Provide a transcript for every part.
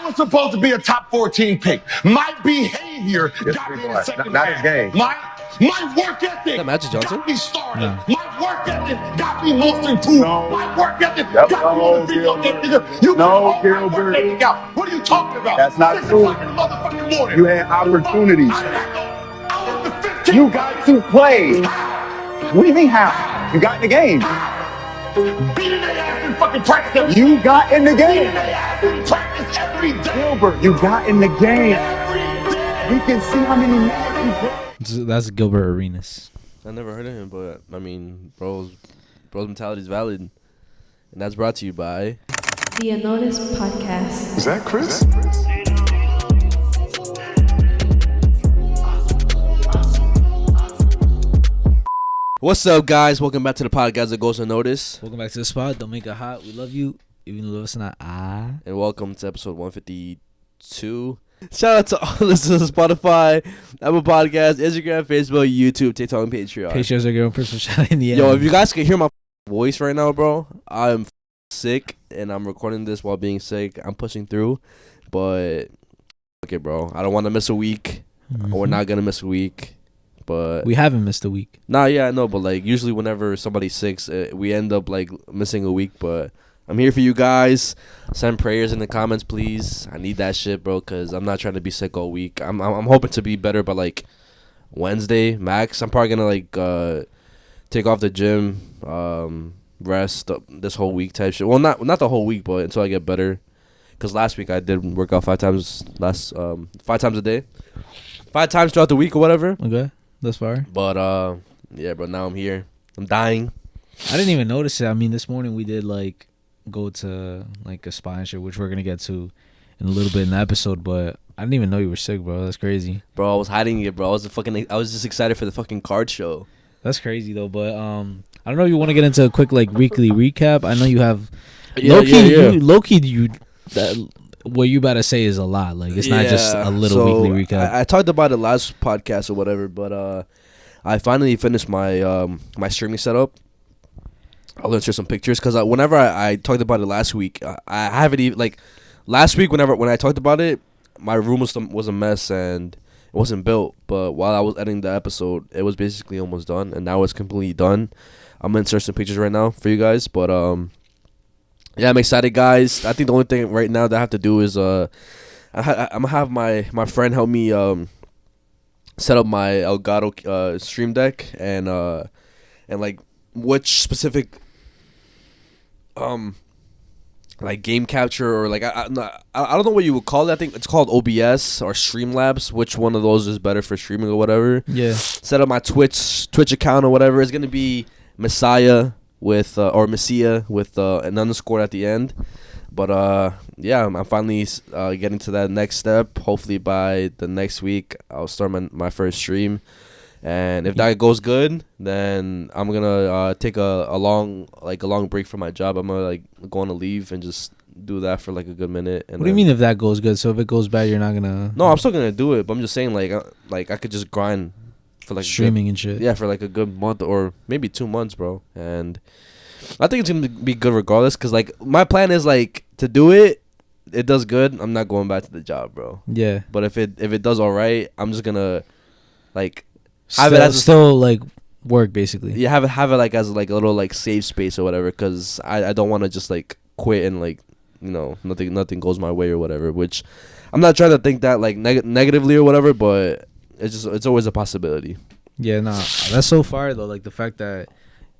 was supposed to be a top 14 pick. My behavior got me in the second Not the game. My work ethic got me started. No. My work ethic got me most improved. No. My work ethic got me on the video game. You no, Gilbert. What are you talking about? That's not true. Motherfucking morning. You had opportunities. You got to play. What do you mean how? You got in the game. Beating their ass in fucking practice. You got in the game. Beating their ass in practice every day. Gilbert, you got in the game. Every day. We can see how many minutes you played. That's Gilbert Arenas. I never heard of him, but I mean, bro's mentality is valid, and that's brought to you by the Unnoticed Podcast. Is that Chris? What's up, guys? Welcome back to the podcast that goes unnoticed. Welcome back to the spot. Don't make it hot. We love you, even though it's not. And welcome to episode 152. Shout out to all listeners on Spotify, Apple Podcasts, Instagram, Facebook, YouTube, TikTok, and Patreon. Patreons are your own personal shout out in the end. Yo, if you guys can hear my voice right now, bro, I'm sick, and I'm recording this while being sick. I'm pushing through, but okay, bro. I don't want to miss a week. We're not gonna miss a week, but we haven't missed a week. Nah, yeah, I know, but like usually whenever somebody's sick, we end up like missing a week, but I'm here for you guys. Send prayers in the comments, please. I need that shit, bro, because I'm not trying to be sick all week. I'm hoping to be better by, like, Wednesday, max. I'm probably going to, like, take off the gym, rest this whole week type shit. Well, not the whole week, but until I get better. Because last week I did work out 5 times a day. 5 times throughout the week or whatever. Okay, that's fine. But, yeah, bro, now I'm here. I'm dying. I didn't even notice it. I mean, this morning we did, like, go to like a spa and shit, which we're gonna get to in a little bit in the episode, but I didn't even know you were sick, bro. That's crazy. Bro, I was hiding it, bro. I was just excited for the fucking card show. That's crazy though, but I don't know if you want to get into a quick like weekly recap. I know you have low key what you about to say is a lot. Like it's not just a little weekly recap. I talked about it last podcast or whatever, but I finally finished my my streaming setup. I'll insert some pictures because whenever I talked about it last week, I haven't even like last week. When I talked about it, my room was a mess and it wasn't built. But while I was editing the episode, it was basically almost done, and now it's completely done. I'm gonna insert some pictures right now for you guys. But yeah, I'm excited, guys. I think the only thing right now that I have to do is I'm gonna have my friend help me set up my Elgato stream deck and like which specific like game capture or like I don't know what you would call it. I think it's called OBS or Streamlabs. Which one of those is better for streaming or whatever? Yeah. Set up my Twitch account or whatever. It's gonna be Mezziah with or Mezziah with an underscore at the end. But yeah, I'm finally getting to that next step. Hopefully by the next week I'll start my first stream. And if that goes good, then I'm gonna take a long break from my job. I'm gonna like go on a leave and just do that for like a good minute. And what do you mean if that goes good? So if it goes bad, you're not gonna? No, I'm still gonna do it. But I'm just saying like I could just grind for like streaming and shit. Yeah, for like a good month or maybe 2 months, bro. And I think it's gonna be good regardless. Cause like my plan is like to do it. It does good. I'm not going back to the job, bro. Yeah. But if it does all right, I'm just gonna like. Still like work basically. Yeah, have it like as like a little like safe space or whatever, because I don't want to just like quit and like nothing goes my way or whatever. Which I'm not trying to think that like negatively or whatever, but it's always a possibility. Yeah, nah, that's so far though. Like the fact that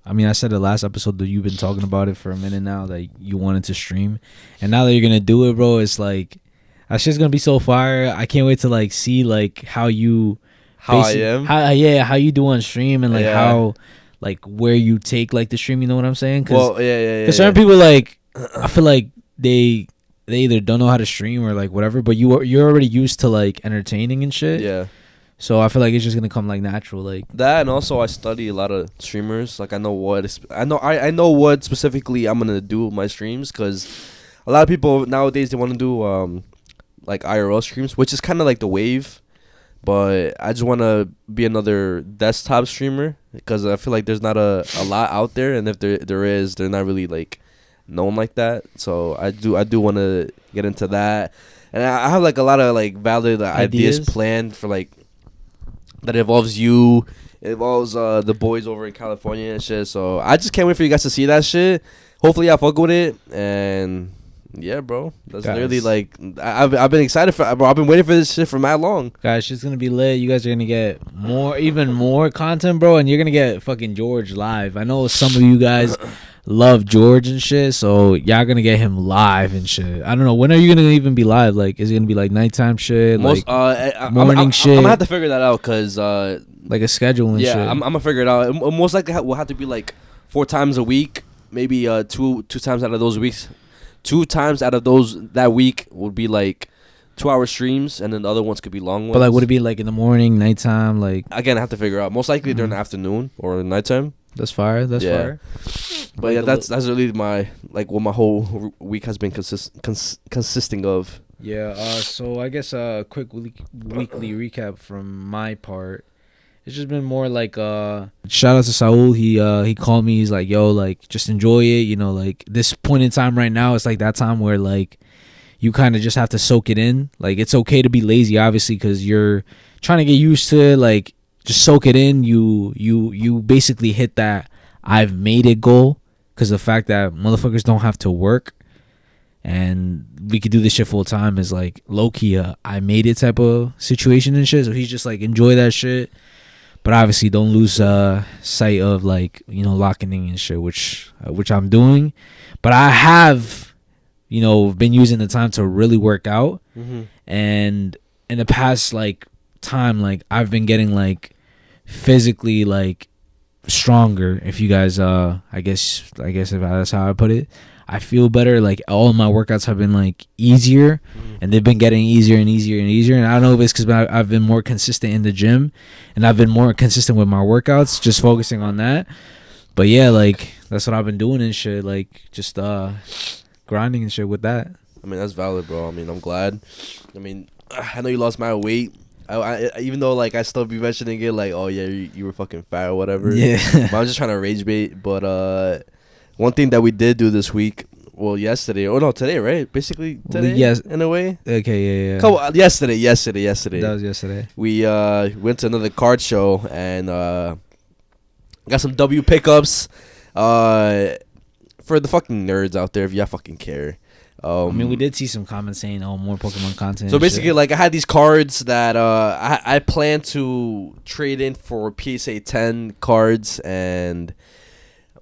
I mean I said the last episode that you've been talking about it for a minute now that you wanted to stream, and now that you're gonna do it, bro, it's like that shit's gonna be so fire. I can't wait to like see like how you. How I am? How you do on stream and like how like where you take like the stream, you know what I'm saying? Cause, Because certain people like I feel like they either don't know how to stream or like whatever, but you're already used to like entertaining and shit. Yeah. So I feel like it's just gonna come like natural, like that. And also I study a lot of streamers. Like I know what specifically I'm gonna do with my streams, because a lot of people nowadays they want to do like IRL streams, which is kind of like the wave. But I just want to be another desktop streamer because I feel like there's not a lot out there, and if there is, they're not really like known like that. So I do want to get into that, And I have like a lot of like valid ideas planned for like that involves you. It involves the boys over in California and shit. So I just can't wait for you guys to see that shit. Hopefully I fuck with it. And yeah, bro. That's literally like I've been excited for. Bro, I've been waiting for this shit for mad long. Guys, shit's gonna be lit. You guys are gonna get even more content, bro. And you're gonna get fucking George live. I know some of you guys love George and shit, so y'all gonna get him live and shit. I don't know, when are you gonna even be live? Like, is it gonna be like nighttime shit, most like morning shit? I'm gonna have to figure that out because like a schedule and shit. I'm gonna figure it out. It most likely will have to be like 4 times a week, maybe two times out of those weeks. 2 times out of that week would be like 2-hour streams, and then the other ones could be long ones. But like, would it be like in the morning, nighttime? Like, again, I have to figure out. Most likely during the afternoon or nighttime. That's fire. That's fire. But yeah, that's really my what my whole week has been consisting of. Yeah. So I guess a quick weekly recap from my part. It's just been more like shout out to Saul. He called me. He's like, yo, like, just enjoy it. You know, like, this point in time right now, it's like that time where like you kind of just have to soak it in. Like, it's okay to be lazy, obviously, because you're trying to get used to it. Like, just soak it in. You basically hit that I've made it goal, because the fact that motherfuckers don't have to work and we could do this shit full time is like low key I made it type of situation and shit. So he's just like, enjoy that shit, but obviously don't lose sight of, like, you know, locking in and shit, which I'm doing. But I have, you know, been using the time to really work out. And in the past like time, like, I've been getting like physically like stronger, if you guys I guess if that's how I put it. I feel better. Like, all of my workouts have been like easier, and they've been getting easier and easier and easier. And I don't know if it's because I've been more consistent in the gym, and I've been more consistent with my workouts, just focusing on that. But yeah, like, that's what I've been doing and shit. Like, just grinding and shit with that. I mean, that's valid, bro. I mean, I'm glad. I mean, I know you lost my weight. I even though like I still be mentioning it, like, oh yeah, you were fucking fat or whatever. Yeah. But I'm just trying to rage bait. But one thing that we did do this week, well, yesterday, or no, today, right? Basically today, yes, in a way. Okay, yeah. Yesterday. That was yesterday. We went to another card show and got some W pickups. For the fucking nerds out there, if y'all fucking care. I mean, we did see some comments saying, "Oh, more Pokemon content." So basically, like, I had these cards that I plan to trade in for PSA 10 cards, and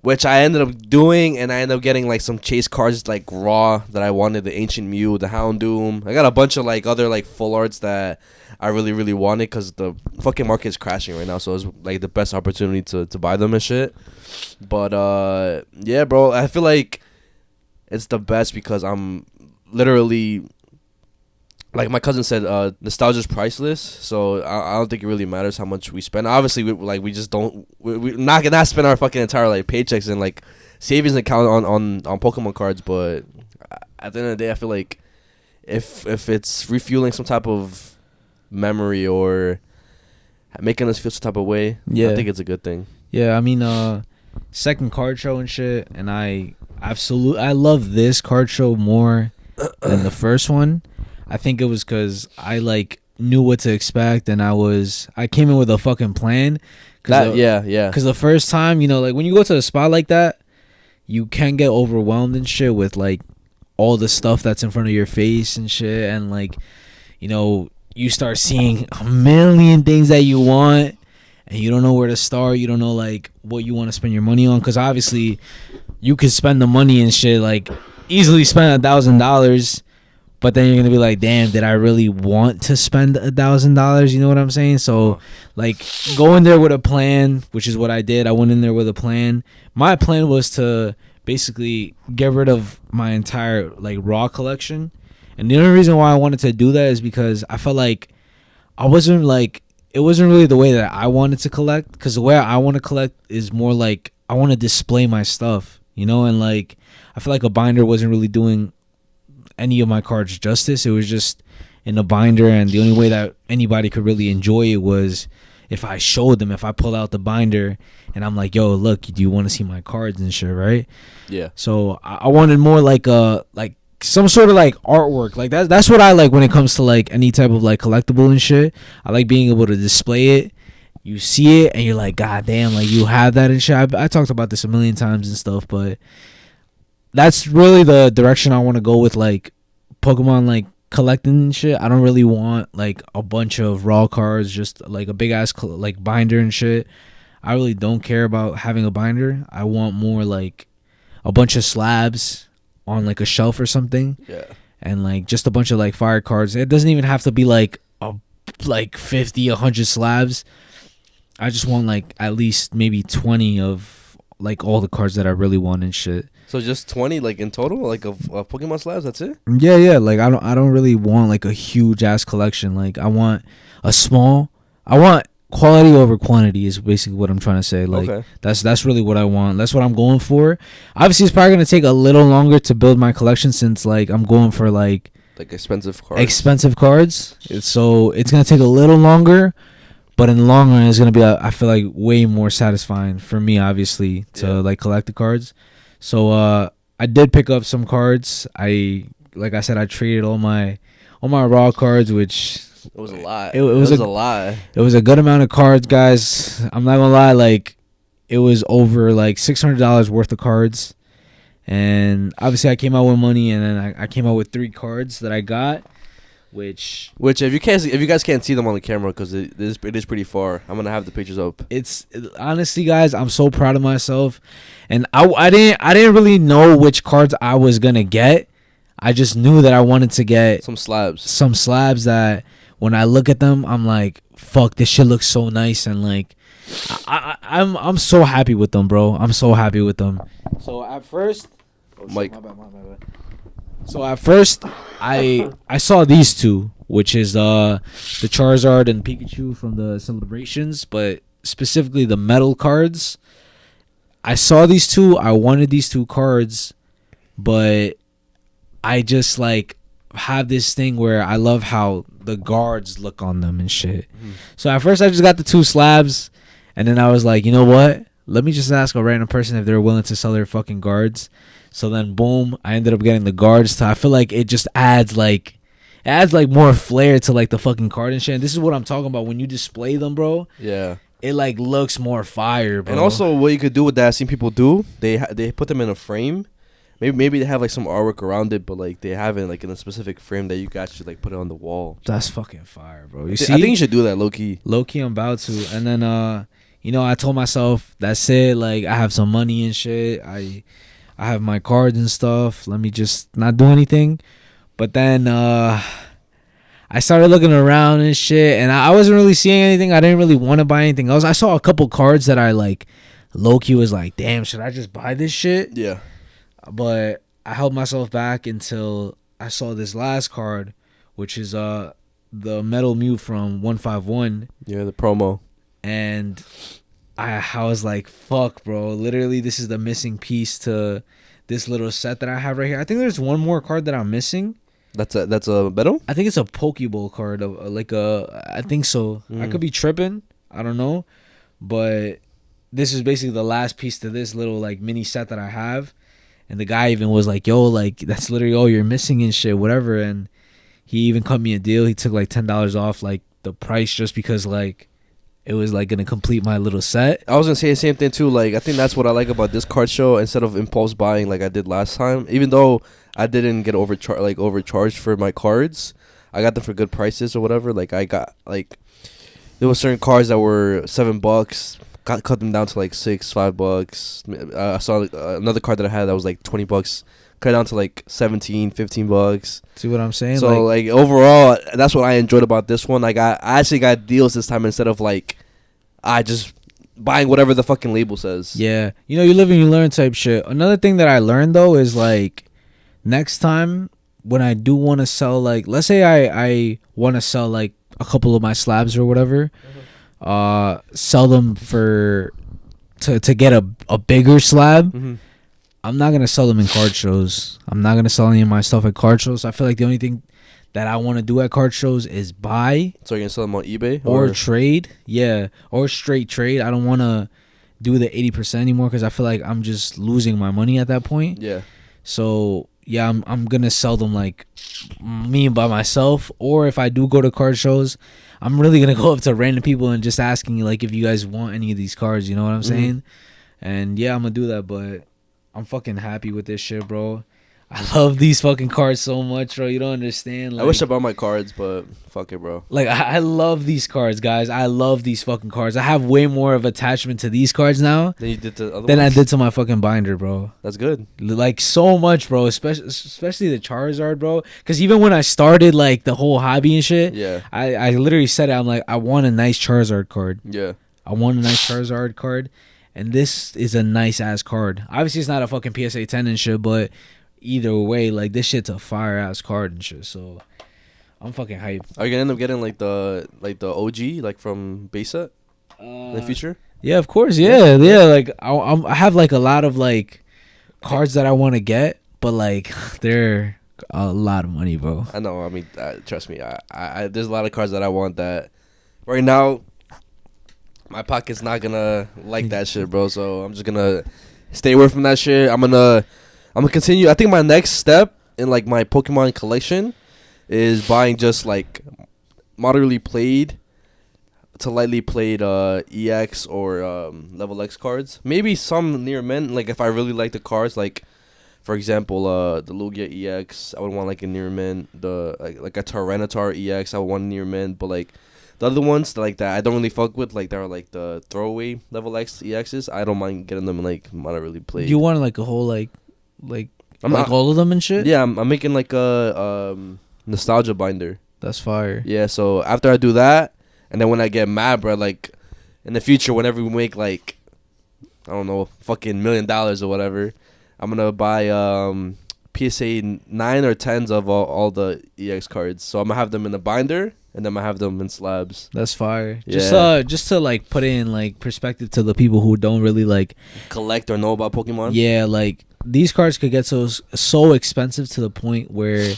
which I ended up doing, and I ended up getting like some chase cards like raw that I wanted, the Ancient Mew, the Houndoom. I got a bunch of like other like full arts that I really wanted because the fucking market is crashing right now, so it's like the best opportunity to buy them and shit. But yeah, bro, I feel like it's the best because I'm literally, like my cousin said, nostalgia is priceless. So I don't think it really matters how much we spend. Obviously, we just don't. We're not gonna spend our fucking entire like paychecks and like savings account on Pokemon cards. But at the end of the day, I feel like if it's refueling some type of memory or making us feel some type of way, yeah, I think it's a good thing. Yeah, I mean, second card show and shit, and I love this card show more than the first one. I think it was because I like knew what to expect, and I came in with a fucking plan. Yeah. Because the first time, you know, like when you go to a spot like that, you can get overwhelmed and shit with like all the stuff that's in front of your face and shit, and like, you know, you start seeing a million things that you want, and you don't know where to start. You don't know like what you want to spend your money on, because obviously you could spend the money and shit, like easily spend $1,000. But then you're going to be like, damn, did I really want to spend $1,000? You know what I'm saying? So, like, go in there with a plan, which is what I did. I went in there with a plan. My plan was to basically get rid of my entire, like, raw collection. And the only reason why I wanted to do that is because I felt like it wasn't really the way that I wanted to collect. Because the way I want to collect is more like I want to display my stuff, you know? And, like, I feel like a binder wasn't really doing any of my cards justice. It was just in a binder, and the only way that anybody could really enjoy it was if I showed them, if I pull out the binder and I'm like, yo, look, do you want to see my cards and shit, right? Yeah. So I wanted more like some sort of like artwork. Like that's what I like when it comes to like any type of like collectible and shit. I like being able to display it. You see it and you're like, God damn, like you have that and shit. I talked about this a million times and stuff, but that's really the direction I want to go with like Pokemon like collecting and shit. I don't really want like a bunch of raw cards, just like a big ass like binder and shit. I really don't care about having a binder. I want more like a bunch of slabs on like a shelf or something. Yeah. And like just a bunch of like fire cards. It doesn't even have to be like 50, 100 slabs. I just want like at least maybe 20 of like all the cards that I really want and shit. So just 20 like in total, like of Pokemon slabs, that's it? Yeah. Like I don't really want like a huge ass collection. Like I want quality over quantity is basically what I'm trying to say. Like okay. That's really what I want. That's what I'm going for. Obviously it's probably gonna take a little longer to build my collection since like I'm going for like expensive cards. So it's gonna take a little longer. But in the long run, it's going to be, I feel like, way more satisfying for me, obviously, to, like, collect the cards. So, I did pick up some cards. Like I said, I traded all my raw cards, which... It was a lot. It was a lot. It was a good amount of cards, guys. I'm not going to lie. Like, it was over, like, $600 worth of cards. And, obviously, I came out with money, and then I came out with 3 cards that I got. Which if you guys can't see them on the camera because it is pretty far, I'm gonna have the pictures up. It's honestly, guys, I'm so proud of myself, and I didn't really know which cards I was gonna get. I just knew that I wanted to get some slabs that when I look at them, I'm like, fuck, this shit looks so nice, and like, I'm so happy with them, bro. I'm so happy with them. So at first, Mike. My bad. So at first, I saw these two, which is the Charizard and Pikachu from the celebrations, but specifically the metal cards. I saw these two. I wanted these 2 cards, but I just like have this thing where I love how the guards look on them and shit. So at first, I just got the 2 slabs, and then I was like, you know what? Let me just ask a random person if they're willing to sell their fucking guards. So then, boom, I ended up getting the guards. So I feel like it just adds like more flair to like the fucking card and shit. And this is what I'm talking about when you display them, bro. Yeah. It like looks more fire, bro. And also, what you could do with that, I've seen people do, they put them in a frame. Maybe they have like some artwork around it, but like they have it like in a specific frame that you guys should like put it on the wall. That's fucking fire, bro. You see, see? I think you should do that, low key. Low key, I'm about to. And then, I told myself, that's it. Like I have some money and shit. I have my cards and stuff. Let me just not do anything. But then I started looking around and shit, and I wasn't really seeing anything. I didn't really want to buy anything else. I saw a couple cards that I like. Low-key was like, damn, should I just buy this shit? Yeah. But I held myself back until I saw this last card, which is the Metal Mew from 151. Yeah, the promo. And I was like, fuck, bro. Literally, this is the missing piece to this little set that I have right here. I think there's one more card that I'm missing. That's a metal? I think it's a Pokeball card. I think so. I could be tripping. I don't know. But this is basically the last piece to this little like mini set that I have. And the guy even was like, yo, like that's literally all you're missing and shit, whatever. And he even cut me a deal. He took like $10 off like the price just because like it was like gonna complete my little set. I was gonna say the same thing too. Like I think that's what I like about this card show instead of impulse buying like I did last time. Even though I didn't get overcharged for my cards, I got them for good prices or whatever. Like I got like there were certain cards that were $7. Cut them down to like $5. I saw another card that I had that was like $20. Cut it down to like $15. See what I'm saying? So like overall, that's what I enjoyed about this one. Like I actually got deals this time instead of like I just buying whatever the fucking label says. Yeah, you live and you learn type shit. Another thing that I learned though is like next time when I do want to sell, like let's say I want to sell like a couple of my slabs or whatever, sell them to get a bigger slab. Mm-hmm. I'm not gonna sell them in card shows. I'm not gonna sell any of my stuff at card shows. I feel like the only thing that I want to do at card shows is buy. So you're gonna sell them on eBay or trade, yeah, or straight trade. I don't want to do the 80% anymore because I feel like I'm just losing my money at that point. Yeah. So yeah, I'm gonna sell them like me by myself, or if I do go to card shows, I'm really gonna go up to random people and just asking like if you guys want any of these cards. You know what I'm saying? And yeah, I'm gonna do that. But I'm fucking happy with this shit, bro. I love these fucking cards so much, bro. You don't understand. Like, I wish I bought my cards, but fuck it, bro. Like, I love these cards, guys. I love these fucking cards. I have way more of attachment to these cards now Then you did the other than I ones? did to my fucking binder, bro. That's good. Like, so much, bro. Especially the Charizard, bro. Because even when I started, like, the whole hobby and shit, Yeah. I literally said it. I'm like, I want a nice Charizard card. Yeah. I want a nice Charizard card. And this is a nice-ass card. Obviously, it's not a fucking PSA 10 and shit, but either way, like, this shit's a fire-ass card and shit. So, I'm fucking hyped. Are you gonna end up getting like the OG like from base set in the future? Yeah, of course. Yeah. Like, I have, like, a lot of, like, cards that I want to get, but, like, they're a lot of money, bro. I know. I mean, trust me. I there's a lot of cards that I want that right now. My pocket's not gonna like that shit, bro. So I'm just gonna stay away from that shit. I'm gonna continue. I think my next step in like my Pokemon collection is buying just like moderately played to lightly played EX or level X cards. Maybe some near mint. Like if I really like the cards, like for example, the Lugia EX, I would want like a near mint. The like a Tyranitar EX, I would want near mint. But like the other ones like that, I don't really fuck with. Like they're like the throwaway level X EXs. I don't mind getting them like moderately played. You want, like, a whole, like I'm all of them and shit? Yeah, I'm making like a nostalgia binder. That's fire. Yeah, so after I do that, and then when I get mad, bro, like in the future, whenever we make like, I don't know, fucking $1 million or whatever, I'm gonna buy PSA 9 or 10s of all the EX cards. So I'm gonna have them in a binder, and then I'm gonna have them in slabs. That's fire. Yeah. Just to like put it in like perspective to the people who don't really like Collect or know about Pokemon. Yeah, like these cards could get so expensive to the point where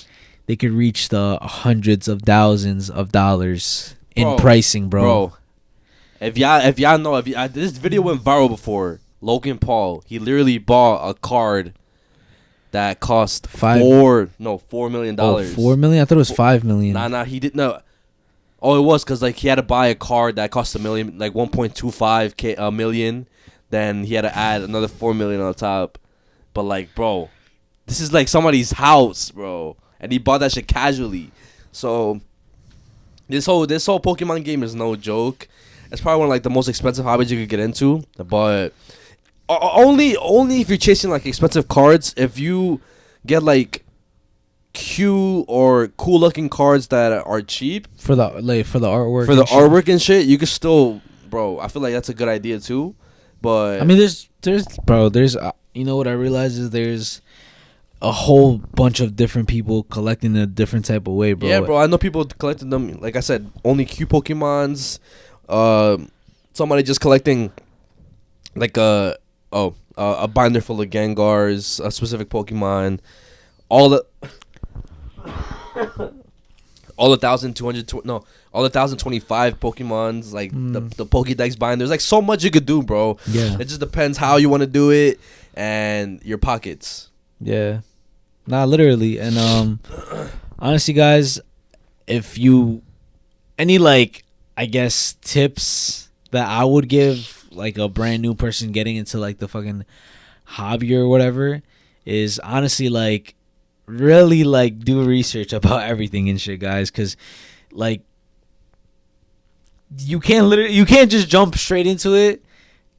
they could reach the hundreds of thousands of dollars in pricing, bro. If y'all know, this video went viral before. Logan Paul, he literally bought a card that cost $4 million. Oh, $4 million? I thought it was $5 million. Nah, he didn't know. Oh, it was because like he had to buy a card that cost $1 million, like 1.25 million. Then he had to add another $4 million on top. But like, bro, this is like somebody's house, bro, and he bought that shit casually. So this whole Pokemon game is no joke. It's probably one of like the most expensive hobbies you could get into, but only if you're chasing like expensive cards. If you get like cute or cool looking cards that are cheap for the artwork, artwork and shit, you can still, bro. I feel like that's a good idea too. But I mean, there's you know what I realize is there's a whole bunch of different people collecting a different type of way, bro. Yeah, bro. I know people collecting them. Like I said, only cute Pokemons. Somebody just collecting like a binder full of Gengars, a specific Pokemon, all the 1,025 Pokemons, like the Pokédex binders, like so much you could do, bro. Yeah, it just depends how you want to do it and your pockets. Yeah, literally. And honestly, guys, if you any like I guess tips that I would give like a brand new person getting into like the fucking hobby or whatever is honestly like really like do research about everything and shit, guys, because like you can't just jump straight into it.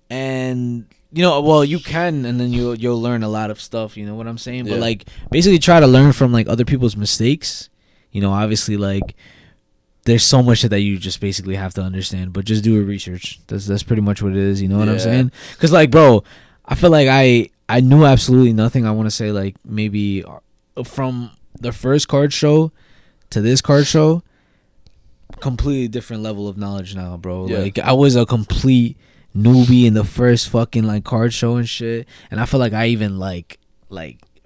And you know, well, you can, and then you'll learn a lot of stuff, you know what I'm saying? Yeah. But like basically try to learn from like other people's mistakes. You know, obviously like there's so much that you just basically have to understand, but just do a research. That's pretty much what it is, you know what I'm saying? Cuz like, bro, I feel like I knew absolutely nothing. I want to say like maybe from the first card show to this card show, completely different level of knowledge now, bro. Yeah. Like I was a complete newbie in the first fucking like card show and shit, and I feel like I even like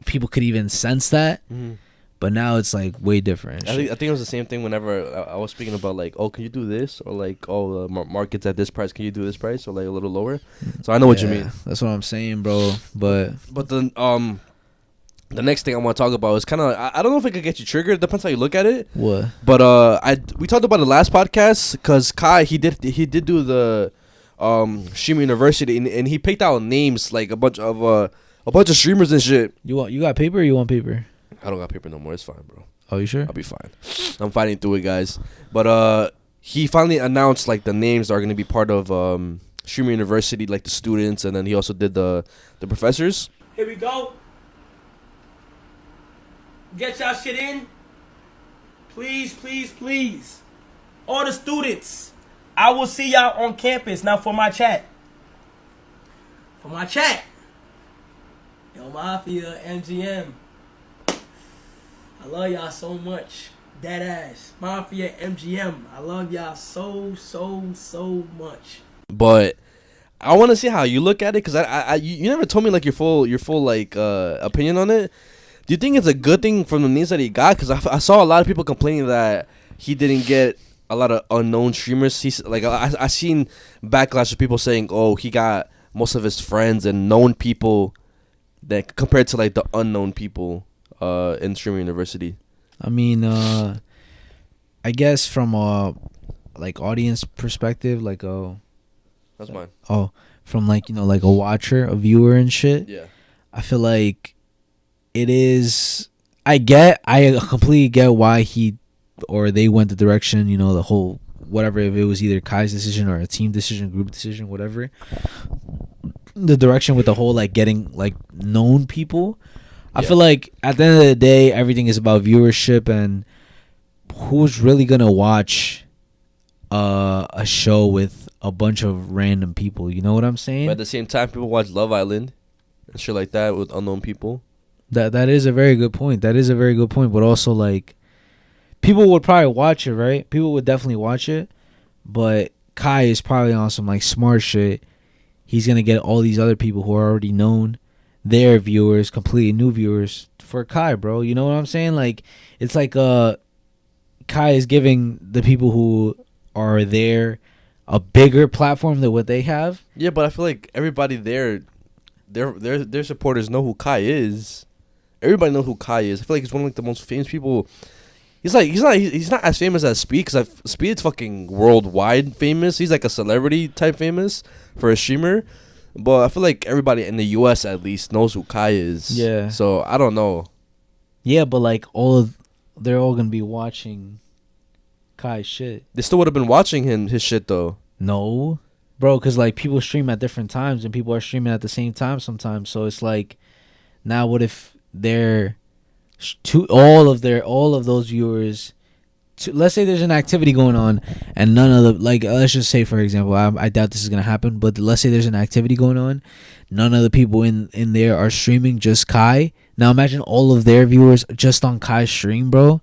people could even sense that. Mm-hmm. But now it's like way different. I think it was the same thing whenever I was speaking about like, oh, can you do this, or like, oh, the market's at this price, can you do this price, or like a little lower. So I know what you mean. That's what I'm saying, bro. But then the next thing I want to talk about is kind of I don't know if it could get you triggered. It depends how you look at it. What? But we talked about the last podcast because Kai he did do the streaming university and he picked out names like a bunch of streamers and shit. You got paper or you want paper? I don't got paper no more. It's fine, bro. Oh, you sure? I'll be fine. I'm fighting through it, guys. But he finally announced like the names that are gonna be part of streaming university, like the students, and then he also did the professors. Here we go. Get y'all shit in. Please, please, please. All the students, I will see y'all on campus. Now for my chat. Yo, Mafia, MGM. I love y'all so much. Dead ass. Mafia, MGM. I love y'all so, so, so much. But I want to see how you look at it, because you never told me like your full like opinion on it. Do you think it's a good thing from the names that he got? Because I saw a lot of people complaining that he didn't get a lot of unknown streamers. He's like I seen backlash of people saying, oh, he got most of his friends and known people that compared to like the unknown people in streaming university. I mean, I guess from a like audience perspective, like that's mine. Oh, from like like a watcher, a viewer, and shit. Yeah, I feel like it is. I completely get why he or they went the direction. The whole whatever. If it was either Kai's decision or a team decision, group decision, whatever. The direction with the whole like getting like known people. I feel like at the end of the day, everything is about viewership and who's really gonna watch a show with a bunch of random people. You know what I'm saying? But at the same time, people watch Love Island and shit like that with unknown people. That is a very good point. But also like people would probably watch it, right? People would definitely watch it. But Kai is probably on some like smart shit. He's gonna get all these other people who are already known, their viewers, completely new viewers for Kai, bro. You know what I'm saying? Like it's like Kai is giving the people who are there a bigger platform than what they have. Yeah, but I feel like everybody there, their supporters know who Kai is. Everybody knows who Kai is. I feel like he's one of like the most famous people. He's not as famous as Speed, because Speed's fucking worldwide famous. He's like a celebrity type famous for a streamer. But I feel like everybody in the U.S. at least knows who Kai is. Yeah. So I don't know. Yeah, but like they're all gonna be watching Kai's shit. They still would have been watching his shit though. No, bro, because like people stream at different times and people are streaming at the same time sometimes. So it's like, now what if they're all of those viewers? Let's say there's an activity going on and none of the like. Let's just say for example, I doubt this is gonna happen, but let's say there's an activity going on, none of the people in there are streaming, just Kai. Now imagine all of their viewers just on Kai's stream, bro.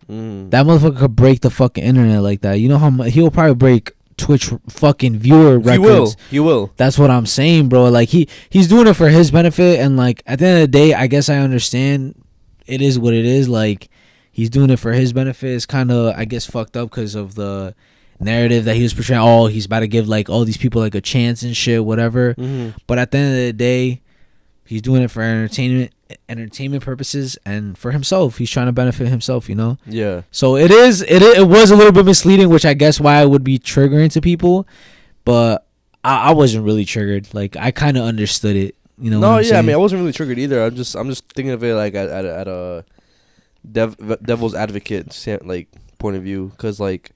That motherfucker could break the fucking internet like that. You know how much he'll probably break Twitch fucking viewer records. He will. That's what I'm saying, bro. Like he's doing it for his benefit, and like at the end of the day, I guess I understand. It is what it is. Like he's doing it for his benefit. It's kind of, I guess, fucked up because of the narrative that he was portraying. Oh, he's about to give like all these people like a chance and shit, whatever. But at the end of the day, he's doing it for entertainment purposes and for himself. He's trying to benefit himself, Yeah. So it was a little bit misleading, which I guess why it would be triggering to people. But I wasn't really triggered. Like I kind of understood it. No, yeah. Saying? I mean, I wasn't really triggered either. I'm just thinking of it like at a devil's advocate like point of view, because like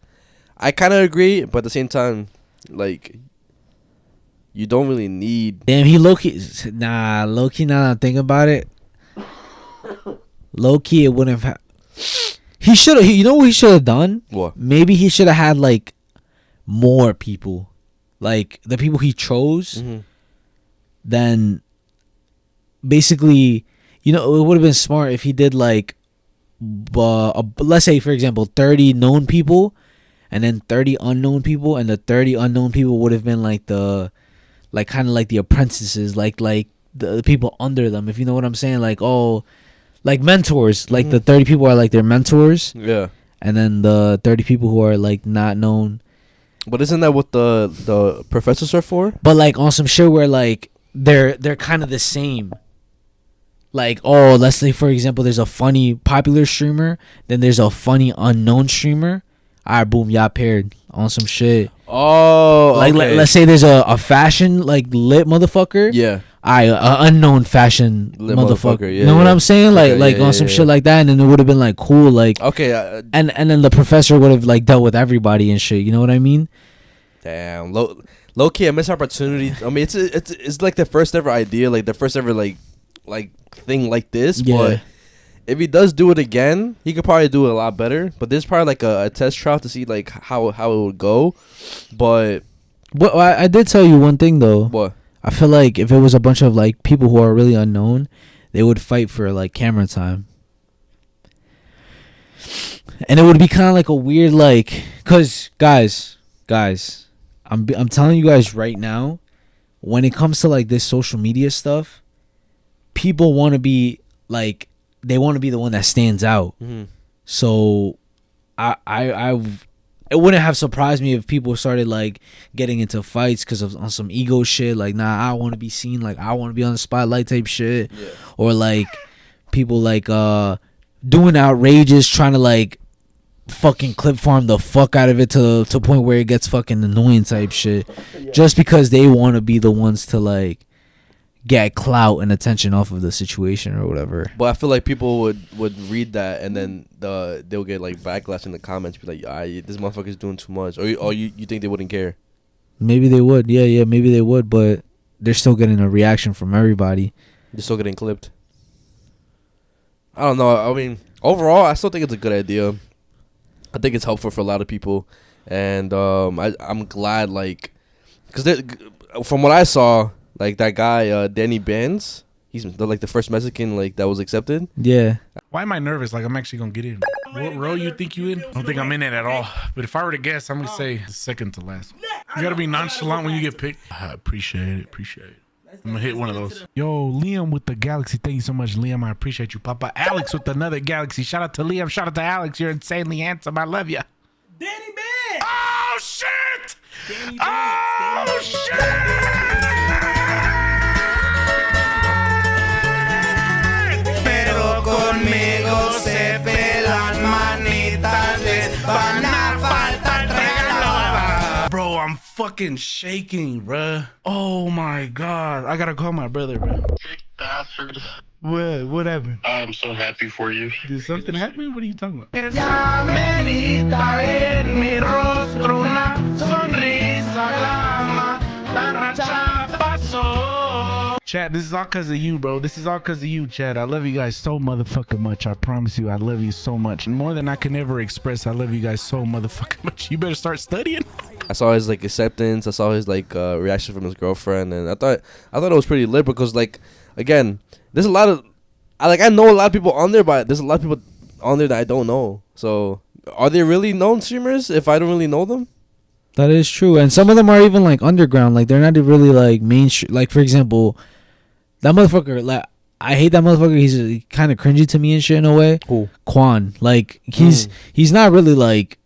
I kind of agree, but at the same time, like you don't really need. Damn, he low-key. Nah, low-key. Now that I think about it, low-key, it wouldn't have. He should have. You know what he should have done? What? Maybe he should have had like more people, like the people he chose. Then basically, it would have been smart if he did like, let's say for example, 30 known people, and then 30 unknown people, and the 30 unknown people would have been like the, like kind of like the apprentices, like the people under them, if you know what I'm saying, like like mentors, like the 30 people are like their mentors, yeah, and then the 30 people who are like not known. But isn't that what the professors are for? But like on some shit where like they're kind of the same. like, oh, let's say for example, there's a funny popular streamer, then there's a funny unknown streamer. All right, boom, y'all paired on some shit. Oh, Like, okay. let's say there's a fashion like lit motherfucker. Yeah. Unknown fashion Lit motherfucker. motherfucker, yeah, You know what yeah. I'm saying? Like, Okay, like yeah, on some yeah, shit like that, and then it would have been like cool, like, Okay. and then the professor would have like dealt with everybody and shit. You know what I mean? Damn. Low key, a missed opportunity. I mean, it's like the first ever idea, like the first ever like thing like this. Yeah. But if he does do it again, he could probably do it a lot better. But this is probably like a test trial to see like how it would go. But Well, I did tell you one thing though. what? I feel like if it was a bunch of like people who are really unknown, they would fight for like camera time. And it would be kind of like a weird like, cause guys, I'm telling you guys right now, when it comes to like this social media stuff, people want to be like, they want to be the one that stands out. Mm-hmm. So it wouldn't have surprised me if people started like getting into fights because of on some ego shit. Like, nah, I want to be seen. Like, I want to be on the spotlight type shit. Yeah. Or like people like doing outrageous, trying to like fucking clip farm the fuck out of it to a point where it gets fucking annoying type shit. Just because they want to be the ones to like get clout and attention off of the situation or whatever. But I feel like people would read that and then they'll get like backlash in the comments, be like, this motherfucker's doing too much, or you think they wouldn't care? Maybe they would, yeah, maybe they would, but they're still getting a reaction from everybody. They're still getting clipped. I don't know. I mean, overall, I still think it's a good idea. I think it's helpful for a lot of people, and I'm glad, like, because from what I saw, like that guy Danny Benz, he's like the first Mexican like that was accepted. Yeah. Why am I nervous? Like I'm actually gonna get in. What row you think you in? I don't think I'm in it at all. But if I were to guess, I'm gonna say second to last. You gotta be nonchalant when you get picked. I appreciate it. I'm gonna hit one of those. Yo, Liam with the Galaxy. Thank you so much, Liam. I appreciate you, Papa. Alex with another Galaxy. Shout out to Liam. Shout out to Alex. You're insanely handsome. I love you. Danny Benz. Oh shit! Danny Benz. Oh shit! Pero conmigo se pelan manitas, les van a faltar regalos. Bro, I'm fucking shaking, bruh. Oh my god. I gotta call my brother, bro. Bastard. What happened? I'm so happy for you. Did something happen? What are you talking about? Chad, this is all because of you, bro. This is all because of you, Chad. I love you guys so motherfucking much. I promise you, I love you so much. More than I can ever express, I love you guys so motherfucking much. You better start studying. I saw his like acceptance. I saw his like reaction from his girlfriend, and I thought it was pretty lit because like again, there's a lot of I know a lot of people on there, but there's a lot of people on there that I don't know. So are they really known streamers if I don't really know them? That is true. And some of them are even like underground. Like they're not really like mainstream. Like for example, that motherfucker, like I hate that motherfucker. He's kind of cringy to me and shit in a way. Who? Quan. Like he's not really like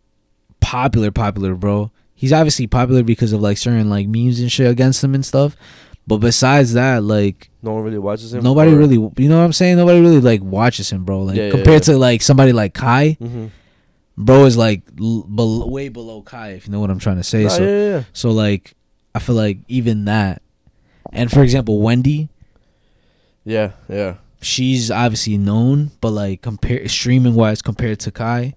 popular, bro. He's obviously popular because of like certain like memes and shit against him and stuff. But besides that, like No one really watches him. nobody really, you know what I'm saying? Nobody really like watches him, bro. Like compared to like somebody like Kai, bro is like way below Kai, if you know what I'm trying to say. So like I feel like even that, and for example Wendy, she's obviously known, but like streaming wise compared to Kai,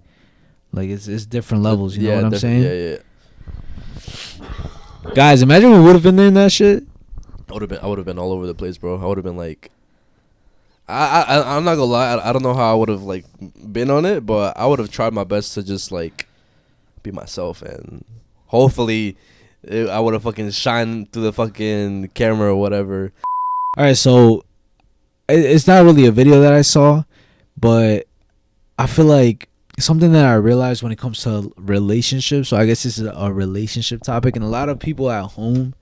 like it's different levels. You know what I'm saying? Guys, imagine we would have been there in that shit. I would have been all over the place, bro. I would have been like, I'm not gonna lie. I don't know how I would have like been on it, but I would have tried my best to just like be myself, and hopefully, I would have fucking shined through the fucking camera or whatever. All right, so it's not really a video that I saw, but I feel like something that I realized when it comes to relationships. So I guess this is a relationship topic, and a lot of people at home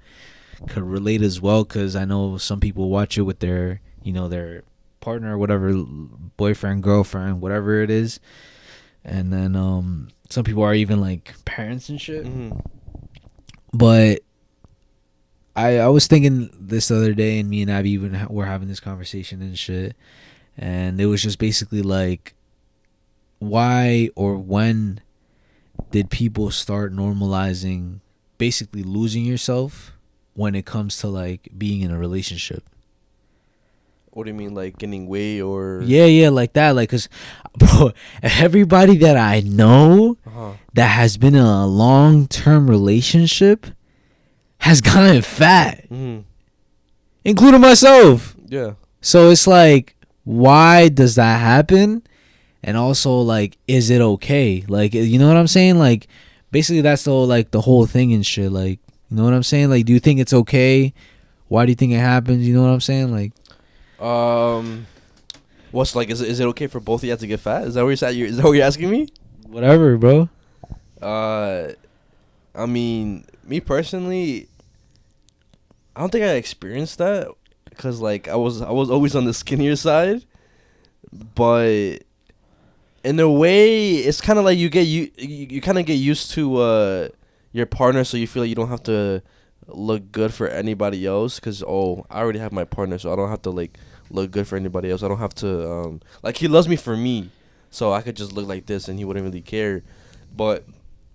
could relate as well, because I know some people watch it with their, you know, their partner or whatever, boyfriend, girlfriend, whatever it is, and then some people are even like parents and shit. But I was thinking this the other day, and me and Abby even were having this conversation and shit, and it was just basically like, why or when did people start normalizing basically losing yourself when it comes to like being in a relationship? What do you mean, like getting weight or? Yeah, like that. Like, cause, bro, everybody that I know that has been in a long-term relationship has gotten fat, including myself. Yeah. So it's like, why does that happen? And also, like, is it okay? Like, you know what I'm saying? Like, basically, that's the whole thing and shit. Like, you know what I'm saying? Like, do you think it's okay? Why do you think it happens? You know what I'm saying? Like, what's like? Is it okay for both of you to get fat? Is that what you're saying? Is that what you're asking me? whatever, bro. I mean, me personally, I don't think I experienced that because like I was always on the skinnier side, but in a way, it's kind of like you kind of get used to your partner, so you feel like you don't have to look good for anybody else because I already have my partner, so I don't have to like look good for anybody else. I don't have to like he loves me for me, so I could just look like this and he wouldn't really care. But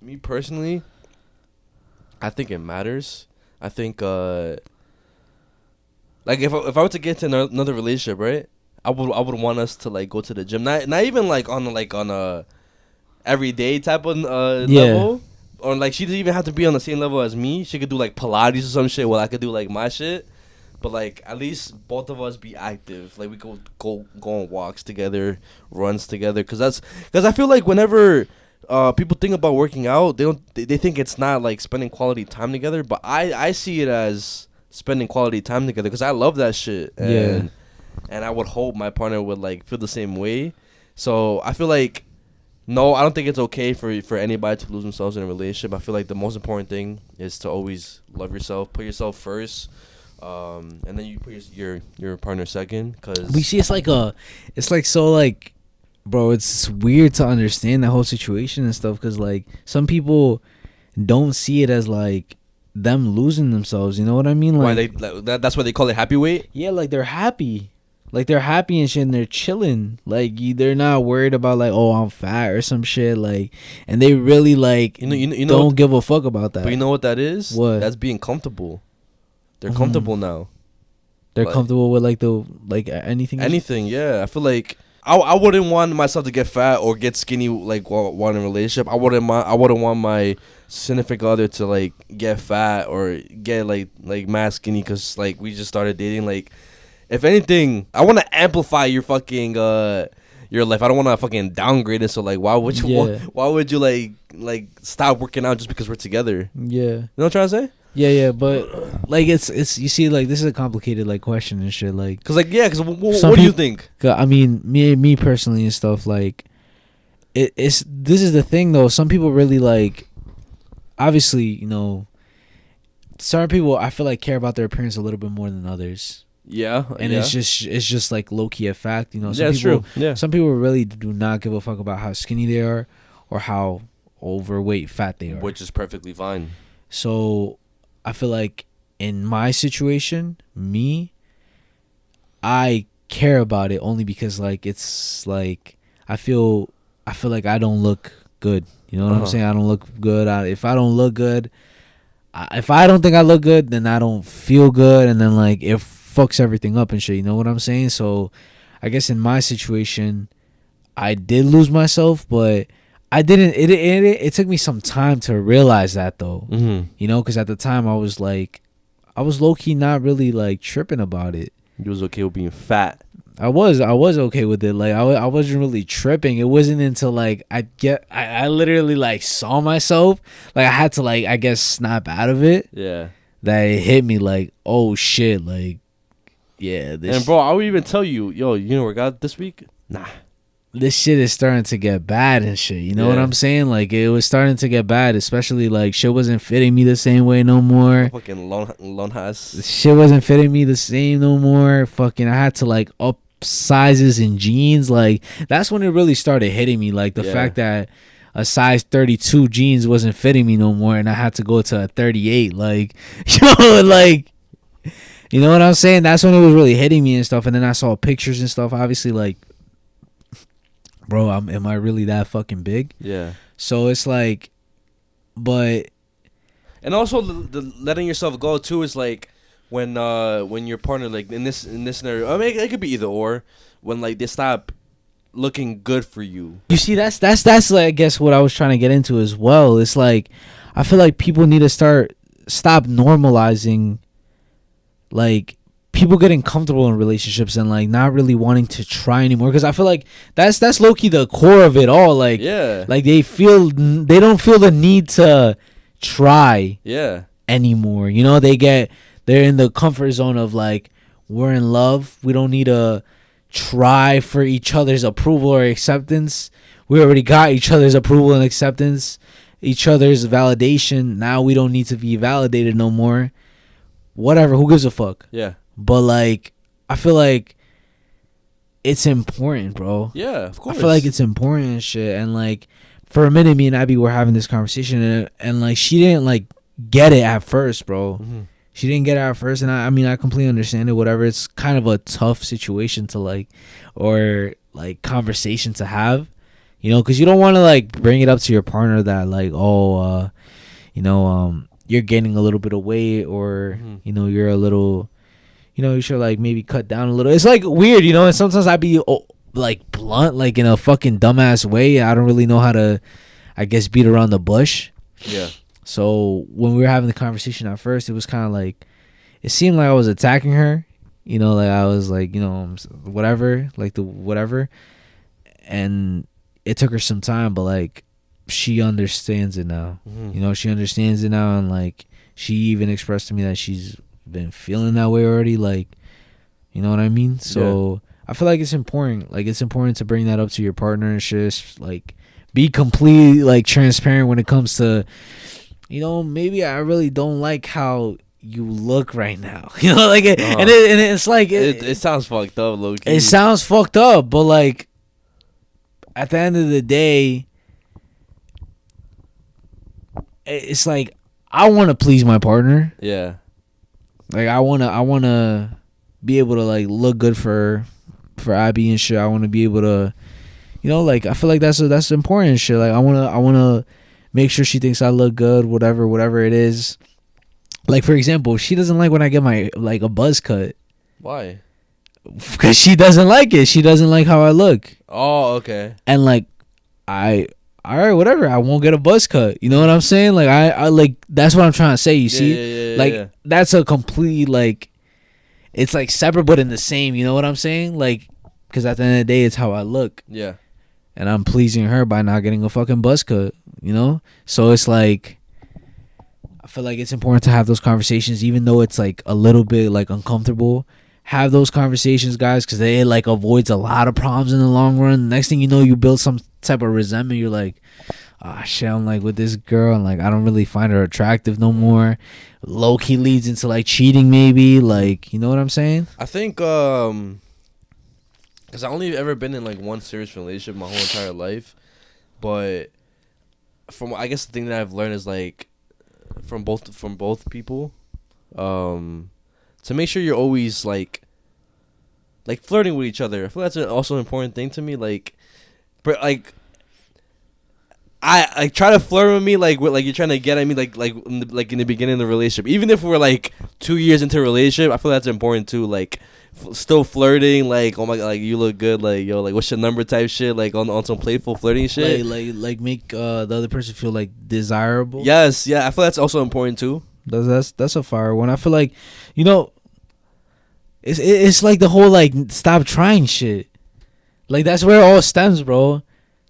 me personally, I think it matters. I think like if I were to get into another relationship, right? I would want us to like go to the gym, not even like on a everyday type of level, or like she doesn't even have to be on the same level as me. She could do like Pilates or some shit, while I could do like my shit. But like at least both of us be active. Like we go on walks together, runs together. Cause I feel like whenever people think about working out, they think it's not like spending quality time together. But I see it as spending quality time together because I love that shit. And I would hope my partner would like feel the same way. So I feel like no, I don't think it's okay for anybody to lose themselves in a relationship. I feel like the most important thing is to always love yourself, put yourself first. And then you put your partner second, cause we see it's like so like, bro, it's weird to understand that whole situation and stuff, cause like some people don't see it as like them losing themselves. You know what I mean? Like that's why they call it happy weight. Yeah, like they're happy. Like they're happy and shit, and they're chilling. Like they're not worried about like, oh, I'm fat or some shit. Like, and they really like don't give a fuck about that. But you know what that is? What? That's being comfortable. They're comfortable now. They're comfortable with like anything. Anything, yeah. I feel like I wouldn't want myself to get fat or get skinny like while in a relationship. I wouldn't want my significant other to like get fat or get like mad skinny because like we just started dating. Like, if anything, I want to amplify your fucking your life. I don't want to fucking downgrade it. So like, why would you like stop working out just because we're together? Yeah, you know what I'm trying to say? Yeah, but like it's you see, like this is a complicated like question and shit, like because what do you think? I mean, me personally and stuff, like this is the thing though. Some people really like, obviously, you know, certain people I feel like care about their appearance a little bit more than others. Yeah, and it's just like low key a fact, you know. Some people, true. Yeah, some people really do not give a fuck about how skinny they are or how overweight, fat they are, which is perfectly fine. So I feel like in my situation, I care about it only because like it's like I feel like I don't look good. You know what I'm saying? I don't look good. If I don't look good, if I don't think I look good, then I don't feel good, and then like it fucks everything up and shit. You know what I'm saying? So I guess in my situation, I did lose myself, but I didn't. It took me some time to realize that though. You know, because at the time I was low key not really like tripping about it. You was okay with being fat. I was okay with it. Like I wasn't really tripping. It wasn't until like I literally like saw myself. Like I had to like I guess snap out of it. Yeah. That it hit me like, oh shit, like yeah. And bro, I would even tell you, yo, you know where I got this week? Nah. This shit is starting to get bad and shit. You know what I'm saying? Like it was starting to get bad, especially like shit wasn't fitting me the same way no more. Fucking long ass. Shit wasn't fitting me the same no more. Fucking I had to like up sizes in jeans. Like that's when it really started hitting me. Like the fact that a size 32 jeans wasn't fitting me no more, and I had to go to a 38. Like yo, like You know what I'm saying? That's when it was really hitting me and stuff. And then I saw pictures and stuff. Obviously, like, bro, am I really that fucking big? Yeah. So it's like, but. And also the letting yourself go too is like when your partner, like in this scenario, I mean it could be either or, when like they stop looking good for you. You see, that's like, I guess what I was trying to get into as well. It's like I feel like people need to stop normalizing like people getting comfortable in relationships and like not really wanting to try anymore, because I feel like that's low-key the core of it all. Like, yeah, like they don't feel the need to try anymore. You know, they're in the comfort zone of like, we're in love, we don't need to try for each other's approval or acceptance. We already got each other's approval and acceptance, each other's validation. Now we don't need to be validated no more. Whatever, who gives a fuck? Yeah. But like, I feel like it's important, bro. Yeah, of course. I feel like it's important and shit. And like, for a minute, me and Abby were having this conversation, and like, she didn't like get it at first, bro. Mm-hmm. She didn't get it at first, and I mean, I completely understand it. Whatever, it's kind of a tough situation to like, or like conversation to have, you know, because you don't want to like bring it up to your partner that like, you're gaining a little bit of weight, or you know, you're a little, you know, you should like maybe cut down a little. It's like weird, you know. And sometimes I be like blunt, like in a fucking dumbass way. I don't really know how to, I guess, beat around the bush. Yeah. So when we were having the conversation at first, it was kind of like, it seemed like I was attacking her, you know, like I was like, you know, whatever, like the whatever. And it took her some time, but like, she understands it now. You know, she understands it now, and like, she even expressed to me that she's been feeling that way already, like, you know what I mean? So I feel like it's important. Like, it's important to bring that up to your partner and just like be completely like transparent when it comes to, you know, maybe I really don't like how you look right now. You know, like, and it's like it sounds fucked up, low-key. It sounds fucked up, but like, at the end of the day, it's like, I want to please my partner. Yeah. Like, I wanna be able to like look good for Abby and shit. I want to be able to, you know, like, I feel like that's important and shit. Like, I wanna make sure she thinks I look good, whatever it is. Like, for example, she doesn't like when I get my like a buzz cut. Why? Because she doesn't like it. She doesn't like how I look. Oh, okay. And like, all right, whatever. I won't get a buzz cut. You know what I'm saying? Like, I like, that's what I'm trying to say. You see, like, that's a complete, like, it's like separate but in the same. You know what I'm saying? Like, because at the end of the day, it's how I look. Yeah. And I'm pleasing her by not getting a fucking buzz cut. You know? So it's like, I feel like it's important to have those conversations, even though it's like a little bit like uncomfortable. Have those conversations, guys, because it like avoids a lot of problems in the long run. Next thing you know, you build some type of resentment. You're like, ah, shit, I'm like with this girl, and like, I don't really find her attractive no more. Low key leads into like cheating, maybe. Like, you know what I'm saying? I think because I only ever been in like one serious relationship my whole entire life, but from, I guess the thing that I've learned is like from both people, to make sure you're always like flirting with each other. I feel that's also an important thing to me. Like, but like, I like try to flirt with me like you're trying to get at me like in the beginning of the relationship. Even if we're like 2 years into a relationship, I feel that's important too. Like, still flirting. Like, oh my god, like, you look good. Like, yo, like, what's your number type shit. Like on some playful flirting shit. Like make the other person feel like desirable. Yes, yeah. I feel that's also important too. That's a fire one. I feel like, you know, it's like the whole like stop trying shit. Like, that's where it all stems, bro.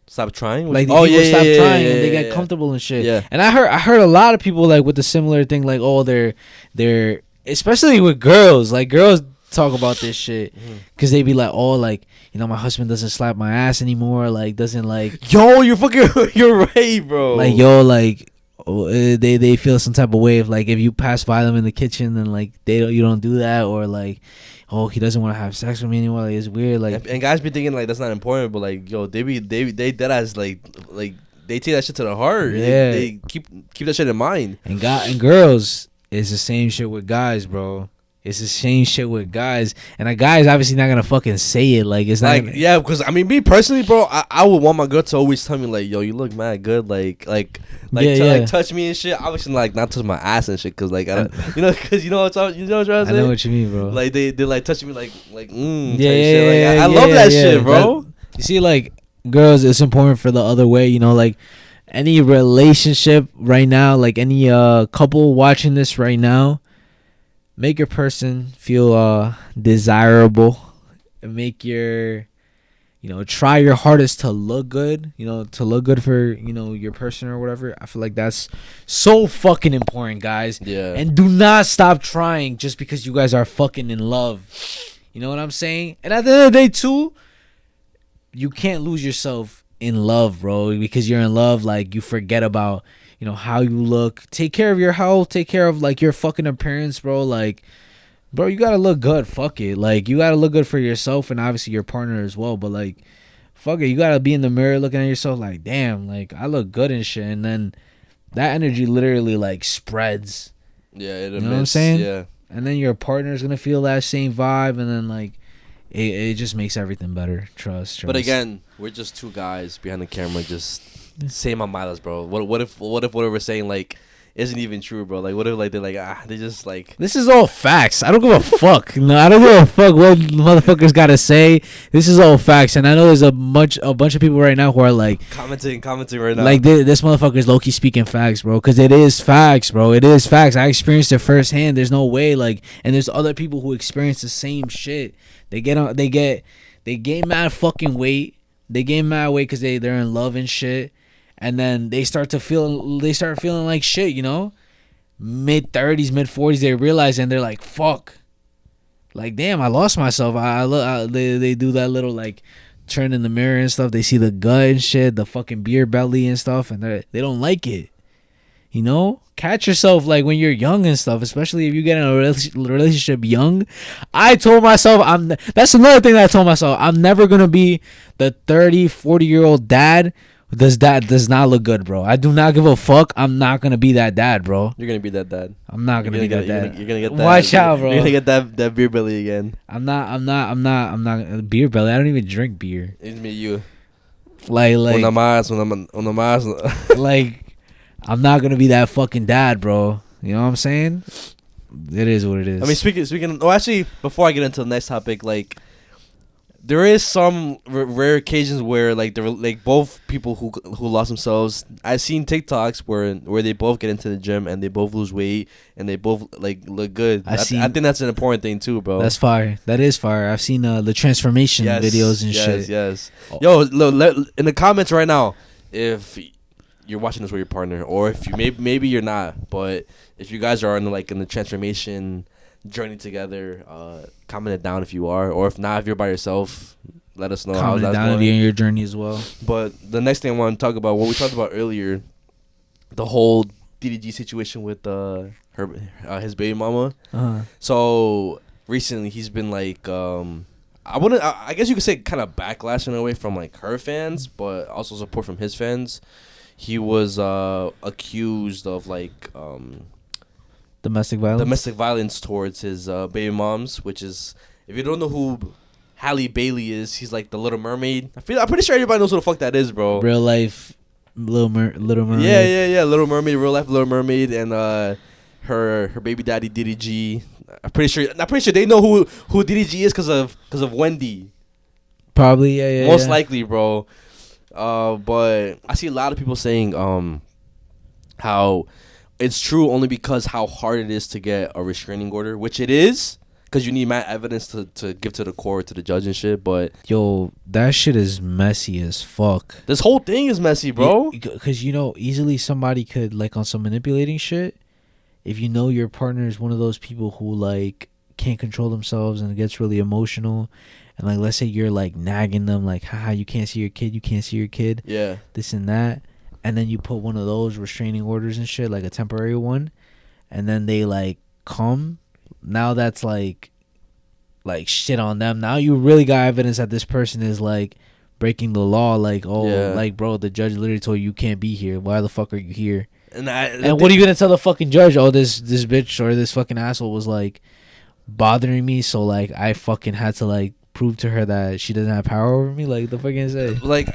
Stop trying. Like, people stop trying and they get comfortable and shit. Yeah. And I heard a lot of people like with the similar thing, like, oh, they're especially with girls. Like, girls talk about this shit because they be like, oh, like, you know, my husband doesn't slap my ass anymore. Like, doesn't like. Yo, you're right, bro. Like, yo, like. They feel some type of way if like if you pass by them in the kitchen and like you don't do that, or like, oh, he doesn't want to have sex with me anymore. Like, it's weird. Like, and guys be thinking like that's not important, but like, yo, they dead ass like they take that shit to the heart. Yeah, they keep that shit in mind. And girls, it's the same shit with guys, bro. It's the same shit with guys, and a guy's obviously not gonna fucking say it. Like it's not. Like yeah, because I mean, me personally, bro, I would want my girl to always tell me like, "Yo, you look mad good." Like like touch me and shit. Obviously, like not touch my ass and shit, because like I don't, because you know what I'm trying to say. I know what you mean, bro. Like they like touch me like yeah. I love that shit, bro. You see, like girls, it's important for the other way. You know, like any relationship right now, like any couple watching this right now. Make your person feel desirable, and make your, try your hardest to look good, to look good for, your person or whatever. I feel like that's so fucking important, guys. Yeah. And do not stop trying just because you guys are fucking in love. You know what I'm saying? And at the end of the day, too, you can't lose yourself in love, bro, because you're in love. Like, you forget about how you look. Take care of your health. Take care of like your fucking appearance, bro. Like, bro, you gotta look good. Fuck it. Like, you gotta look good for yourself and obviously your partner as well. But like, fuck it. You gotta be in the mirror looking at yourself like, damn, like I look good and shit. And then that energy literally like spreads. Yeah, it you know what I'm saying? Yeah. And then your partner's gonna feel that same vibe, and then like it just makes everything better. Trust. But again, we're just two guys behind the camera, just saying my miles, bro. What if what we're saying like isn't even true, bro? Like what if like they're like they just like this is all facts. I don't give a fuck. No, I don't give a fuck what motherfuckers gotta say. This is all facts, and I know there's a bunch of people right now who are like commenting right now. Like this motherfucker's low key speaking facts, bro. Because it is facts, bro. It is facts. I experienced it firsthand. There's no way like, and there's other people who experience the same shit. They gain mad fucking weight. They gain mad weight because they're in love and shit. And then they start feeling like shit, mid 30s, mid 40s. They realize and they're like, fuck, like damn, I lost myself. They do that little like turn in the mirror and stuff. They see the gut and shit, the fucking beer belly and stuff, and they don't like it. Catch yourself like when you're young and stuff, especially if you get in a relationship young. I told myself that's another thing that I told myself. I'm never gonna be the 40-year-old dad. That does not look good, bro. I do not give a fuck. I'm not gonna be that dad, bro. You're gonna be that dad. I'm not gonna be that dad. You're gonna get that. Watch out, bro. You're gonna get that beer belly again. I'm not beer belly. I don't even drink beer. It's me, you. Like una más. Like, I'm not gonna be that fucking dad, bro. You know what I'm saying? It is what it is. I mean, speaking. Oh, actually, before I get into the next topic, like, there is some rare occasions where like both people who lost themselves. I've seen TikToks where they both get into the gym and they both lose weight and they both like look good. I think that's an important thing too, bro. That's fire. That is fire. I've seen the transformation videos and shit. Yes. Yo, in the comments right now, if you're watching this with your partner, or if you maybe you're not, but if you guys are in the transformation journey together, comment it down if you are, or if not, if you're by yourself, let us know how that's down going. In your journey as well. But the next thing I want to talk about, what we talked about earlier, the whole DDG situation with his baby mama. So recently he's been like I guess you could say kind of backlash in a way from like her fans, but also support from his fans. He was accused of like domestic violence towards his baby moms, which is, if you don't know who Halle Bailey is, he's like the Little Mermaid. I'm pretty sure everybody knows who the fuck that is, bro. Real life Little Mermaid. Yeah. Little Mermaid, real life Little Mermaid, and her baby daddy DDG. I'm pretty sure they know who DDG is because of Wendy. Probably, yeah. Most likely, bro. But I see a lot of people saying how it's true only because how hard it is to get a restraining order, which it is, because you need mad evidence to give to the court, to the judge and shit. But yo, that shit is messy as fuck. This whole thing is messy, bro. Because easily somebody could, like, on some manipulating shit, if your partner is one of those people who like can't control themselves and gets really emotional, and like let's say you're like nagging them like, haha, you can't see your kid, yeah, this and that. And then you put one of those restraining orders and shit, like a temporary one, and then they like come. Now that's like shit on them. Now you really got evidence that this person is like breaking the law. Like, like, bro, the judge literally told you can't be here. Why the fuck are you here? And what are you gonna tell the fucking judge? Oh, this bitch or this fucking asshole was like bothering me, so like I fucking had to like prove to her that she doesn't have power over me. Like the fucking say. Like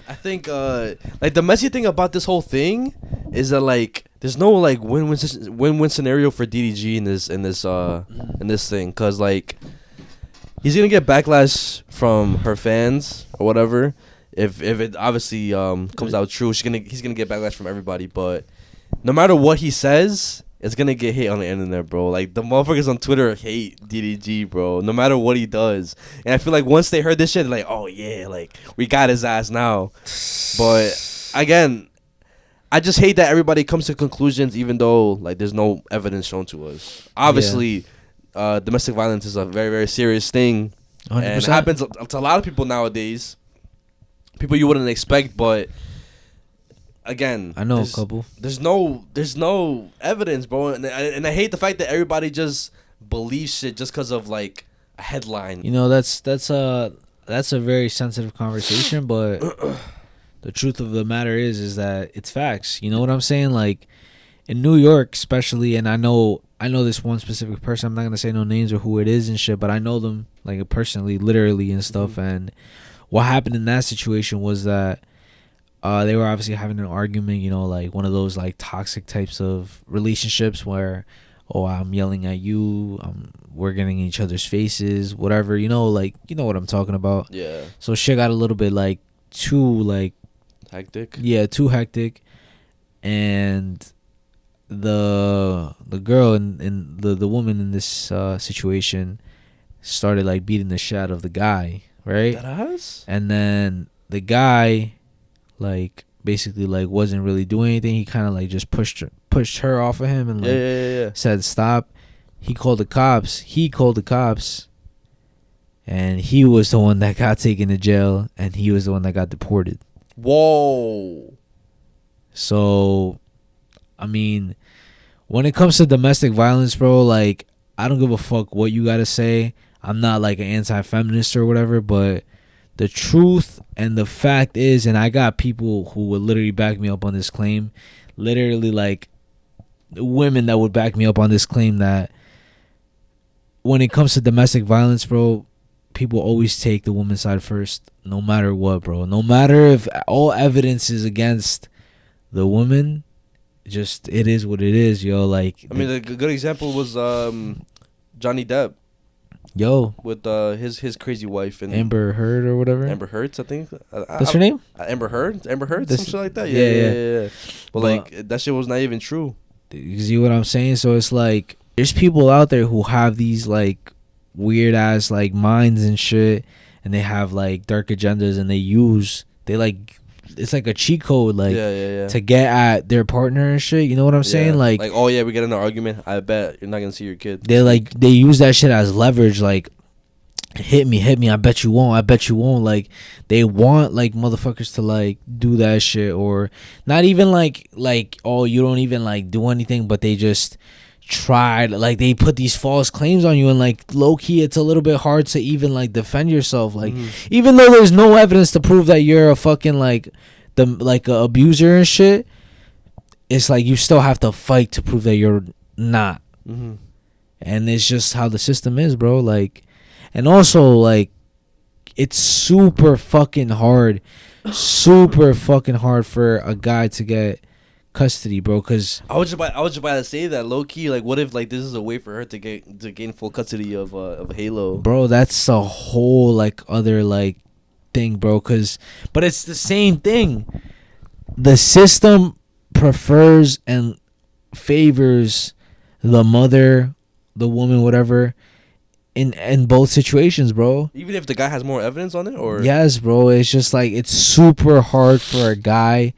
I think like the messy thing about this whole thing is that like there's no like win-win scenario for DDG in this thing, cause like he's gonna get backlash from her fans or whatever. If it obviously comes out true, he's gonna get backlash from everybody. But no matter what he says, it's gonna get hit on the internet, bro. Like the motherfuckers on Twitter hate DDG, bro. No matter what he does, and I feel like once they heard this shit, they're like, oh yeah, like we got his ass now. But again, I just hate that everybody comes to conclusions even though like there's no evidence shown to us. Obviously, domestic violence is a very, very serious thing, 100%. and it happens to a lot of people nowadays. People you wouldn't expect, but again, I know a couple. There's no evidence, bro, and I hate the fact that everybody just believes shit just because of like a headline. You know, that's a very sensitive conversation, but the truth of the matter is that it's facts. You know what I'm saying? Like in New York, especially, and I know this one specific person. I'm not gonna say no names or who it is and shit, but I know them like personally, literally and stuff. Mm-hmm. And what happened in that situation was that they were obviously having an argument. You know, like one of those like toxic types of relationships where, oh, I'm yelling at you, we're getting in each other's faces, whatever. You know, like you know what I'm talking about. Yeah. So shit got a little bit like too like hectic. Yeah, too hectic, and the girl and the woman in this situation started like beating the shit out of the guy, right? And then the guy like basically like wasn't really doing anything. He kind of like just pushed her off of him and like said stop. He called the cops, and he was the one that got taken to jail, and he was the one that got deported. Whoa. So I mean, when it comes to domestic violence, bro, like I don't give a fuck what you gotta say. I'm not like an anti-feminist or whatever, but the truth and the fact is, and I got people who would literally back me up on this claim, literally like women that would back me up on this claim, that when it comes to domestic violence, bro, people always take the woman's side first, no matter what, bro. No matter if all evidence is against the woman, just it is what it is, yo. Like I mean, a good example was Johnny Depp. Yo, with his crazy wife and Amber Heard or whatever. Amber Heard, I think. That's her name? Amber Heard, some shit like that. Yeah. But like that shit was not even true. You see what I'm saying? So it's like there's people out there who have these like weird ass like minds and shit, and they have like dark agendas, and they like it's like a cheat code, like to get at their partner and shit. You know what I'm saying? Like oh yeah, we get in an argument. I bet you're not gonna see your kid. They use that shit as leverage. Like hit me. I bet you won't. Like they want like motherfuckers to like do that shit, or not even like oh you don't even like do anything, but they just tried, like they put these false claims on you, and like low key it's a little bit hard to even like defend yourself, like even though there's no evidence to prove that you're a fucking like the like a abuser and shit, it's like you still have to fight to prove that you're not. And it's just how the system is, bro. Like, and also like it's super fucking hard for a guy to get custody, bro, because I was just about to say that low key, like what if like this is a way for her to gain full custody of Halo, bro? That's a whole like other like thing, bro, but it's the same thing. The system prefers and favors the mother, the woman, whatever, in both situations, bro. Even if the guy has more evidence on it, or yes, bro, it's just like it's super hard for a guy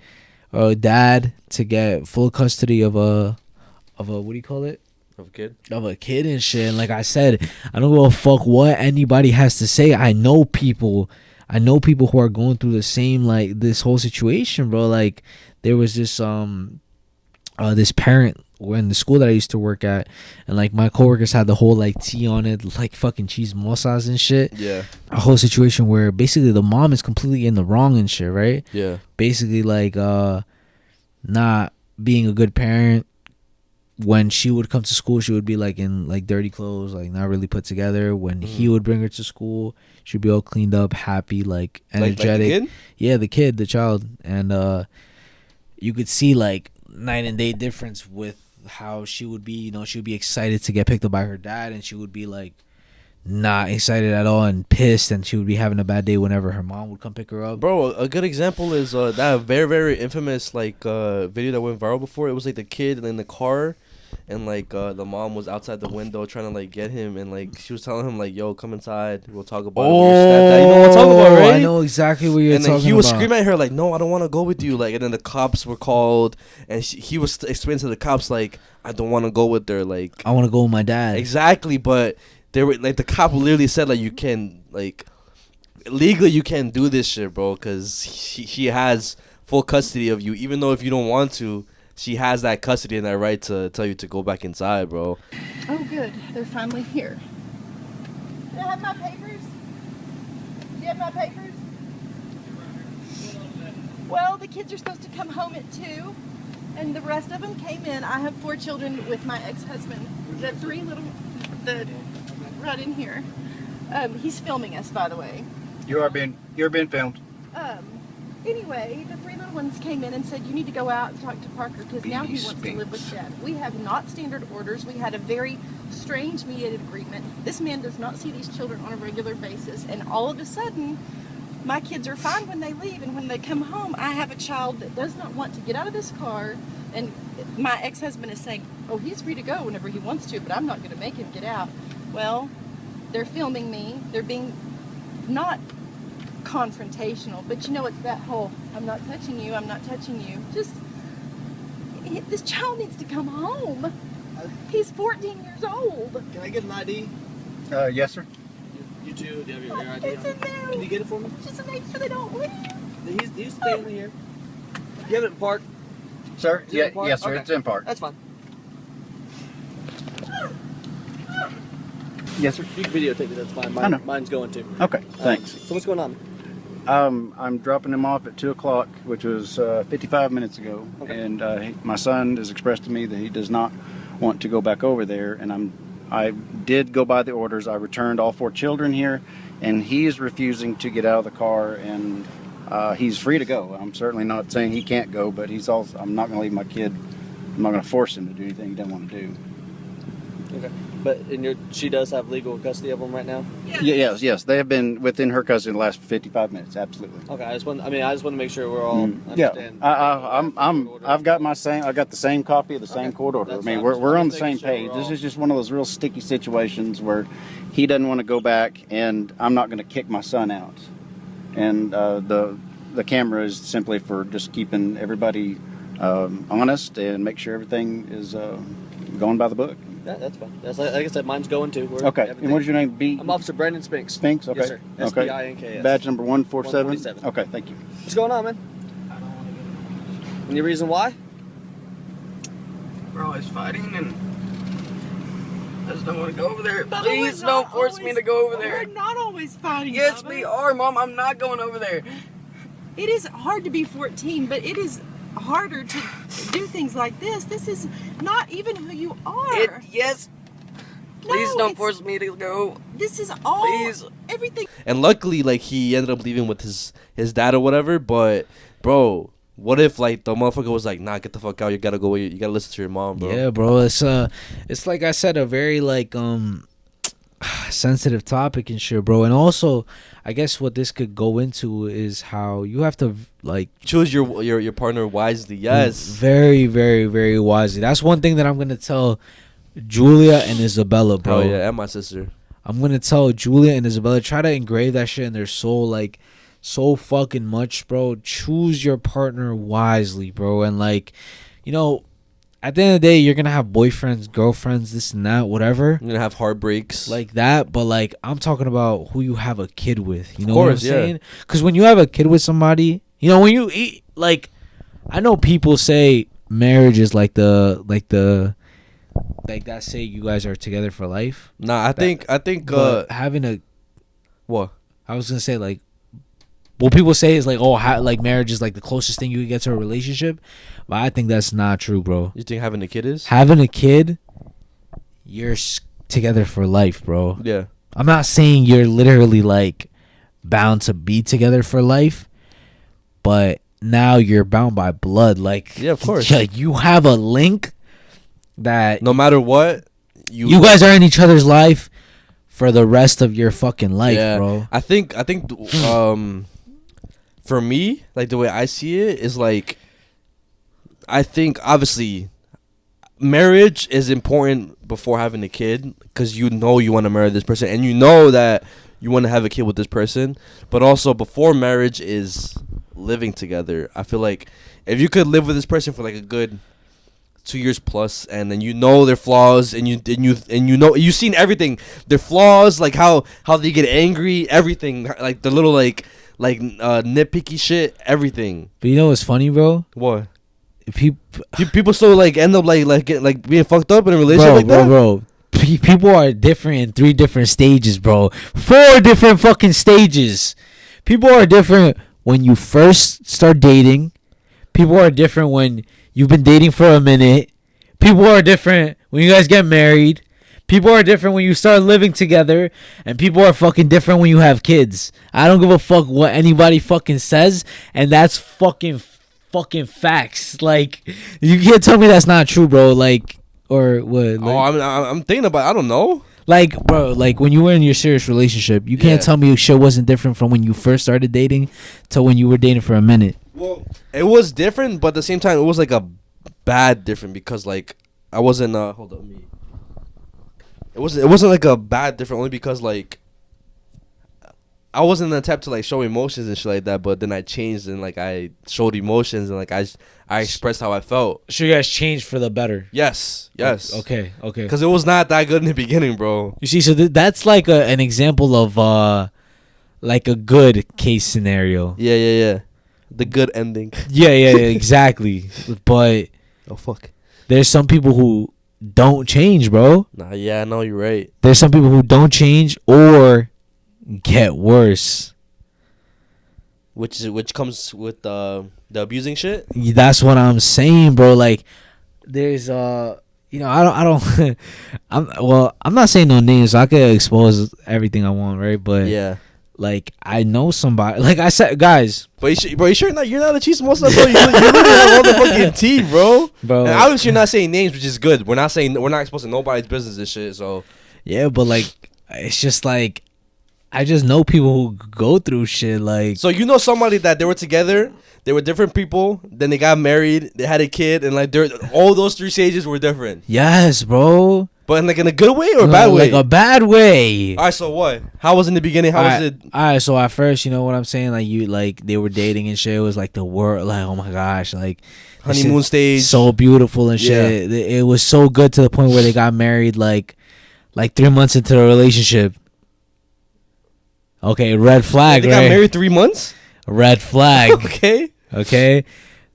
or a dad to get full custody of a what do you call it? Of a kid and shit. And like I said, I don't give a fuck what anybody has to say. I know people who are going through the same like this whole situation, bro. Like there was this this parent in the school that I used to work at, and like my coworkers had the whole like tea on it, like fucking cheese mozas and shit. Yeah. A whole situation where basically the mom is completely in the wrong and shit, right? Yeah. Basically like not being a good parent, when she would come to school, she would be like in like dirty clothes, like not really put together. When he would bring her to school, she'd be all cleaned up, happy, like energetic. Like the kid? Yeah, the kid, the child. And you could see like night and day difference with how she would be. You know, she would be excited to get picked up by her dad, and she would be like not excited at all and pissed, and she would be having a bad day whenever her mom would come pick her up. Bro, a good example is that very, very infamous like video that went viral before. It was like the kid in the car, and like the mom was outside the window trying to like get him, and like she was telling him like, "Yo, come inside. We'll talk about it with your stepdad." You know what I'm talking about, right? I know exactly what you're talking about. And then he was screaming at her like, "No, I don't want to go with you." Like, and then the cops were called, and he was explaining to the cops like, "I don't want to go with her. Like, I want to go with my dad." Exactly, but they were like the cop literally said like, "You can like legally you can't do this shit, bro, because she has full custody of you, even though if you don't want to." She has that custody and that right to tell you to go back inside, bro. Oh, good. They're finally here. Do I have my papers? Do you have my papers? Well, the kids are supposed to come home at 2, and the rest of them came in. I have 4 children with my ex-husband. The 3 little, right in here. He's filming us, by the way. You're being filmed. Anyway, the 3 little ones came in and said, you need to go out and talk to Parker because now he wants to live with Dad. We have not standard orders. We had a very strange mediated agreement. This man does not see these children on a regular basis. And all of a sudden, my kids are fine when they leave. And when they come home, I have a child that does not want to get out of this car. And my ex-husband is saying, oh, he's free to go whenever he wants to, but I'm not going to make him get out. Well, they're filming me. They're being not confrontational, but you know, it's that whole I'm not touching you, just this child needs to come home. He's 14 years old. Can I get an ID? Yes, sir. You too. Do you have your ID? It's in there. Can you get it for me? Just to make sure they don't leave. He's staying here. You have it in park? Sir? Yeah, yes, sir. Okay. It's in park. That's fine. Yes, sir. You can videotape it. That's fine. I know. Mine's going too. Okay, thanks. So what's going on? I'm dropping him off at 2 o'clock, which was 55 minutes ago. Okay. And my son has expressed to me that he does not want to go back over there. And I did go by the orders. I returned all 4 children here, and he is refusing to get out of the car. And he's free to go. I'm certainly not saying he can't go, but he's also. I'm not going to leave my kid. I'm not going to force him to do anything he doesn't want to do. Okay. But she does have legal custody of them right now? Yes. They have been within her custody the last 55 minutes. Absolutely. Okay. I just want to make sure we're all understand. Yeah. I've got I got the same copy of the same court order. That's we're on the same page. This is just one of those real sticky situations where he doesn't want to go back, and I'm not going to kick my son out. And the camera is simply for just keeping everybody honest and make sure everything is going by the book. That's fine. That's like I said, mine's going too. Okay. And what is your name? I'm Officer Brandon Spinks. Spinks? Okay. Yes, sir. S-P-I-N-K-S. Badge number 147? Okay, thank you. What's going on, man? Any reason why? We're always fighting, and I just don't want to go over there. Please don't force me to go over there. We're not always fighting. Yes, Bubba. we are, Mom. I'm not going over there. It is hard to be 14, but it is harder to do things like this. This is not even who you are. Yes. Please don't force me to go. This is all. Please. Everything. And luckily, like, he ended up leaving with his dad or whatever. But, bro, what if, like, the motherfucker was like, nah, get the fuck out. You gotta go. You gotta listen to your mom, bro. Yeah, bro. It's like I said, a very like sensitive topic and shit, bro. And also, I guess what this could go into is how you have to like choose your partner wisely. Yes, very, very, very wisely. That's one thing that I'm gonna tell Julia and Isabella, bro. Oh yeah, and my sister. I'm gonna tell Julia and Isabella, try to engrave that shit in their soul, like so fucking much, bro. Choose your partner wisely, bro. And like, you know, at the end of the day, you're gonna have boyfriends, girlfriends, this and that, whatever. You're gonna have heartbreaks like that, but like I'm talking about who you have a kid with. You know what I'm saying? Because when you have a kid with somebody, you know, when you eat, like, I know people say marriage is like that. Say you guys are together for life. Nah, I think having a what I was gonna say, like, what people say is like, oh, like marriage is like the closest thing you can get to a relationship, but I think that's not true, bro. You think having a kid is? Having a kid, you're together for life, bro. Yeah. I'm not saying you're literally like bound to be together for life, but now you're bound by blood. Like, yeah, of course. Like you have a link that no matter what, you guys are in each other's life for the rest of your fucking life, bro. I think for me, like the way I see it is like, I think obviously marriage is important before having a kid, because you know you want to marry this person and you know that you want to have a kid with this person. But also before marriage is living together. I feel like if you could live with this person for like a good 2 years plus, and then you know their flaws, and you know you've seen everything, their flaws, like how they get angry, everything, like the little like nitpicky shit, everything. But you know what's funny, bro? What? People still like end up like being fucked up in a relationship, bro. People are different in 3 different stages, bro. 4 different fucking stages. People are different when you first start dating. People are different when you've been dating for a minute. People are different when you guys get married. People are different when you start living together. And people are fucking different when you have kids. I don't give a fuck what anybody fucking says. And that's fucking facts. Like, you can't tell me that's not true, bro. Like, or what? Like, I'm thinking about, I don't know. Like, bro, like when you were in your serious relationship, you can't tell me shit wasn't different from when you first started dating to when you were dating for a minute. Well, it was different, but at the same time, it was like a bad different, because like I wasn't hold on me. It wasn't like a bad different only because like I wasn't the type to like show emotions and shit like that, but then I changed and like I showed emotions and like I expressed how I felt. So you guys changed for the better. Yes. Okay. Because it was not that good in the beginning, bro. You see, so that's like an example of like a good case scenario. Yeah. The good ending. Yeah, exactly. But oh fuck, there's some people who don't change, bro. Nah, yeah, I know you're right. There's some people who don't change or get worse, which comes with the abusing shit. That's what I'm saying, bro. Like, there's I don't I'm not saying no names, so I could expose everything I want, right? But yeah, like I know somebody, like I said, guys. But you sure you're not a cheese monster, bro? You literally have all the fucking tea, bro. And obviously you're not saying names, which is good. We're not exposing nobody's business and shit. So yeah, but like it's just like I just know people who go through shit like. So you know somebody that they were together, they were different people, then they got married, they had a kid, and like all those 3 stages were different. Yes, bro. But in like in a good way or a bad way? Like a bad way. All right, so what? How was it in the beginning? How was it? All right, so at first, you know what I'm saying? Like they were dating and shit. It was like the world, like, oh my gosh, like honeymoon stage, so beautiful and shit. Yeah. It was so good to the point where they got married like 3 months into the relationship. Okay, red flag. They got married 3 months. Red flag. Okay.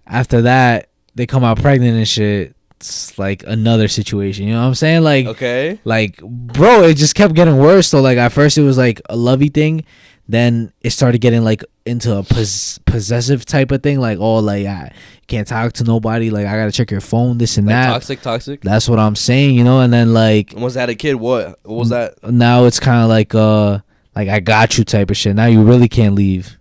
After that, they come out pregnant and shit. It's like another situation. You know what I'm saying? Like, okay. Like, bro, it just kept getting worse. So like at first it was like a lovey thing, then it started getting like into a possessive type of thing. Like, oh, like you can't talk to nobody. Like, I gotta check your phone. This and like that. Toxic. That's what I'm saying. You know. And then like, was that a kid? What was that? Now it's kind of like I got you type of shit. Now you really can't leave.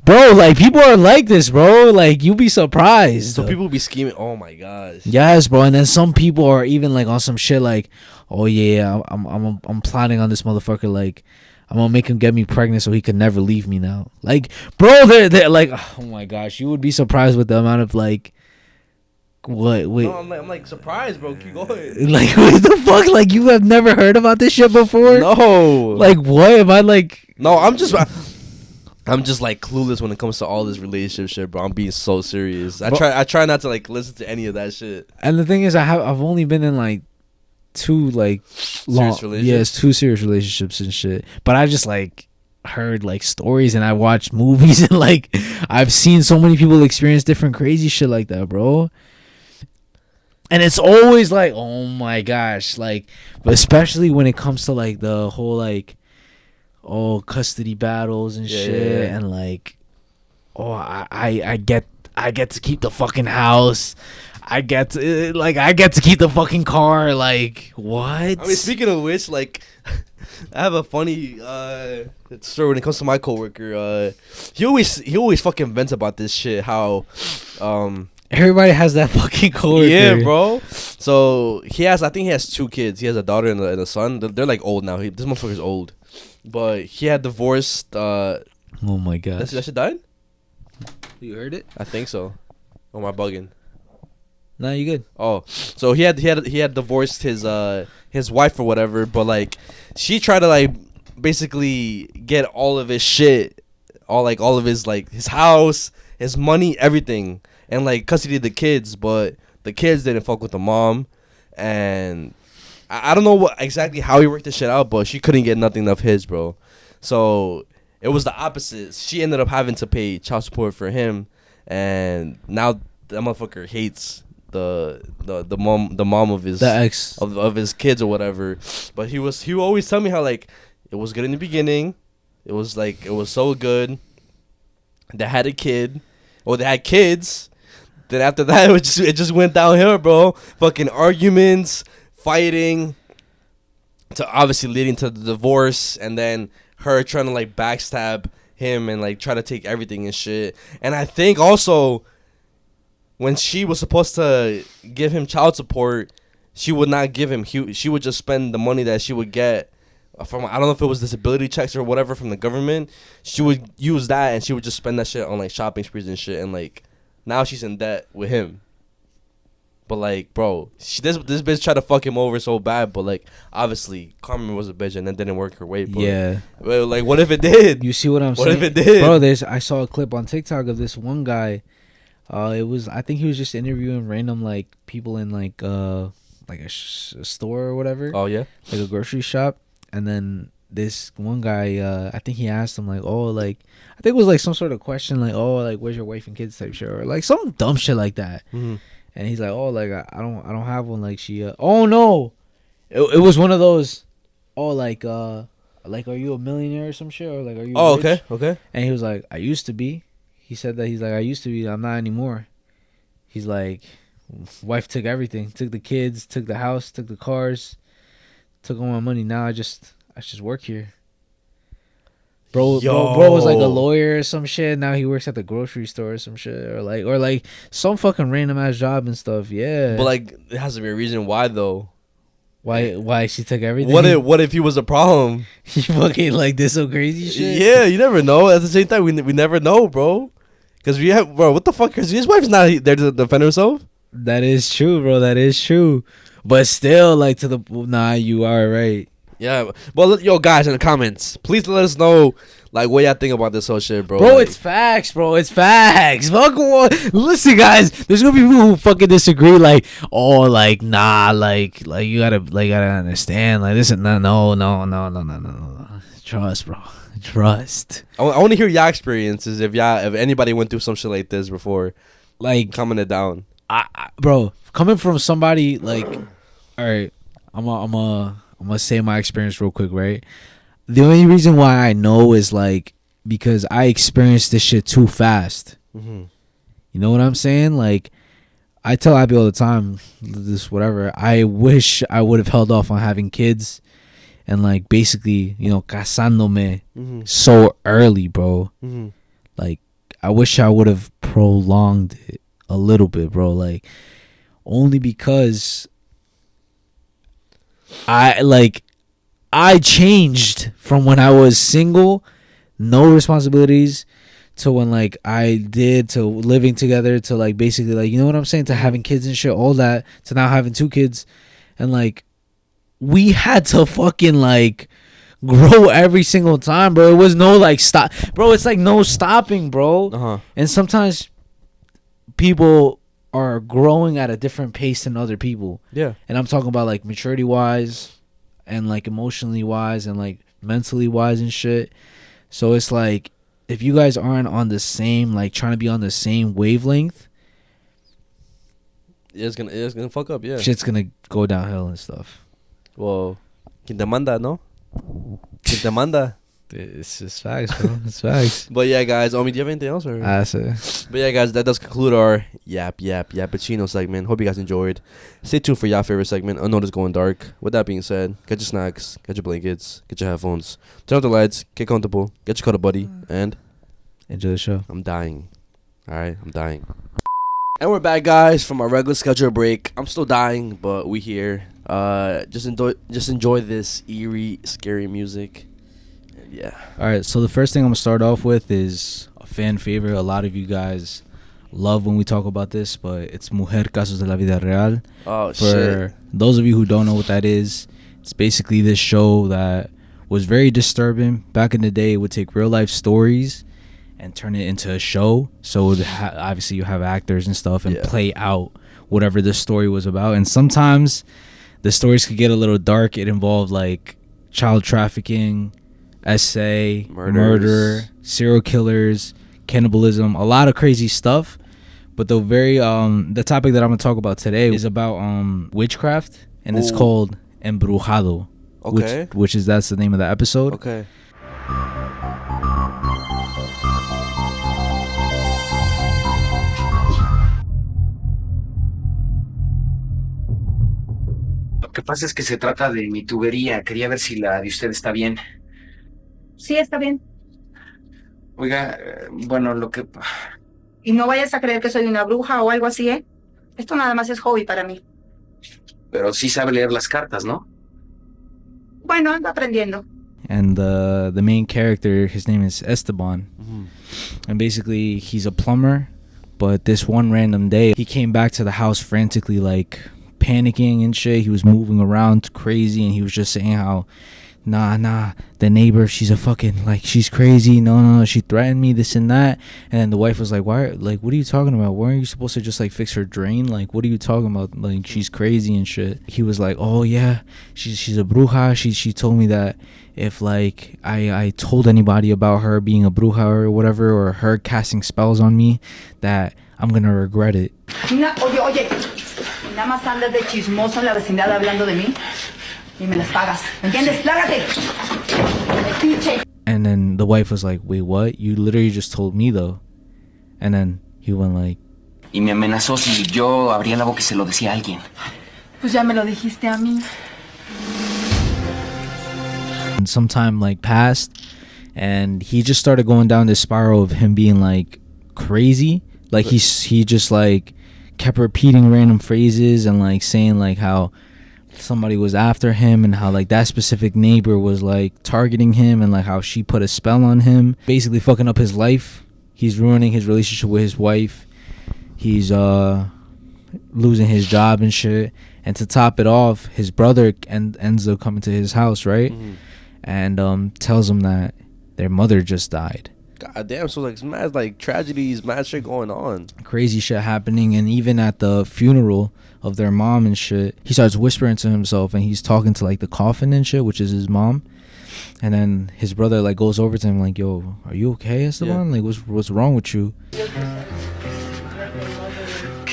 Bro, like, people are like this, bro. Like, you'll be surprised. So people be scheming. Oh my gosh. Yes, bro. And then some people are even like on some shit like, oh yeah, I'm plotting on this motherfucker. Like, I'm gonna make him get me pregnant so he could never leave me now. Like, bro, they're like, oh my gosh, you would be surprised with the amount of like, what? Wait. No, I'm like surprised, bro. Keep going. Like, what the fuck? Like, you have never heard about this shit before? No. Like, what? Am I like? No, I'm just like clueless when it comes to all this relationship shit, bro. I'm being so serious. I try not to like listen to any of that shit. And the thing is, I've only been in like 2 like long, serious 2 serious relationships and shit. But I just like heard like stories and I watched movies and like I've seen so many people experience different crazy shit like that, bro. And it's always like, oh my gosh, like, but especially when it comes to like the whole like, custody battles and shit, yeah. and like, I get to keep the fucking house. I get to keep the fucking car. Like, what? I mean, speaking of which, like, I have a funny story when it comes to my coworker. He always fucking vents about this shit. How everybody has that fucking coworker. Yeah, bro. So I think he has 2 kids. He has a daughter and a son. They're like old now. This motherfucker's old, but he had divorced. Oh my god. That shit died. You heard it? I think so. Oh, am I bugging? No, you good. Oh, so he had divorced his wife or whatever, but like she tried to like basically get all of his shit, all of his like his house, his money, everything, and like custody of the kids, but the kids didn't fuck with the mom, and I don't know exactly how he worked this shit out, but she couldn't get nothing of his, bro. So it was the opposite. She ended up having to pay child support for him, and now that motherfucker hates the mom of his ex of his kids or whatever. But he would always tell me how like it was good in the beginning. It was so good. They had a kid, or they had kids. Then after that, it just went downhill, bro. Fucking arguments, fighting, to obviously leading to the divorce, and then her trying to like backstab him and like try to take everything and shit. And I think also, when she was supposed to give him child support, she would not give him. She would just spend the money that she would get from, I don't know if it was disability checks or whatever from the government. She would use that, and she would just spend that shit on like shopping sprees and shit. And like now she's in debt with him. But like, bro, this bitch tried to fuck him over so bad. But like, obviously, Carmen was a bitch and then didn't work her way. But, yeah. But like, what if it did? You see what I'm saying? What if it did, bro? I saw a clip on TikTok of this one guy. I think he was just interviewing random like people in like a store or whatever. Oh yeah, like a grocery shop. And then this one guy, I think he asked him like, oh, like I think it was like some sort of question like, oh, like where's your wife and kids type shit, or like some dumb shit like that. Mm-hmm. And he's like, oh, like I don't have one. Like she, oh no, it was one of those, oh like are you a millionaire or some shit, or like are you? Oh rich? okay. And he was like, I used to be. He said that he's like, I used to be, I'm not anymore. He's like, wife took everything, took the kids, took the house, took the cars, took all my money. Now I just work here. Bro was like a lawyer or some shit. Now he works at the grocery store or some shit, or like some fucking random ass job and stuff. Yeah. But like, it has to be a reason why though. Why she took everything? What if he was a problem? You fucking like this so crazy shit. Yeah, you never know. At the same time, we never know, bro. Because we have, bro, what the fuck? Because his wife's not there to defend herself. That is true, bro. That is true. But still, like you are right. Yeah. Well, yo, guys, in the comments, please let us know, like, what y'all think about this whole shit, bro. Bro, like, it's facts, bro. It's facts. Listen, guys, there's gonna be people who fucking disagree. Like, oh, like, nah, like you gotta understand. Like, listen, no. Trust, bro. Trust. I want to hear y'all experiences if anybody went through some shit like this before, like comment it down. Bro, coming from somebody like, all right, I'm gonna say my experience real quick, right? The only reason why I know is like because I experienced this shit too fast. Mm-hmm. You know what I'm saying? Like, I tell Abby all the time, this whatever. I wish I would have held off on having kids. And like basically, casándome so early, bro. Mm-hmm. Like, I wish I would have prolonged it a little bit, bro. Like, only because I changed from when I was single, no responsibilities, to when like I did, to living together, to like basically like, you know what I'm saying, to having kids and shit, all that, to now having 2 kids, and like. We had to fucking like grow every single time, bro. It was no like stop, bro. It's like no stopping, bro. Uh-huh. And sometimes people are growing at a different pace than other people. Yeah. And I'm talking about like maturity wise, and like emotionally wise, and like mentally wise and shit. So it's like if you guys aren't on the same, like trying to be on the same wavelength, it's gonna fuck up. Yeah. Shit's gonna go downhill and stuff. Well, quien te manda, ¿no? Quien te manda. It's just facts, bro. It's facts. But yeah, guys. Do you have anything else? Or? That's it. But yeah, guys, that does conclude our Yappuccino segment. Hope you guys enjoyed. Stay tuned for your favorite segment, Unnoticed Going Dark. With that being said, get your snacks, get your blankets, get your headphones, turn off the lights, get comfortable, get your cuddle buddy, and enjoy the show. I'm dying. All right, I'm dying. And we're back, guys, from our regular schedule break. I'm still dying, but we here. Just enjoy this eerie, scary music. And yeah. All right, so the first thing I'm gonna start off with is a fan favorite. A lot of you guys love when we talk about this, but it's Mujer, Casos de la Vida Real. Oh, For those of you who don't know what that is, it's basically this show that was very disturbing. Back in the day, it would take real life stories and turn it into a show. So obviously you have actors and stuff and play out whatever the story was about. And sometimes the stories could get a little dark. It involved like child trafficking, murder, serial killers, cannibalism, a lot of crazy stuff. But the topic that I'm gonna talk about today is about witchcraft, and it's called Embrujado. Okay. That's the name of the episode. Okay. Lo que pasa es que se trata de mi tubería. Quería ver si la de usted está bien. Sí, está bien. Oiga, bueno, lo que... Y no vayas a creer que soy una bruja o algo así, ¿eh? Esto nada más es hobby para mí. Pero sí sabe leer las cartas, ¿no? Bueno, ando aprendiendo. And the main character, his name is Esteban. Mm-hmm. And basically, he's a plumber. But this one random day, he came back to the house frantically, like, panicking and shit. He was moving around crazy, and he was just saying how, nah, the neighbor, she's a fucking, like, she's crazy. No, she threatened me, this and that. And then the wife was like, why, like, what are you talking about? Weren't you supposed to just, like, fix her drain? Like, what are you talking about? Like, she's crazy and shit. He was like, oh yeah, she's a bruja. She told me that if, like, I told anybody about her being a bruja or whatever, or her casting spells on me, that I'm gonna regret it. Oye, nada más andas de chismoso en la vecindad hablando de mí y me las pagas. ¿Entiendes? ¡Lárgate! And then the wife was like, wait, what? You literally just told me though. And then he went like, Y me amenazó si yo abría la boca y se lo decía a alguien. Pues ya me lo dijiste a mí. and some time like passed, and he just started going down this spiral of him being like crazy. Like he just like kept repeating random phrases and like saying like how somebody was after him and how like that specific neighbor was like targeting him and like how she put a spell on him, basically fucking up his life. He's ruining his relationship with his wife. He's losing his job and shit. And to top it off, his brother ends up coming to his house, right? Mm-hmm. And tells him that their mother just died. God damn, so like mad like tragedies, mad shit going on. Crazy shit happening. And even at the funeral of their mom and shit, he starts whispering to himself and he's talking to like the coffin and shit, which is his mom. And then his brother like goes over to him like, yo, are you okay, Esteban? Like what's wrong with you? ¿Qué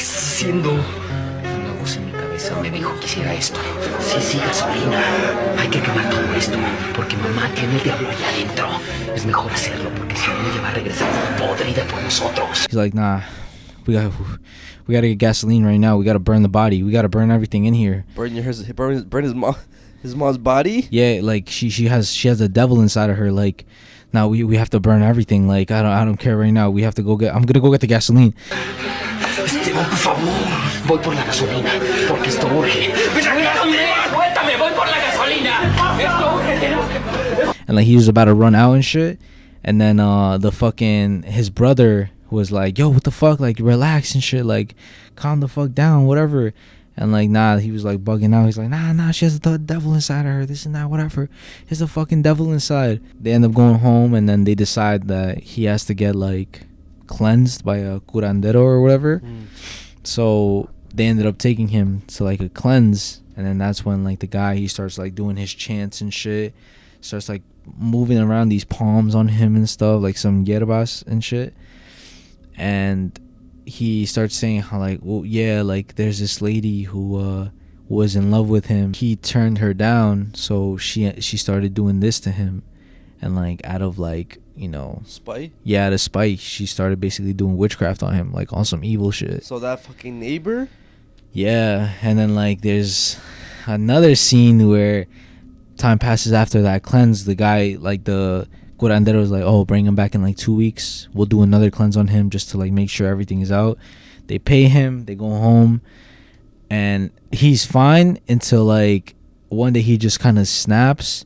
estás haciendo? Una voz en mi cabeza me dijo que hiciera esto. Si sí, gasolina, hay que quemar todo esto, porque mamá tiene el diablo allá adentro. Es mejor hacerlo, porque si no ella va a regresar podrida por nosotros. He's like, nah, we gotta get gasoline right now. We gotta burn the body. We gotta burn everything in here. Burn his mom's body? Yeah, like she has a devil inside of her. Like, now we have to burn everything. Like I don't care right now. We have to I'm gonna go get the gasoline. Esteban, por favor, voy por la gasolina, porque esto urge. Cuéntame, voy por la gasolina. Esto urge. And like he was about to run out and shit, and then his brother was like, yo, what the fuck, like relax and shit, like calm the fuck down, whatever. And like he was like bugging out. He's like, nah, she has the devil inside of her, this and that, whatever. There's a fucking devil inside. They end up going home, and then they decide that he has to get like cleansed by a curandero or whatever. So they ended up taking him to like a cleanse, and then that's when like the guy, he starts like doing his chants and shit, starts like moving around these palms on him and stuff, like some yerbas and shit. And he starts saying how like, well, yeah, like there's this lady who was in love with him. He turned her down, so she started doing this to him. and like out of like, you know, spite. Yeah, out of spite, she started basically doing witchcraft on him, like on some evil shit. So that fucking neighbor. Yeah, and then like there's another scene where time passes after that cleanse. The guy, like the curandero, is like, oh, bring him back in like 2 weeks. We'll do another cleanse on him just to like make sure everything is out. They pay him. They go home, and he's fine until like one day he just kind of snaps.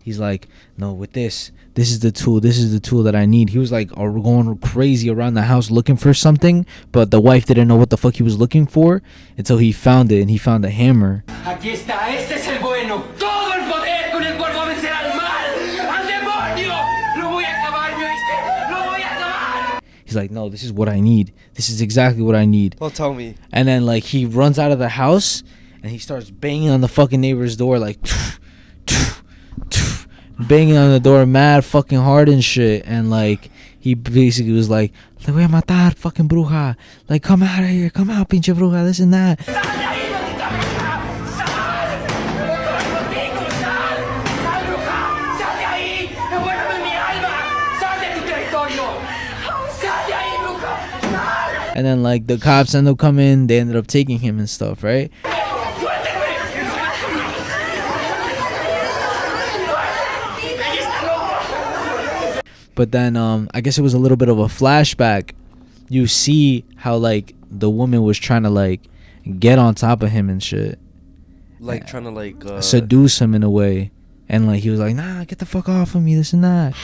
He's like, no, with this is the tool. This is the tool that I need. He was like going crazy around the house looking for something, but the wife didn't know what the fuck he was looking for until he found it, and he found a hammer. Aquí está, este es el bueno. Todo el poder con el cual va a vencer al mal, al demonio. Lo voy a acabar, ¿me oíste? Lo voy a acabar. He's like, no, this is what I need. This is exactly what I need. Don't tell me. And then like he runs out of the house and he starts banging on the fucking neighbor's door, like banging on the door mad fucking hard and shit. And like he basically was like, le voy a matar, fucking bruja, like come out of here, come out, pinche bruja, this and that. And then like the cops end up coming, they ended up taking him and stuff, right? But then I guess it was a little bit of a flashback. You see how like the woman was trying to like get on top of him and shit, like trying to like seduce him in a way. And like he was like, nah, get the fuck off of me, this and that.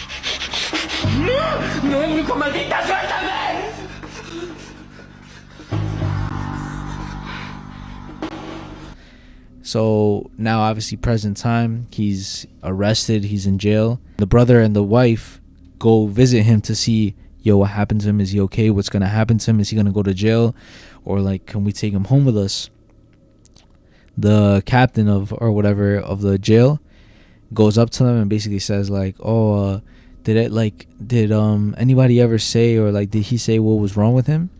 So now obviously present time, he's arrested, he's in jail. The brother and the wife go visit him to see, yo, what happened to him? Is he okay? What's gonna happen to him? Is he gonna go to jail? Or like, can we take him home with us? The captain of or whatever of the jail goes up to them and basically says like, oh, did anybody ever say, or like did he say what was wrong with him?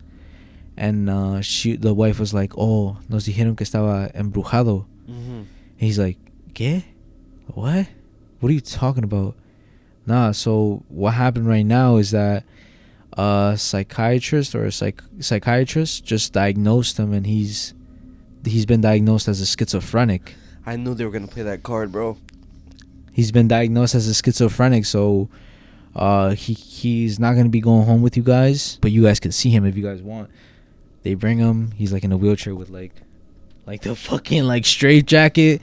And the wife was like, oh, nos dijeron que estaba embrujado. And he's like, ¿qué? What are you talking about? Nah, so what happened right now is that a psychiatrist or a psychiatrist just diagnosed him, and he's been diagnosed as a schizophrenic. I knew they were gonna play that card, bro. He's been diagnosed as a schizophrenic, so he's not gonna be going home with you guys, but you guys can see him if you guys want. They bring him. He's like in a wheelchair with like the fucking like straight jacket,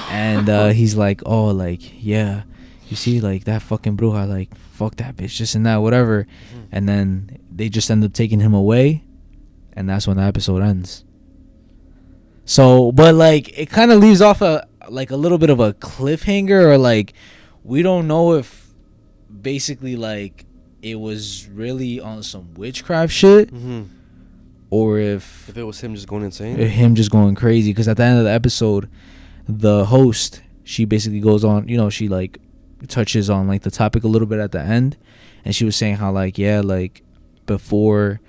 and he's like, oh, like, yeah, you see, like that fucking bruja, like fuck that bitch, this and that, whatever. And then they just end up taking him away, and that's when the episode ends. So, but like it kind of leaves off a little bit of a cliffhanger, or like we don't know if basically like it was really on some witchcraft shit. Or if it was him just going insane, him just going crazy. Because at the end of the episode, the host, she basically goes on, you know, she like touches on like the topic a little bit at the end, and she was saying how like, yeah, like before,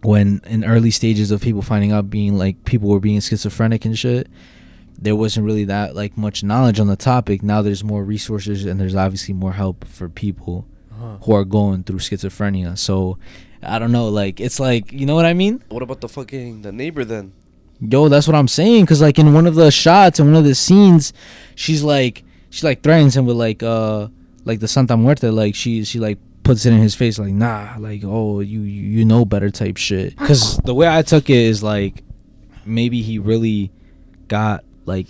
when in early stages of people finding out being like people were being schizophrenic and shit, there wasn't really that like much knowledge on the topic. Now there's more resources, and there's obviously more help for people who are going through schizophrenia. So I don't know, like it's like, you know what I mean? What about the neighbor then? Yo, that's what I'm saying. Because like in one of the shots, in one of the scenes, she threatens him with like the Santa Muerte, like she like puts it in his face like, nah, like, oh, you know better type shit. Because the way I took it is like maybe he really got like,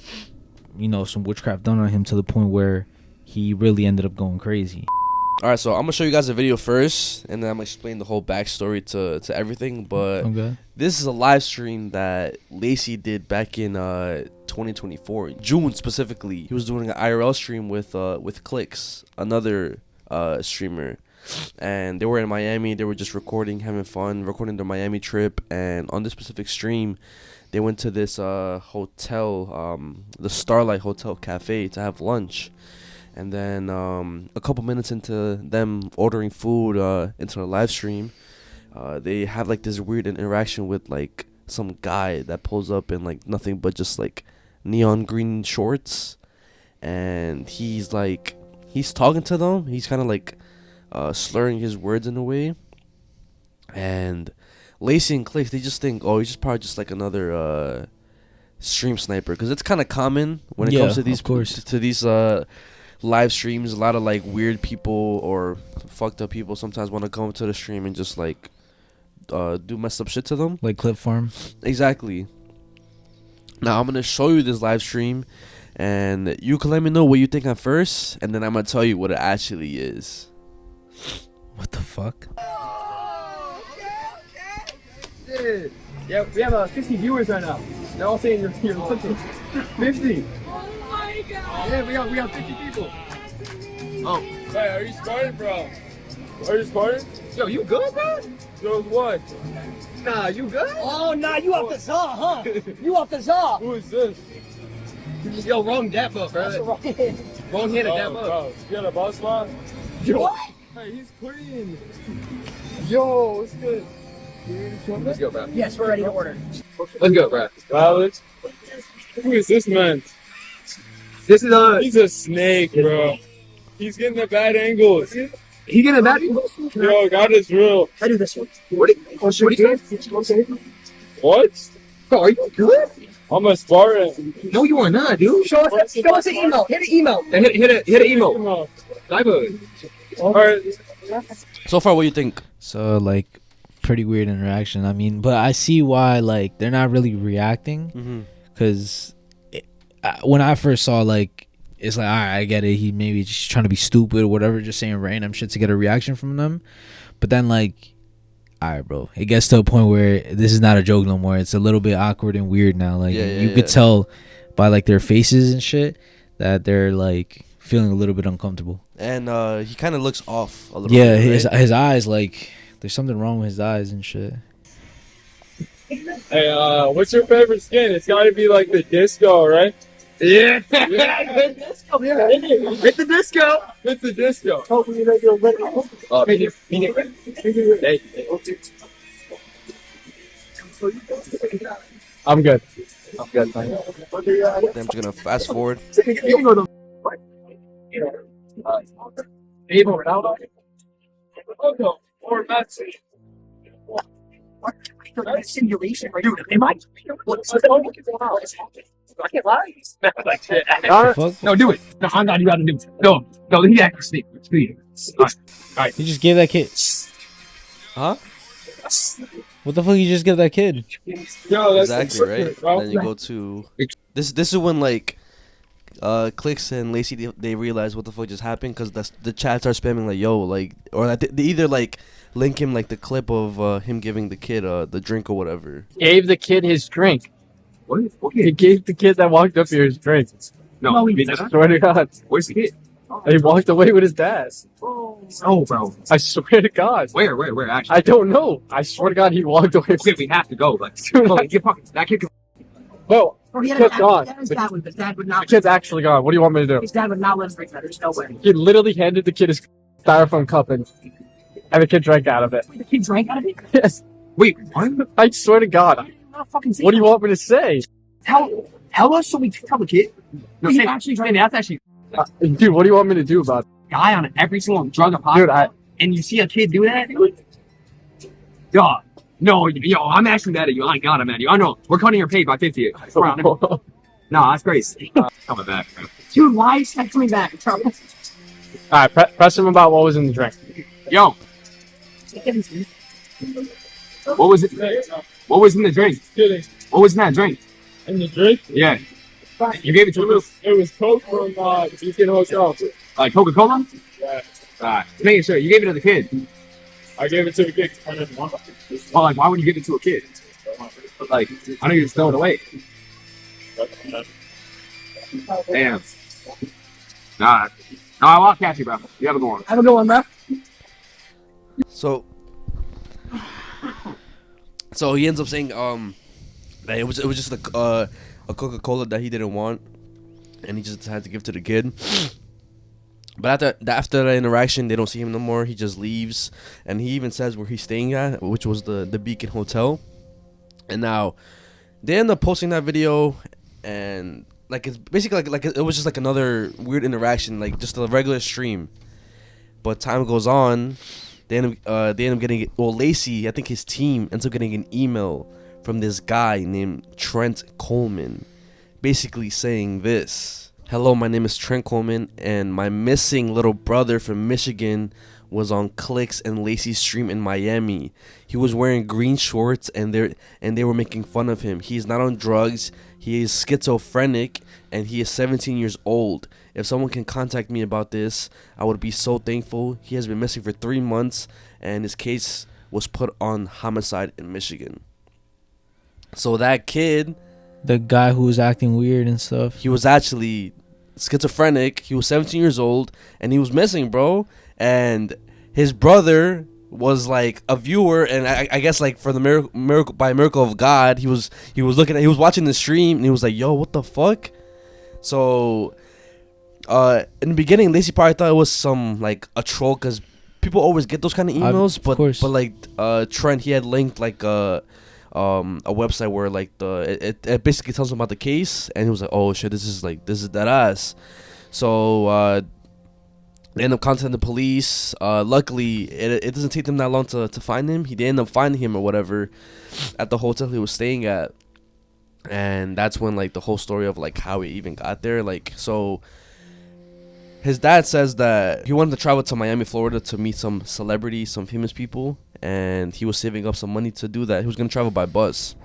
you know, some witchcraft done on him to the point where he really ended up going crazy. All right, so I'm gonna show you guys a video first, and then I'm gonna explain the whole backstory to everything. But this is a live stream that Lacey did back in 2024, June specifically. He was doing an IRL stream with Clicks, another streamer, and they were in Miami. They were just recording, having fun, recording their Miami trip. And on this specific stream, they went to this hotel, the Starlight Hotel Cafe, to have lunch. And then a couple minutes into them ordering food into the live stream, they have like this weird interaction with like some guy that pulls up in like nothing but just like neon green shorts. and he's talking to them. He's kind of like slurring his words in a way, and Lacey and Cliff, they just think, oh, he's just probably just like another stream sniper, because it's kind of common when it comes to these live streams. A lot of like weird people or fucked up people sometimes want to come to the stream and just like do messed up shit to them, like clip farm. Exactly. Now I'm gonna show you this live stream, and you can let me know what you think at first, and then I'm gonna tell you what it actually is. What the fuck? Yeah, we have 50 viewers right now. They're all saying you're looking. 50. Oh my god. Yeah, we got 50 people. Oh. Hey, are you sparring, bro? Are you sparring? Yo, you good, bro? Yo, what? Nah, you good? Oh, nah, you off the Zaw, huh? You off the Zaw. Who is this? Yo, wrong dap up, bro. Wrong hand of dap up. You got a boss spot? Yo. What? Hey, he's clean. Yo, it's good. Let's go, bro. Yes, we're ready to order. Let's go, bro. Alex, who is this man? This is he's a snake, bro. He's getting the bad angles. He getting the bad angles? Yo, God is real. I do this one. What? What? Bro, are you good? I'm a Spartan. No, you are not, dude. Show us an email. Hit an email. Hit an email. All right. So far, what do you think? So like, pretty weird interaction. I mean, but I see why like they're not really reacting, because when I first saw, like, it's like, all right, I get it, he maybe just trying to be stupid or whatever, just saying random shit to get a reaction from them. But then like, all right, bro, it gets to a point where this is not a joke no more. It's a little bit awkward and weird now. Like, you could tell by like their faces and shit that they're like feeling a little bit uncomfortable. And he kind of looks off a little bit. Right? His eyes, like, there's something wrong with his eyes and shit. Hey, what's your favorite skin? It's got to be like the disco, right? Yeah. The disco. Hit the disco. Hit the disco. Hopefully they go ready. I'm good. I'm just gonna fast forward. Evo Ronaldo. Or Messi. Simulation, right? Dude, am I? I can't lie. No, do it. No, I'm not about to do it. No, he actually speak. All right. You just gave that kid. Huh? What the fuck you just give that kid? Yo, that's exactly right. Then you go to this. This is when like Clicks and Lacey they realize what the fuck just happened, because the chats are spamming like, yo, like, or they either like link him like the clip of him giving the kid the drink or whatever. Gave the kid his drink. What? He gave the kid that walked up here his drink. No, I swear to God. Where's the kid? He walked away with his dad. Oh, bro. I swear to God. Where, actually? I don't know. I swear to God, he walked away. Okay, we have to go. Like, that kid can... Bro, the kid's gone. His dad would not. The kid's actually gone. What do you want me to do? His dad would not let him drink that. There's no way. He literally handed the kid his styrofoam cup and the kid drank out of it. The kid drank out of it? Yes. Wait, what? I swear to God. What do you want me to say? Tell us so we tell the kid. No, he actually drank. That's actually... dude, what do you want me to do about it? Guy on every single drug or pot, and you see a kid do that? God. No, yo, I'm actually mad at you. I God, I'm mad at you. I know. We're cutting your pay by 50. No, that's crazy. Coming back, bro. Dude, why is that coming back? Alright, press him about what was in the drink. Yo. What was it? What was in the drink? What was in that drink? In the drink? Yeah. You gave it to him? It was Coke from Beacon Hotel. Like Coca-Cola? Yeah. Alright. Just making sure. You gave it to the kid. I gave it to the kid. Well, like, why would you give it to a kid? Like, I know you just throw it away. Damn. Nah. No, I won't catch you, bro. You have a good one. Have a good one, bro. So he ends up saying that it was just a Coca-Cola that he didn't want, and he just had to give to the kid. But after the interaction, they don't see him no more. He just leaves, and he even says where he's staying at, which was the Beacon Hotel. And now they end up posting that video, and like it's basically like it was just like another weird interaction, like just a regular stream. But time goes on, they end up getting Lacey, I think his team ends up getting an email from this guy named Trent Coleman, basically saying this: "Hello, my name is Trent Coleman, and my missing little brother from Michigan was on Clicks and Lacey's stream in Miami. He was wearing green shorts, and they were making fun of him. He's not on drugs. He is schizophrenic, and he is 17 years old. If someone can contact me about this, I would be so thankful. He has been missing for 3 months, and his case was put on homicide in Michigan." So that kid, the guy who was acting weird and stuff, he was actually schizophrenic. He was 17 years old, and he was missing, bro. And his brother was like a viewer, and I guess like for the miracle of God, he was watching the stream, and he was like, "Yo, what the fuck?" So in the beginning, Lacey probably thought it was some like a troll, because people always get those kind of emails. But like Trent, he had linked like a website where like it basically tells him about the case, and he was like, "Oh shit, this is that ass." So they end up contacting the police. Luckily, it doesn't take them that long to find him. They end up finding him or whatever at the hotel he was staying at, and that's when like the whole story of like how he even got there. Like, so his dad says that he wanted to travel to Miami, Florida to meet some celebrities, some famous people, and he was saving up some money to do that. He was gonna travel by bus,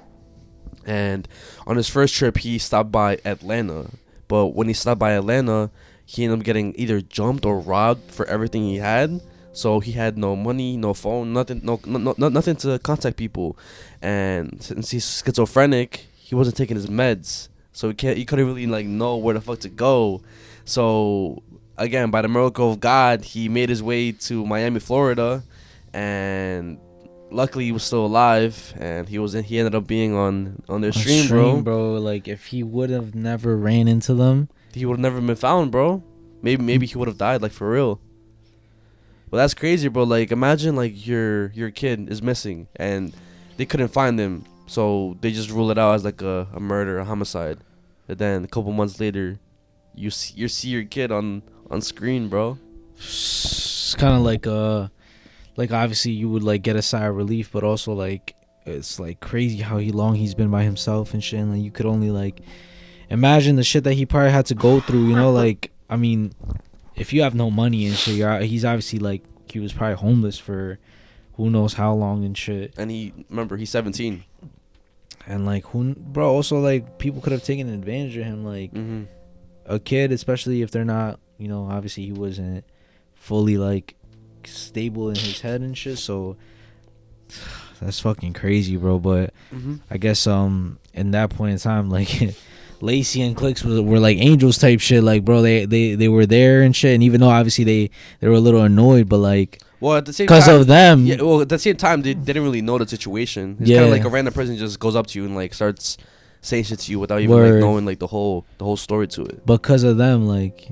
and on his first trip he stopped by Atlanta. But when he stopped by Atlanta, he ended up getting either jumped or robbed for everything he had. So he had no money, no phone, nothing, nothing to contact people. And since he's schizophrenic, he wasn't taking his meds, so he couldn't really like know where the fuck to go. So again, by the miracle of God, he made his way to Miami, Florida, and luckily he was still alive, and he ended up being on their stream, bro. Like, if he would have never ran into them, he would have never been found, bro. Maybe he would have died, like, for real. But that's crazy, bro. Like, imagine like your kid is missing and they couldn't find him, so they just rule it out as like a murder, a homicide. And then a couple months later, you see your kid on screen, bro. It's kind of like obviously you would like get a sigh of relief, but also like it's like crazy how long he's been by himself and shit. And like you could only like imagine the shit that he probably had to go through, you know? Like, I mean, if you have no money and shit, he's obviously like, he was probably homeless for who knows how long and shit. And he's 17. And like, also like people could have taken advantage of him, like a kid, especially if they're not, you know, obviously he wasn't fully like stable in his head and shit. So that's fucking crazy, bro. But I guess in that point in time, like Lacey and Clicks were like angels type shit. Like, bro, they were there and shit. And even though obviously they were a little annoyed, but like, well, at the same because of them, yeah. Well, at the same time, they didn't really know the situation. It's kind of like a random person just goes up to you and like starts saying shit to you without even like knowing like the whole story to it. Because of them, like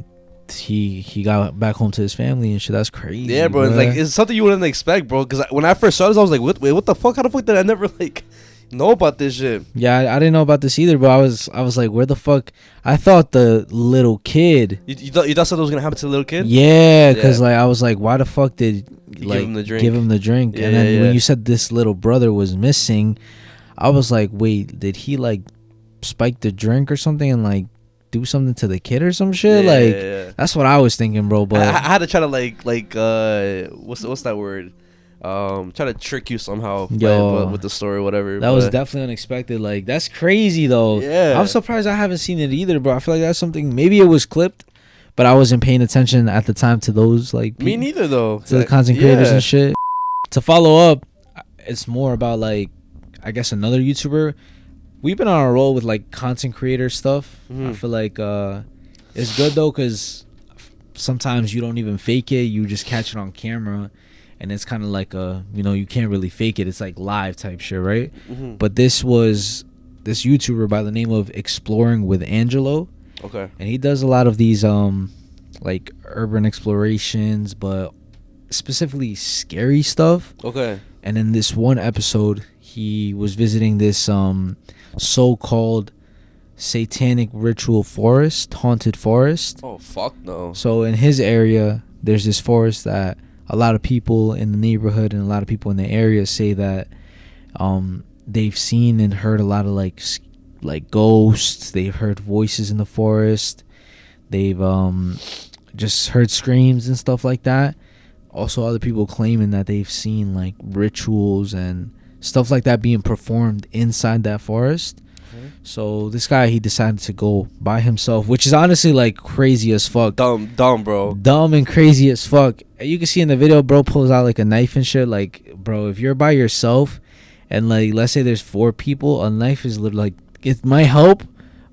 he got back home to his family and shit. That's crazy. Yeah, bro. It's like, it's something you wouldn't expect, bro. Because when I first saw this, I was like, wait, what the fuck? How the fuck did I never like know about this shit? Yeah, I didn't know about this either, but I was like, where the fuck? I thought the little kid. You thought something was gonna happen to the little kid? Yeah, because like I was like, why the fuck did like give him the drink? Yeah, and then when you said this little brother was missing, I was like, wait, did he like spike the drink or something and like do something to the kid or some shit? That's what I was thinking, bro. But I had to try to like what's that word? Try to trick you somehow with the story or whatever. That was definitely unexpected. Like, that's crazy though. Yeah, I'm surprised I haven't seen it either, bro. I feel like that's something, maybe it was clipped, but I wasn't paying attention at the time to those like me neither though, to the content creators and shit. To follow up, it's more about like, I guess another YouTuber. We've been on a roll with like content creator stuff. I feel like it's good though, because sometimes you don't even fake it, you just catch it on camera. And it's kind of like you can't really fake it. It's like live type shit, right? But this was this YouTuber by the name of Exploring with Angelo. Okay. And he does a lot of these like urban explorations, but specifically scary stuff. Okay. And in this one episode, he was visiting this so-called satanic ritual forest, haunted forest. Oh fuck no. So in his area, there's this forest that a lot of people in the neighborhood and a lot of people in the area say that they've seen and heard a lot of like ghosts. They've heard voices in the forest. They've just heard screams and stuff like that. Also, other people claiming that they've seen like rituals and stuff like that being performed inside that forest. So this guy, he decided to go by himself, which is honestly like crazy as fuck. Dumb, bro. Dumb and crazy as fuck. You can see in the video, bro pulls out like a knife and shit. Like, bro, if you're by yourself and like, let's say there's 4 people, a knife is like, it might help,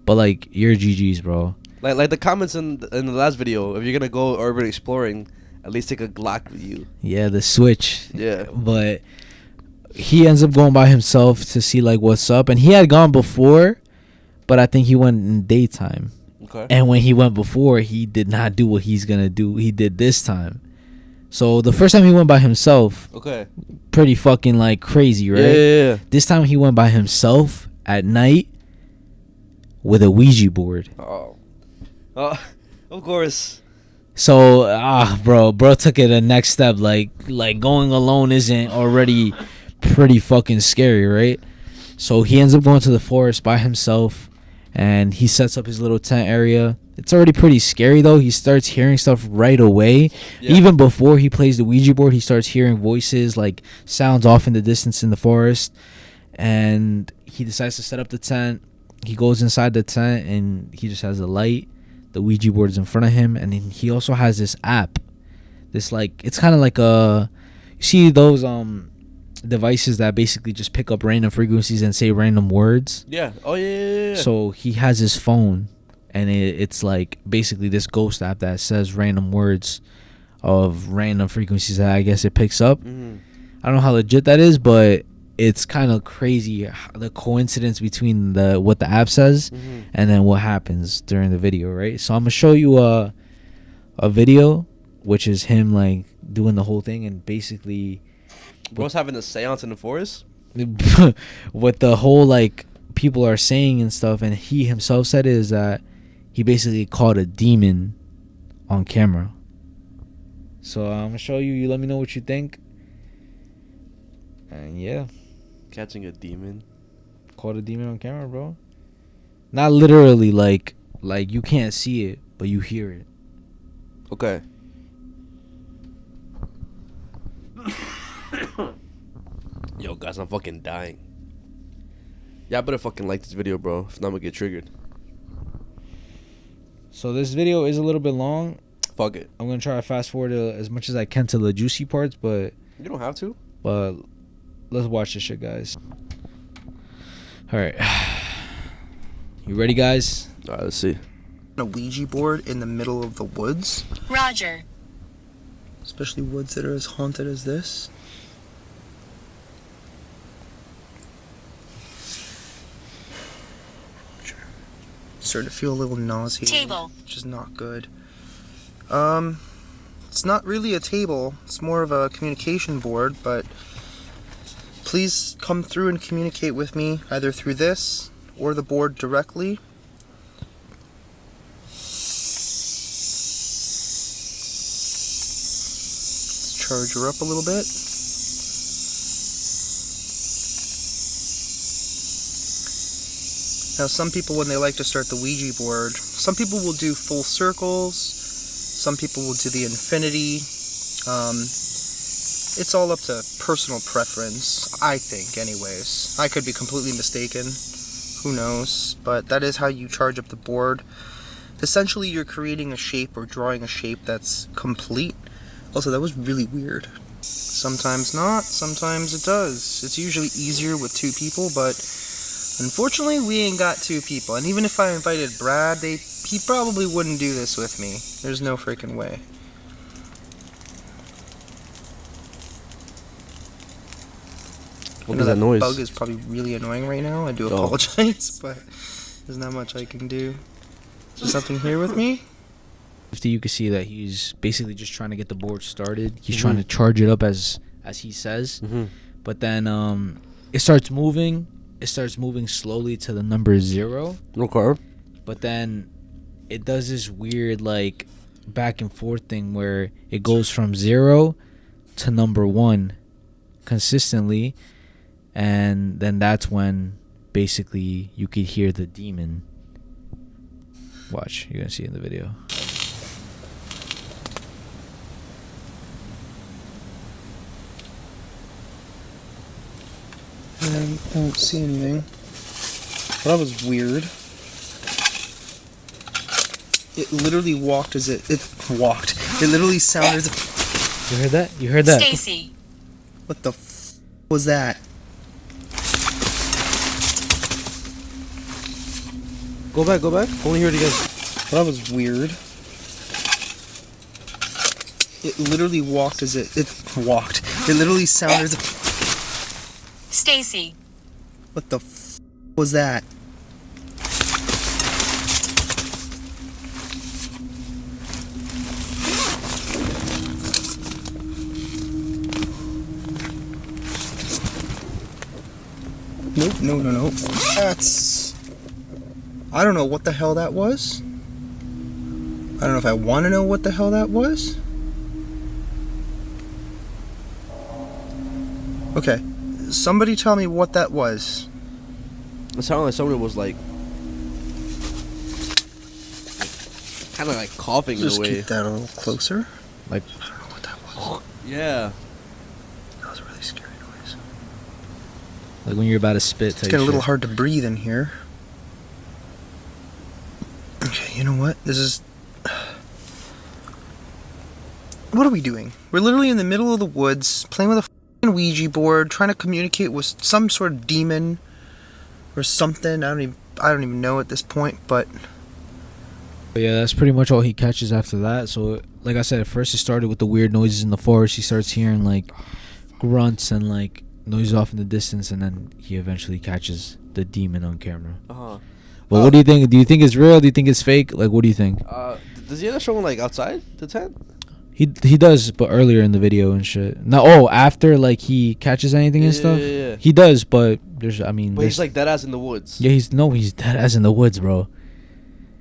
but like, you're GG's, bro. Like the comments in the last video, if you're gonna go urban exploring, at least take a Glock with you. Yeah, the switch. Yeah. But he ends up going by himself to see like what's up, and he had gone before, but I think he went in daytime. Okay. And when he went before, he did not do what he's gonna do. He did this time. So the first time he went by himself, okay, pretty fucking like crazy, right? Yeah. This time he went by himself at night with a Ouija board. Oh, of course. So bro took it a next step. Like going alone isn't already pretty fucking scary, right? So he ends up going to the forest by himself, and he sets up his little tent area. It's already pretty scary though. He starts hearing stuff right away. Yeah. Even before he plays the Ouija board, he starts hearing voices, like sounds off in the distance in the forest. And he decides to set up the tent. He goes inside the tent and he just has a light. The Ouija board is in front of him, and then he also has this app. This like, it's kind of like you see those devices that basically just pick up random frequencies and say random words. Yeah. Oh yeah. So he has his phone, and it's like basically this ghost app that says random words of random frequencies that I guess it picks up. Mm-hmm. I don't know how legit that is, but it's kind of crazy the coincidence between what the app says and then what happens during the video, right? So I'm gonna show you a video, which is him like doing the whole thing, and basically bro's having a seance in the forest. What the whole like people are saying and stuff, and he himself said is that he basically caught a demon on camera. So I'm gonna show you. You let me know what you think. And yeah, catching a demon. Caught a demon on camera, bro. Not literally, like you can't see it, but you hear it. Okay. Yo, guys, I'm fucking dying. Yeah, I better fucking like this video, bro. If not, I'm gonna get triggered. So this video is a little bit long. Fuck it. I'm gonna try to fast forward as much as I can to the juicy parts, but you don't have to. But let's watch this shit, guys. All right, you ready, guys? All right, let's see. A Ouija board in the middle of the woods. Roger. Especially woods that are as haunted as this. Starting to feel a little nauseated. Table. Which is not good. It's not really a table. It's more of a communication board, but please come through and communicate with me either through this or the board directly. Let's charge her up a little bit. Now, some people, when they like to start the Ouija board, some people will do full circles, some people will do the infinity. It's all up to personal preference, I think, anyways. I could be completely mistaken, who knows, but that is how you charge up the board. Essentially, you're creating a shape or drawing a shape that's complete. Also, that was really weird. Sometimes not, sometimes it does. It's usually easier with 2 people, but unfortunately, we ain't got 2 people, and even if I invited Brad, he probably wouldn't do this with me. There's no freaking way. What is that noise? Bug is probably really annoying right now. I do apologize, but there's not much I can do. Is there something here with me? You can see that he's basically just trying to get the board started. He's trying to charge it up as he says, but then it starts moving. it starts moving slowly to the number 0. Okay. But then it does this weird like back and forth thing where it goes from 0 to number 1 consistently, and then that's when basically you could hear the demon. Watch, you're gonna see it in the video. I don't see anything. That was weird. It literally walked as it walked. It literally sounded as if... You heard that? You heard that? Stacy. What the was that? Go back. Only hear it again. That was weird. It literally walked as it walked. It literally sounded as if... Stacy. What the was that? Nope, no. That's... I don't know what the hell that was. I don't know if I want to know what the hell that was. Okay. Somebody tell me what that was. It sounded like somebody was like... kind of like coughing in a Just way. keep that a little closer. Like... I don't know what that was. Yeah. That was a really scary noise. Like when you're about to spit. It's getting a little hard to breathe in here. Okay, you know what? This is... What are we doing? We're literally in the middle of the woods, playing with a f***ing Ouija board, trying to communicate with some sort of demon or something. I don't even know at this point, but... But yeah, that's pretty much all he catches after that. So, like I said, at first it started with the weird noises in the forest. He starts hearing, like, grunts and, like, noises off in the distance, and then he eventually catches the demon on camera. Uh-huh. But what do you think? Do you think it's real? Do you think it's fake? Like, what do you think? Does he end up showing, like, outside the tent? He does, but earlier in the video and shit. No, after, like, he catches anything and stuff? Yeah. He does, but there's, I mean... But he's, like, dead ass in the woods. Yeah, he's dead ass in the woods, bro.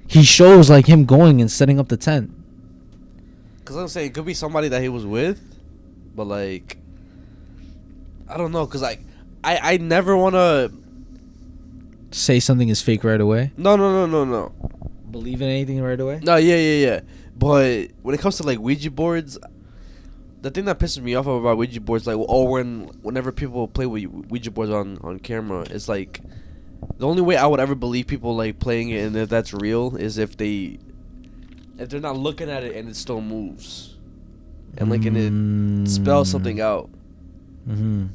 He shows, like, him going and setting up the tent. Because I'm saying, it could be somebody that he was with, but, like... I don't know, because, like, I never want to... Say something is fake right away? No. Believe in anything right away? No, yeah. But when it comes to, like, Ouija boards, the thing that pisses me off about Ouija boards, like, whenever people play with Ouija boards on camera, it's like, the only way I would ever believe people, like, playing it and if that's real is if they're not looking at it and it still moves. And, like, and it spells something out. Mm-hmm.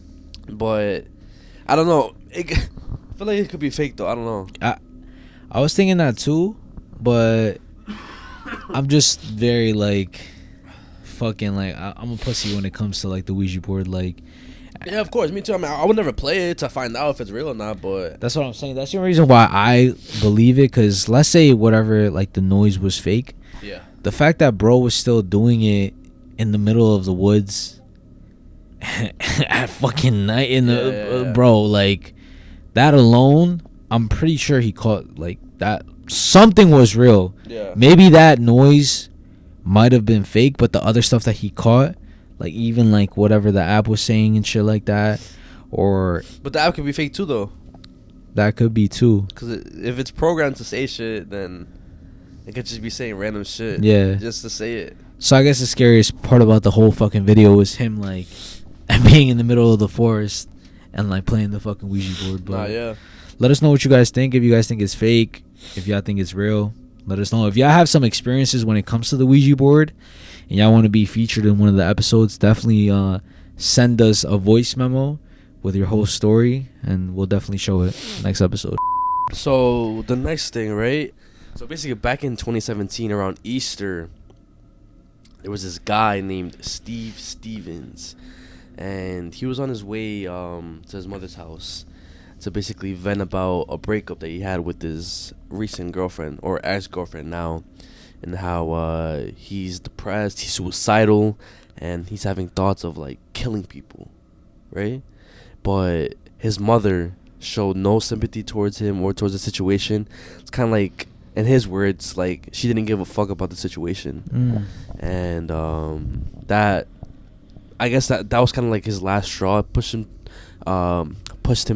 But, I don't know. I feel like it could be fake, though. I don't know. I was thinking that, too, but... I'm just very, like, fucking, like, I'm a pussy when it comes to, like, the Ouija board, like... Yeah, of course, me too. I mean, I would never play it to find out if it's real or not, but... That's what I'm saying. That's the only reason why I believe it, because let's say whatever, like, the noise was fake. Yeah. The fact that bro was still doing it in the middle of the woods at fucking night in the... Bro, like, that alone, I'm pretty sure he caught, like, that... Something was real. Yeah. Maybe that noise might have been fake, but the other stuff that he caught, like even like whatever the app was saying and shit like that, or... But the app could be fake too, though. That could be too. Because if it's programmed to say shit, then it could just be saying random shit. Yeah. Just to say it. So I guess the scariest part about the whole fucking video was him like being in the middle of the forest and like playing the fucking Ouija board. But yeah. Let us know what you guys think. If you guys think it's fake, if y'all think it's real, let us know. If y'all have some experiences when it comes to the Ouija board and y'all want to be featured in one of the episodes, definitely send us a voice memo with your whole story and we'll definitely show it next episode. So the next thing, right? So basically back in 2017 around Easter, there was this guy named Steve Stevens, and he was on his way to his mother's house to basically vent about a breakup that he had with his recent girlfriend, or ex-girlfriend now, and how he's depressed, he's suicidal, and he's having thoughts of like killing people, right? But his mother, showed no sympathy towards him or towards the situation. It's kind of like, in his words, like she didn't give a fuck about the situation. And that, I guess that was kind of like his last straw. It pushed him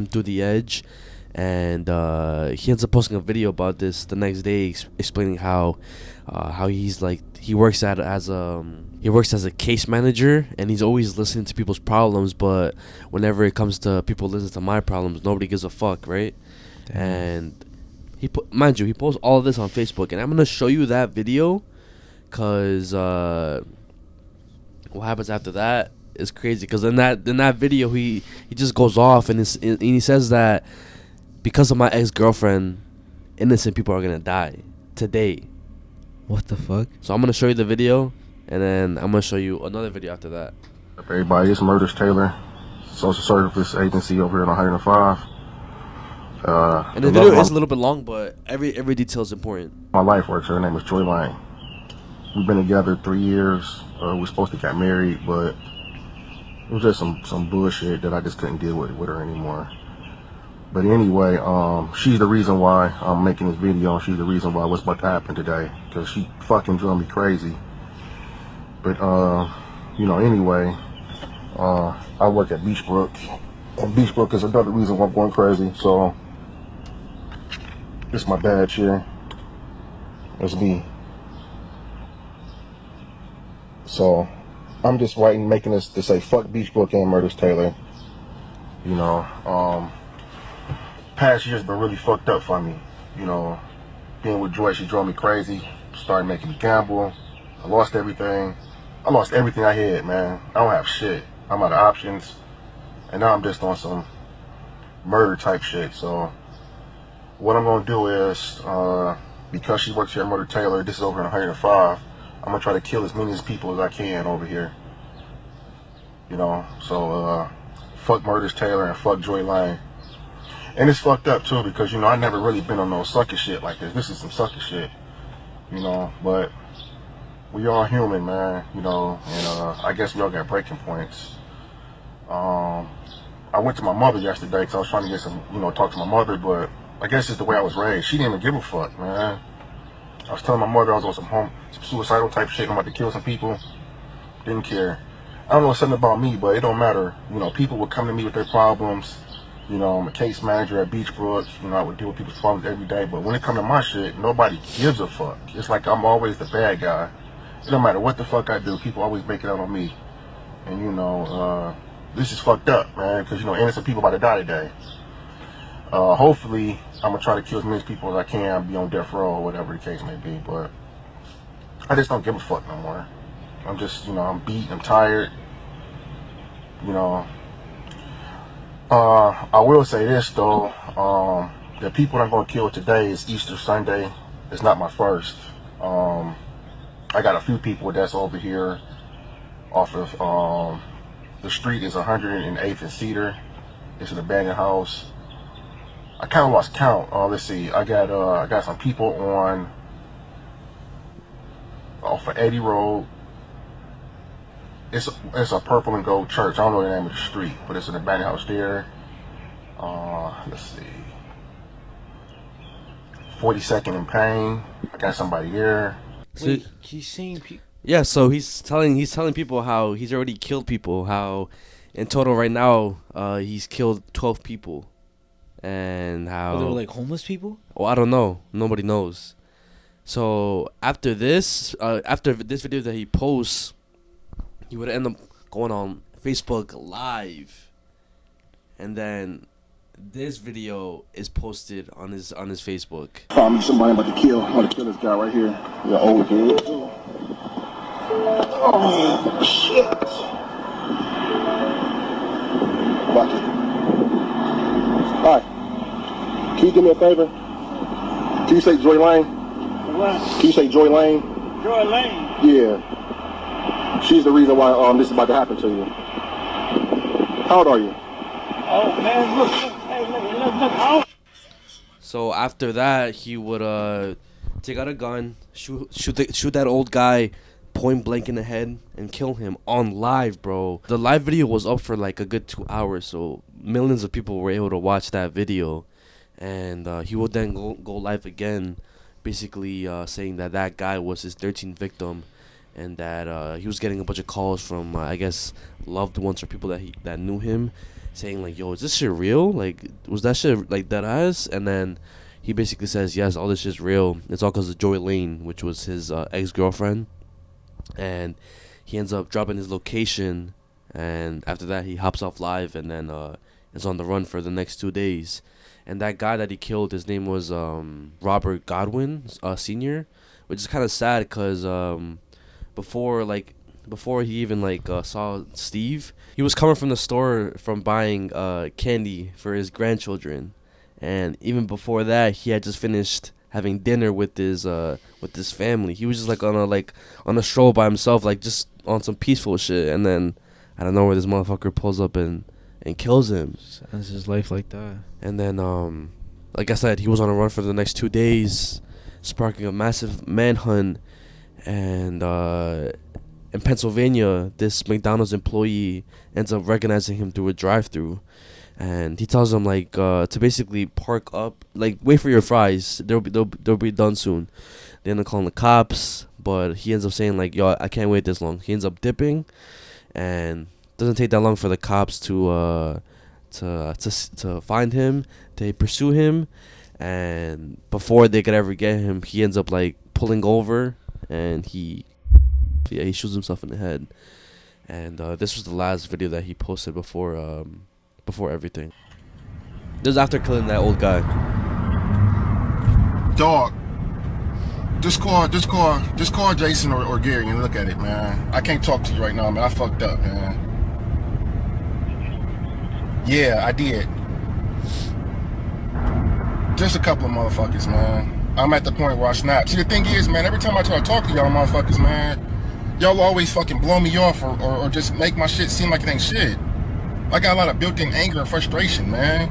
through the edge. And he ends up posting a video about this the next day, explaining how he's like, he works as a case manager, and he's always listening to people's problems, but whenever it comes to people listening to my problems, nobody gives a fuck, right? Damn. And he posts all of this on Facebook, and I'm gonna show you that video, cause what happens after that is crazy. Cause in that video, he just goes off, and he says that because of my ex-girlfriend, innocent people are gonna die today. What the fuck? So I'm gonna show you the video, and then I'm gonna show you another video after that. Everybody, it's Murders Taylor, social service agency over here on 105. And the video is a little bit long, but every detail is important. My life works. Her name is Joy Lane. We've been together 3 years. We were supposed to get married, but it was just some bullshit that I just couldn't deal with her anymore. But anyway, she's the reason why I'm making this video. She's the reason why what's about to happen today, because she fucking drove me crazy. But anyway, I work at Beachbrook, and Beachbrook is another reason why I'm going crazy. So it's my badge here. It's me. So I'm just making this to say fuck Beachbrook and Murders Taylor. Past year's been really fucked up for me. Being with Joy, she drove me crazy. Started making me gamble. I lost everything. I lost everything I had, man. I don't have shit. I'm out of options. And now I'm just on some murder type shit. So what I'm gonna do is, because she works here at Murder Taylor, this is over in 105, I'm gonna try to kill as many people as I can over here. So fuck Murders Taylor and fuck Joy Lane. And it's fucked up too, because I never really been on no sucker shit like this. This is some sucker shit, but we all human, man, and I guess we all got breaking points. I went to my mother yesterday because I was trying to get some, talk to my mother, but I guess it's the way I was raised. She didn't even give a fuck, man. I was telling my mother I was on some suicidal type shit, I'm about to kill some people. Didn't care. I don't know something about me, but it don't matter. People would come to me with their problems. I'm a case manager at Beachbrook. I would deal with people's problems every day. But when it comes to my shit, nobody gives a fuck. It's like I'm always the bad guy. It don't matter what the fuck I do. People always make it out on me. And, this is fucked up, man. Because, innocent people about to die today. Hopefully, I'm going to try to kill as many people as I can, be on death row or whatever the case may be. But I just don't give a fuck no more. I'm just, I'm beat. I'm tired. I will say this though, the people I'm gonna kill today is Easter Sunday. It's not my first. I got a few people that's over here off of the street is 108th and Cedar. It's an abandoned house. I kind of lost count. Let's see. I got some people off of 80 Road. It's a purple and gold church. I don't know the name of the street, but it's an abandoned house there. Let's see. 42nd and Payne. I got somebody there. Wait, he's saying yeah, so he's telling people how he's already killed people. How in total right now he's killed 12 people, and how they were like homeless people. Oh, I don't know. Nobody knows. So after this video that he posts, he would end up going on Facebook Live, and then this video is posted on his Facebook. Found me somebody I'm about to kill. I'm about to kill this guy right here. The old dude. Oh shit! Watch it. Hi. Can you do me a favor? Can you say Joy Lane? What? Can you say Joy Lane? Joy Lane? Yeah. She's the reason why this is about to happen to you. How old are you? Oh man, look. Hey, look out. So after that, he would take out a gun, shoot that old guy point blank in the head, and kill him on live, bro. The live video was up for like a good 2 hours, so millions of people were able to watch that video, and he would then go live again, basically saying that that guy was his 13th victim, and that he was getting a bunch of calls from I guess loved ones or people that knew him, saying like, yo, is this shit real? Like, was that shit like that ass? And then he basically says, yes, all this shit's real. It's all because of Joy Lane, which was his ex-girlfriend. And he ends up dropping his location, and after that he hops off live, and then is on the run for the next 2 days. And that guy that he killed, his name was Robert Godwin Sr., which is kind of sad because before he even saw Steve, he was coming from the store from buying candy for his grandchildren, and even before that he had just finished having dinner with his family. He was just like on a stroll by himself, like just on some peaceful shit, and then I don't know where this motherfucker pulls up and kills him. Ends his life like that. And then like I said, he was on a run for the next 2 days, sparking a massive manhunt. And in Pennsylvania, this McDonald's employee ends up recognizing him through a drive-thru, and he tells him to basically park up, like wait for your fries, they'll be done soon. They end up calling the cops, but he ends up saying like, yo, I can't wait this long. He ends up dipping, and doesn't take that long for the cops to find him. They pursue him, and before they could ever get him, he ends up like pulling over, and he shoots himself in the head. And this was the last video that he posted before everything. This is after killing that old guy. Dog, just call Jason or Gary and look at it, man. I can't talk to you right now, man. I fucked up, man. Yeah, I did. Just a couple of motherfuckers, man. I'm at the point where I snap. See, the thing is, man, every time I try to talk to y'all motherfuckers, man, y'all always fucking blow me off or just make my shit seem like it ain't shit. I got a lot of built-in anger and frustration, man.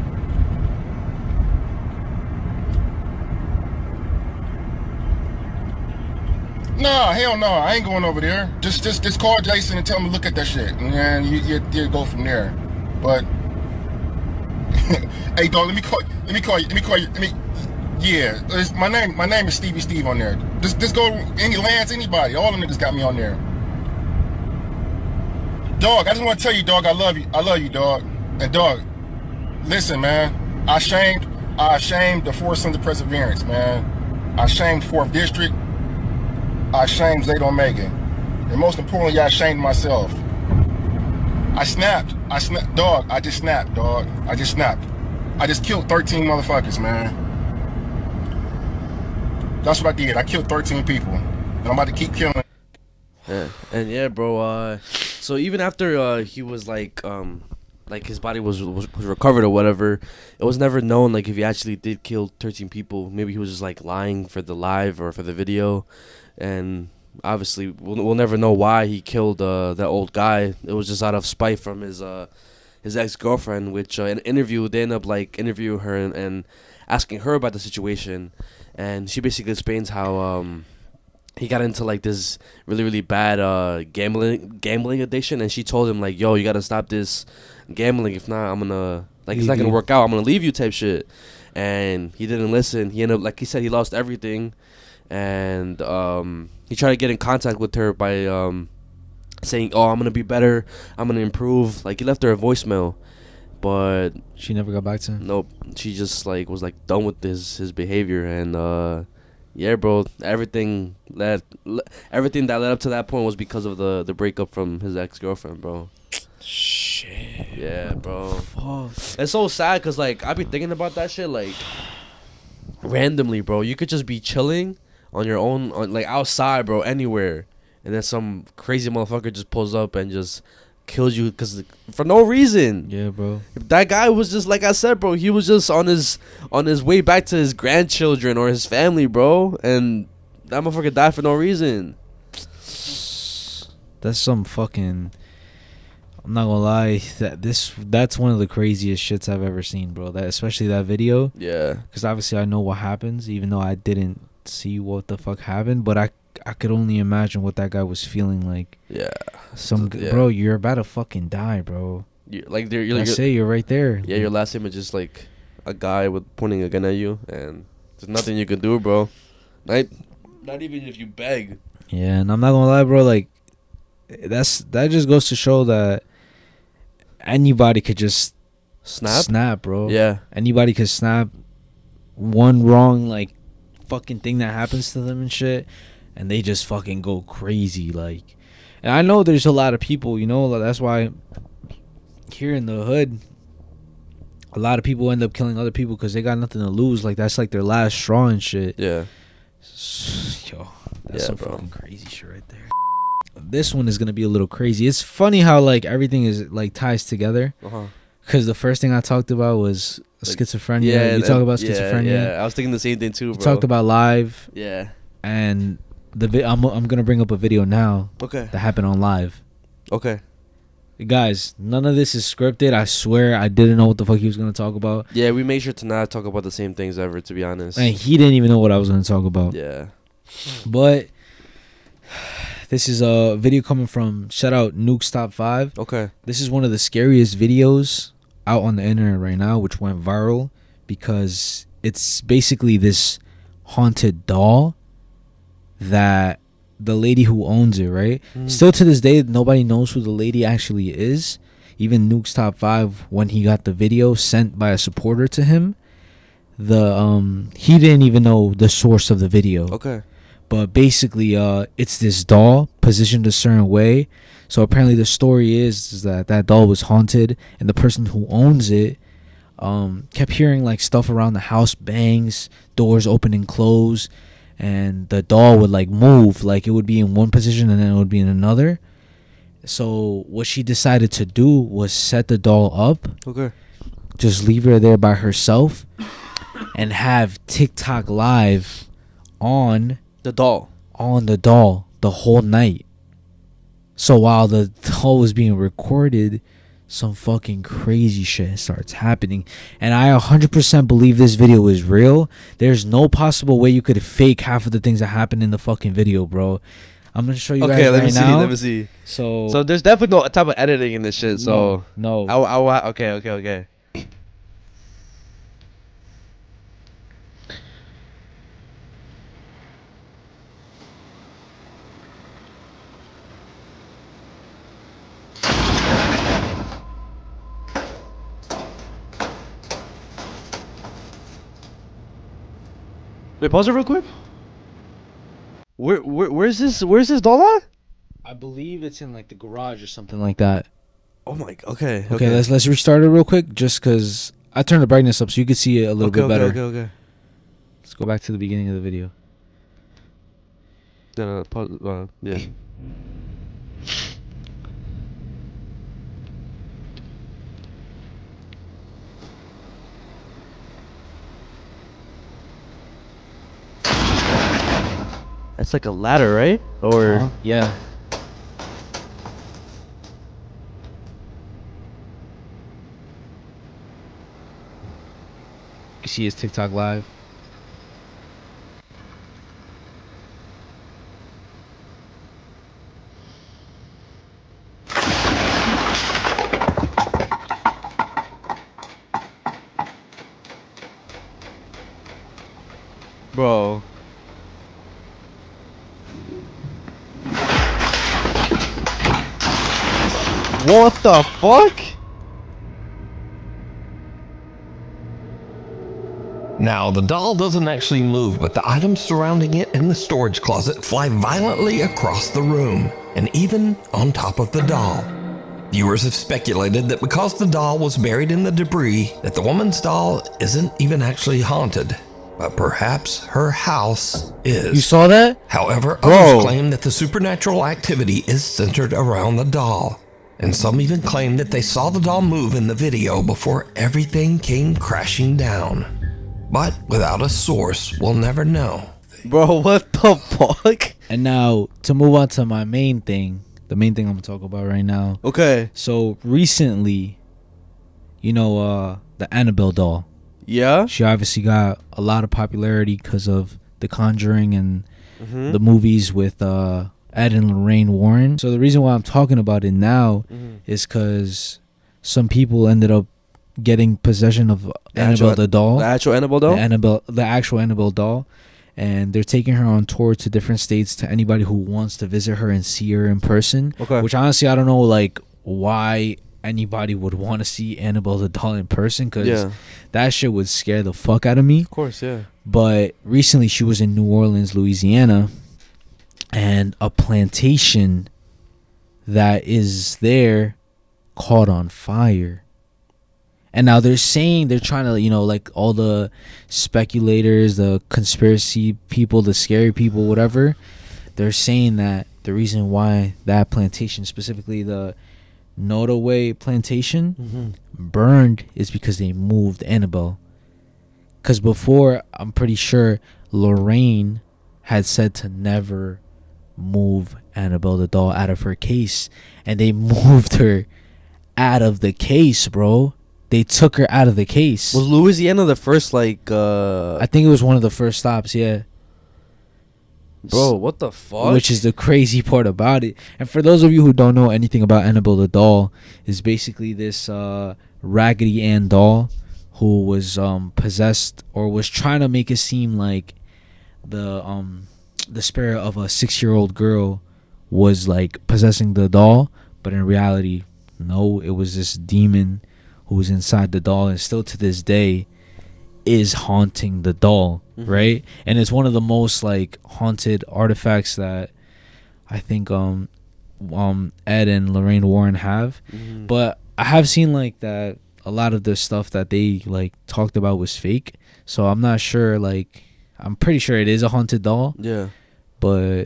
Nah, hell no, I ain't going over there. Just call Jason and tell him to look at that shit, and you go from there. But hey, dog, let me call you. Yeah, my name is Stevie Steve on there. Just go anybody. All them niggas got me on there. Dog, I just want to tell you, dog, I love you, dog. And dog, listen, man, I shamed the 4th Sons of Perseverance, man. I shamed 4th District. I shamed Zeta Omega. And most importantly, I shamed myself. I snapped, dog, I just snapped, dog. I just killed 13 motherfuckers, man. That's what I did. I killed 13 people. And I'm about to keep killing. Yeah, and yeah, bro, so even after he was like his body was recovered or whatever, it was never known like if he actually did kill 13 people. Maybe he was just like lying for the live or for the video, and obviously we'll never know why he killed that old guy. It was just out of spite from his ex-girlfriend, which in an interview they end up like interviewing her and asking her about the situation, and she basically explains how he got into like this really bad gambling addiction, and she told him like, yo, you gotta stop this gambling, if not I'm gonna like it's not gonna work out, I'm gonna leave you type shit. And he didn't listen. He ended up, like he said, he lost everything, and he tried to get in contact with her by saying, oh, I'm gonna be better, I'm gonna improve. Like he left her a voicemail, but she never got back to him. Nope, she just like was like done with his behavior. And yeah, bro, everything that led up to that point was because of the breakup from his ex-girlfriend, bro. Shit. Yeah, bro. Fuck. It's so sad because like I be thinking about that shit like randomly, bro. You could just be chilling on your own, like outside, bro, anywhere, and then some crazy motherfucker just pulls up and just kills you for no reason. Yeah, bro. That guy was just, like I said, bro, he was just on his way back to his grandchildren or his family, bro, and that motherfucker died for no reason. That's some fucking, I'm not gonna lie, that's one of the craziest shits I've ever seen, bro. That, especially that video. Yeah. Because obviously I know what happens, even though I didn't see what the fuck happened, but I could only imagine what that guy was feeling like. Yeah. Bro, you're about to fucking die, bro. You're right there. Yeah, your last image is like a guy with pointing a gun at you, and there's nothing you can do, bro. Not even if you beg. Yeah, and I'm not gonna lie, bro. Like, that just goes to show that anybody could just snap, bro. Yeah, anybody could snap. One wrong like fucking thing that happens to them and shit, and they just fucking go crazy. Like, and I know there's a lot of people, you know, that's why here in the hood, a lot of people end up killing other people because they got nothing to lose. Like, that's like their last straw and shit. Yeah. Yo, that's some fucking crazy shit right there. This one is gonna be a little crazy. It's funny how like everything is like ties together. Because the first thing I talked about was schizophrenia. Yeah, you talk about schizophrenia. Yeah, I was thinking the same thing too, bro. You talked about live. Yeah. And I'm gonna bring up a video now. Okay. That happened on live. Okay. Guys, none of this is scripted. I swear I didn't know what the fuck he was gonna talk about. Yeah, we made sure to not talk about the same things ever, to be honest. And he didn't even know what I was gonna talk about. Yeah. But this is a video coming from shout out Nuke's Top 5. Okay. This is one of the scariest videos out on the internet right now, which went viral because it's basically this haunted doll that the lady who owns it, right? Still to this day, nobody knows who the lady actually is. Even Nuke's Top 5, when he got the video sent by a supporter to him, he didn't even know the source of the video. Okay. But basically, it's this doll positioned a certain way. So apparently the story is that doll was haunted, and the person who owns it kept hearing like stuff around the house, bangs, doors open and close, and the doll would like move, like it would be in one position and then it would be in another. So what she decided to do was set the doll up. Okay. Just leave her there by herself and have TikTok live on the doll the whole night. So while the doll was being recorded, some fucking crazy shit starts happening. And I 100% believe this video is real. There's no possible way you could fake half of the things that happen in the fucking video, bro. I'm gonna show you guys right now. Let me see. So there's definitely no type of editing in this shit. So no. Okay. Wait, pause it real quick. Where's this doll at? I believe it's in like the garage or something like that. Oh my. Okay. Let's restart it real quick, just because I turned the brightness up so you can see it a little bit better. Okay. Let's go back to the beginning of the video. No, pause. Yeah. That's like a ladder, right? Or yeah. You see his TikTok live. Bro. What the fuck? Now, the doll doesn't actually move, but the items surrounding it in the storage closet fly violently across the room, and even on top of the doll. Viewers have speculated that because the doll was buried in the debris, that the woman's doll isn't even actually haunted. But perhaps her house is. You saw that? However, others claim that the supernatural activity is centered around the doll. And some even claim that they saw the doll move in the video before everything came crashing down. But without a source, we'll never know. Bro, what the fuck? And now, to move on to my main thing, the main thing I'm going to talk about right now. Okay. So, recently, you know, the Annabelle doll. Yeah? She obviously got a lot of popularity because of The Conjuring and the movies with Ed and Lorraine Warren. So the reason why I'm talking about it now is because some people ended up getting possession of Annabelle the doll. The actual Annabelle doll? The actual Annabelle doll. And they're taking her on tour to different states to anybody who wants to visit her and see her in person. Okay. Which honestly, I don't know like why anybody would want to see Annabelle the doll in person, because that shit would scare the fuck out of me. Of course, yeah. But recently she was in New Orleans, Louisiana, and a plantation that is there caught on fire. And now they're saying, they're trying to, you know, like all the speculators, the conspiracy people, the scary people, whatever, they're saying that the reason why that plantation, specifically the Nodaway plantation, burned is because they moved Annabelle. Because before, I'm pretty sure Lorraine had said to never move Annabelle the doll out of her case. And they moved her out of the case, bro. They took her out of the case. Was Louisiana the first, like, I think it was one of the first stops, yeah. Bro, what the fuck? Which is the crazy part about it. And for those of you who don't know anything about Annabelle the doll, is basically this Raggedy Ann doll who was possessed, or was trying to make it seem like the spirit of a 6-year-old girl was like possessing the doll, but in reality, no, it was this demon who was inside the doll, and still to this day is haunting the doll, right? And it's one of the most like haunted artifacts that I think Ed and Lorraine Warren have. But I have seen like that a lot of the stuff that they like talked about was fake, so I'm not sure. Like, I'm pretty sure it is a haunted doll. Yeah. But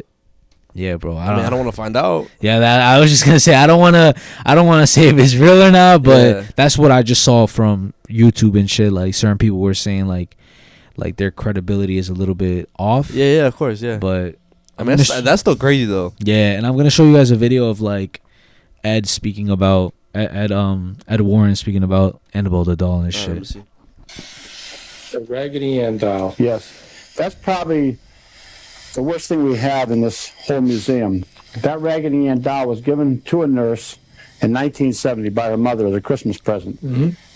yeah, bro, I don't want to find out. Yeah, that I was just gonna say I don't want to say if it's real or not, but that's what I just saw from YouTube and shit. Like, certain people were saying like their credibility is a little bit off. Yeah, of course, yeah. But I mean, that's still crazy though. Yeah, and I'm gonna show you guys a video of like Ed speaking about Ed Warren speaking about Annabelle the doll and shit. Let me see. The Raggedy Ann doll. Yes, that's probably the worst thing we have in this whole museum. That Raggedy Ann doll was given to a nurse in 1970 by her mother as a Christmas present.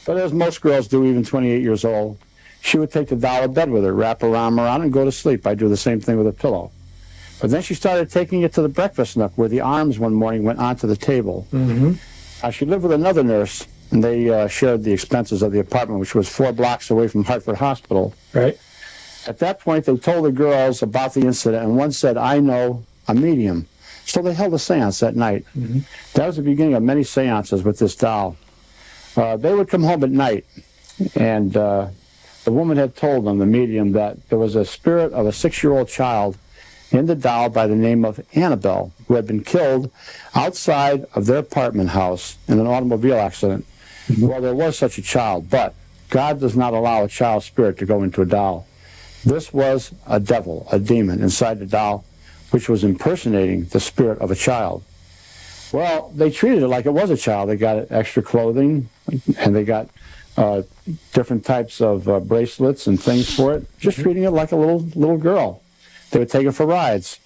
But as most girls do, even 28 years old, she would take the doll to bed with her, wrap her arm around, and go to sleep. I do the same thing with a pillow. But then she started taking it to the breakfast nook, where the arms one morning went onto the table. She lived with another nurse, and they shared the expenses of the apartment, which was 4 blocks away from Hartford Hospital. Right. At that point, they told the girls about the incident, and one said, "I know a medium." So they held a seance that night. That was the beginning of many seances with this doll. They would come home at night, and the woman had told them, the medium, that there was a spirit of a 6-year-old child in the doll by the name of Annabelle, who had been killed outside of their apartment house in an automobile accident. Well, there was such a child, but God does not allow a child's spirit to go into a doll. This was a devil, a demon, inside the doll, which was impersonating the spirit of a child. Well, they treated it like it was a child. They got extra clothing, and they got different types of bracelets and things for it, just treating it like a little girl. They would take it for rides.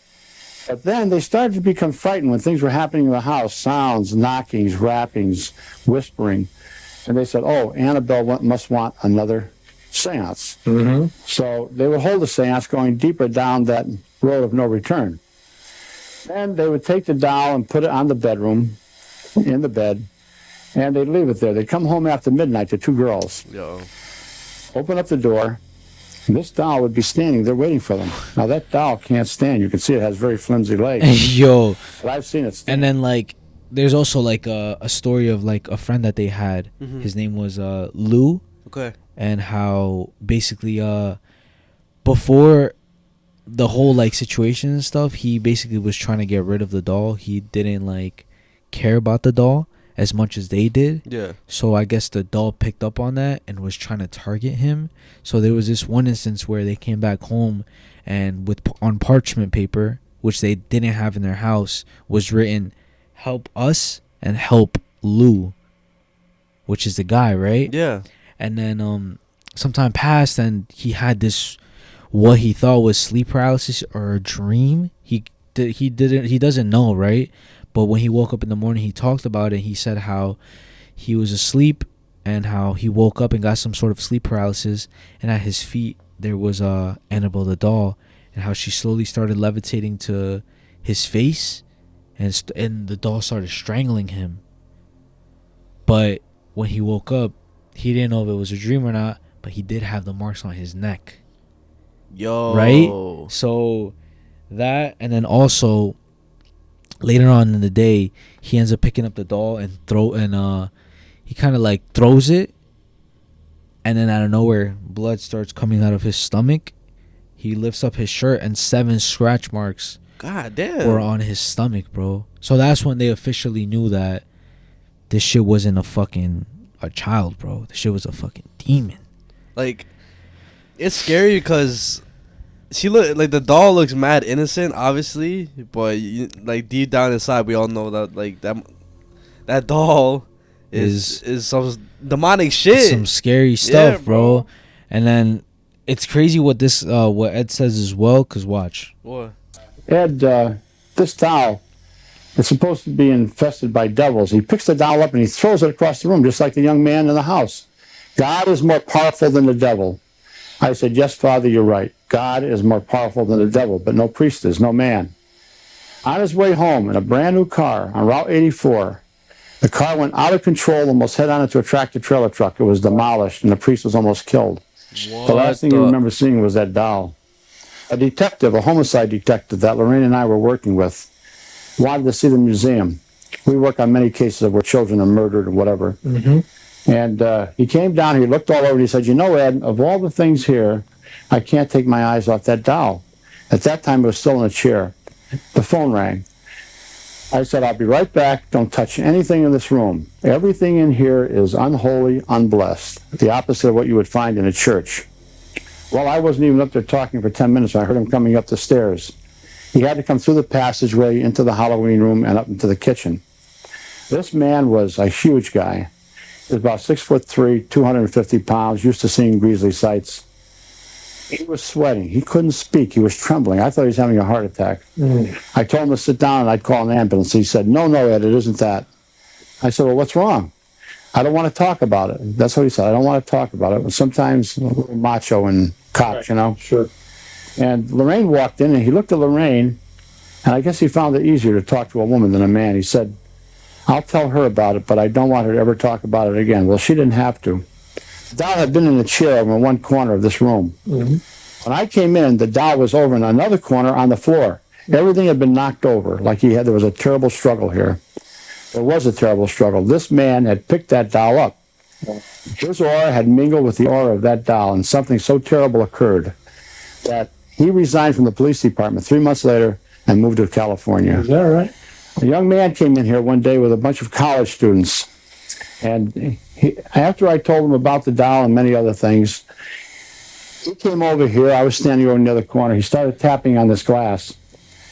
But then they started to become frightened when things were happening in the house, sounds, knockings, rappings, whispering. And they said, "Oh, Annabelle must want another seance." So they would hold a seance going deeper down that road of no return. And they would take the doll and put it on the bedroom, in the bed, and they'd leave it there. They'd come home after midnight, the 2 girls. Open up the door, and this doll would be standing there waiting for them. Now, that doll can't stand. You can see it has very flimsy legs. Yo. But I've seen it stand. And then like there's also like a story of like a friend that they had. His name was Lou. Okay. And how basically before the whole like situation and stuff, he basically was trying to get rid of the doll. He didn't like care about the doll as much as they did. Yeah. So I guess the doll picked up on that and was trying to target him. So there was this one instance where they came back home, and on parchment paper, which they didn't have in their house, was written, "Help us and help Lou," which is the guy, right? Yeah. And then some time passed, and he had this what he thought was sleep paralysis or a dream. He doesn't know, right? But when he woke up in the morning, he talked about it. He said how he was asleep and how he woke up and got some sort of sleep paralysis, and at his feet there was Annabelle the doll, and how she slowly started levitating to his face, and the doll started strangling him. But when he woke up, he didn't know if it was a dream or not, but he did have the marks on his neck. Yo. Right? So that, and then also later on in the day, he ends up picking up the doll and he kind of like throws it, and then out of nowhere, blood starts coming out of his stomach. He lifts up his shirt, and 7 scratch marks God damn were on his stomach, bro. So that's when they officially knew that this shit wasn't a child, bro. This shit was a fucking demon. Like, it's scary because she look like the doll looks mad innocent, obviously, but like deep down inside, we all know that like that doll is some demonic shit, some scary stuff, bro. And then it's crazy what Ed says as well. Cause watch. What? Ed, this doll is supposed to be infested by devils. He picks the doll up and he throws it across the room, just like the young man in the house. God is more powerful than the devil. I said, yes, Father, you're right. God is more powerful than the devil, but no priest is, no man. On his way home in a brand new car on Route 84, the car went out of control, almost head on into a tractor-trailer truck. It was demolished, and the priest was almost killed. The last thing you remember seeing was that doll. A detective, a homicide detective that Lorraine and I were working with, wanted to see the museum. We work on many cases where children are murdered or whatever. Mm-hmm. And he came down, he looked all over, and he said, you know, Ed, of all the things here, I can't take my eyes off that doll. At that time, it was still in a chair. The phone rang. I said, I'll be right back. Don't touch anything in this room. Everything in here is unholy, unblessed, the opposite of what you would find in a church. Well, I wasn't even up there talking for 10 minutes when I heard him coming up the stairs. He had to come through the passageway into the Halloween room and up into the kitchen. This man was a huge guy. He was about 6'3", 250 pounds, used to seeing grisly sights. He was sweating. He couldn't speak. He was trembling. I thought he was having a heart attack. I told him to sit down and I'd call an ambulance. He said, no, Ed, it isn't that. I said, well, what's wrong? I don't want to talk about it. That's what he said. I don't want to talk about it. Sometimes a little macho and cops, you know? Sure. And Lorraine walked in, and he looked at Lorraine, and I guess he found it easier to talk to a woman than a man. He said, I'll tell her about it, but I don't want her to ever talk about it again. Well, she didn't have to. The doll had been in a chair over in one corner of this room. Mm-hmm. When I came in, the doll was over in another corner on the floor. Everything had been knocked over, like there was a terrible struggle here. There was a terrible struggle. This man had picked that doll up. His aura had mingled with the aura of that doll, and something so terrible occurred that he resigned from the police department 3 months later and moved to California. Is that right? A young man came in here one day with a bunch of college students, and after I told him about the doll and many other things, he came over here. I was standing over in the other corner. He started tapping on this glass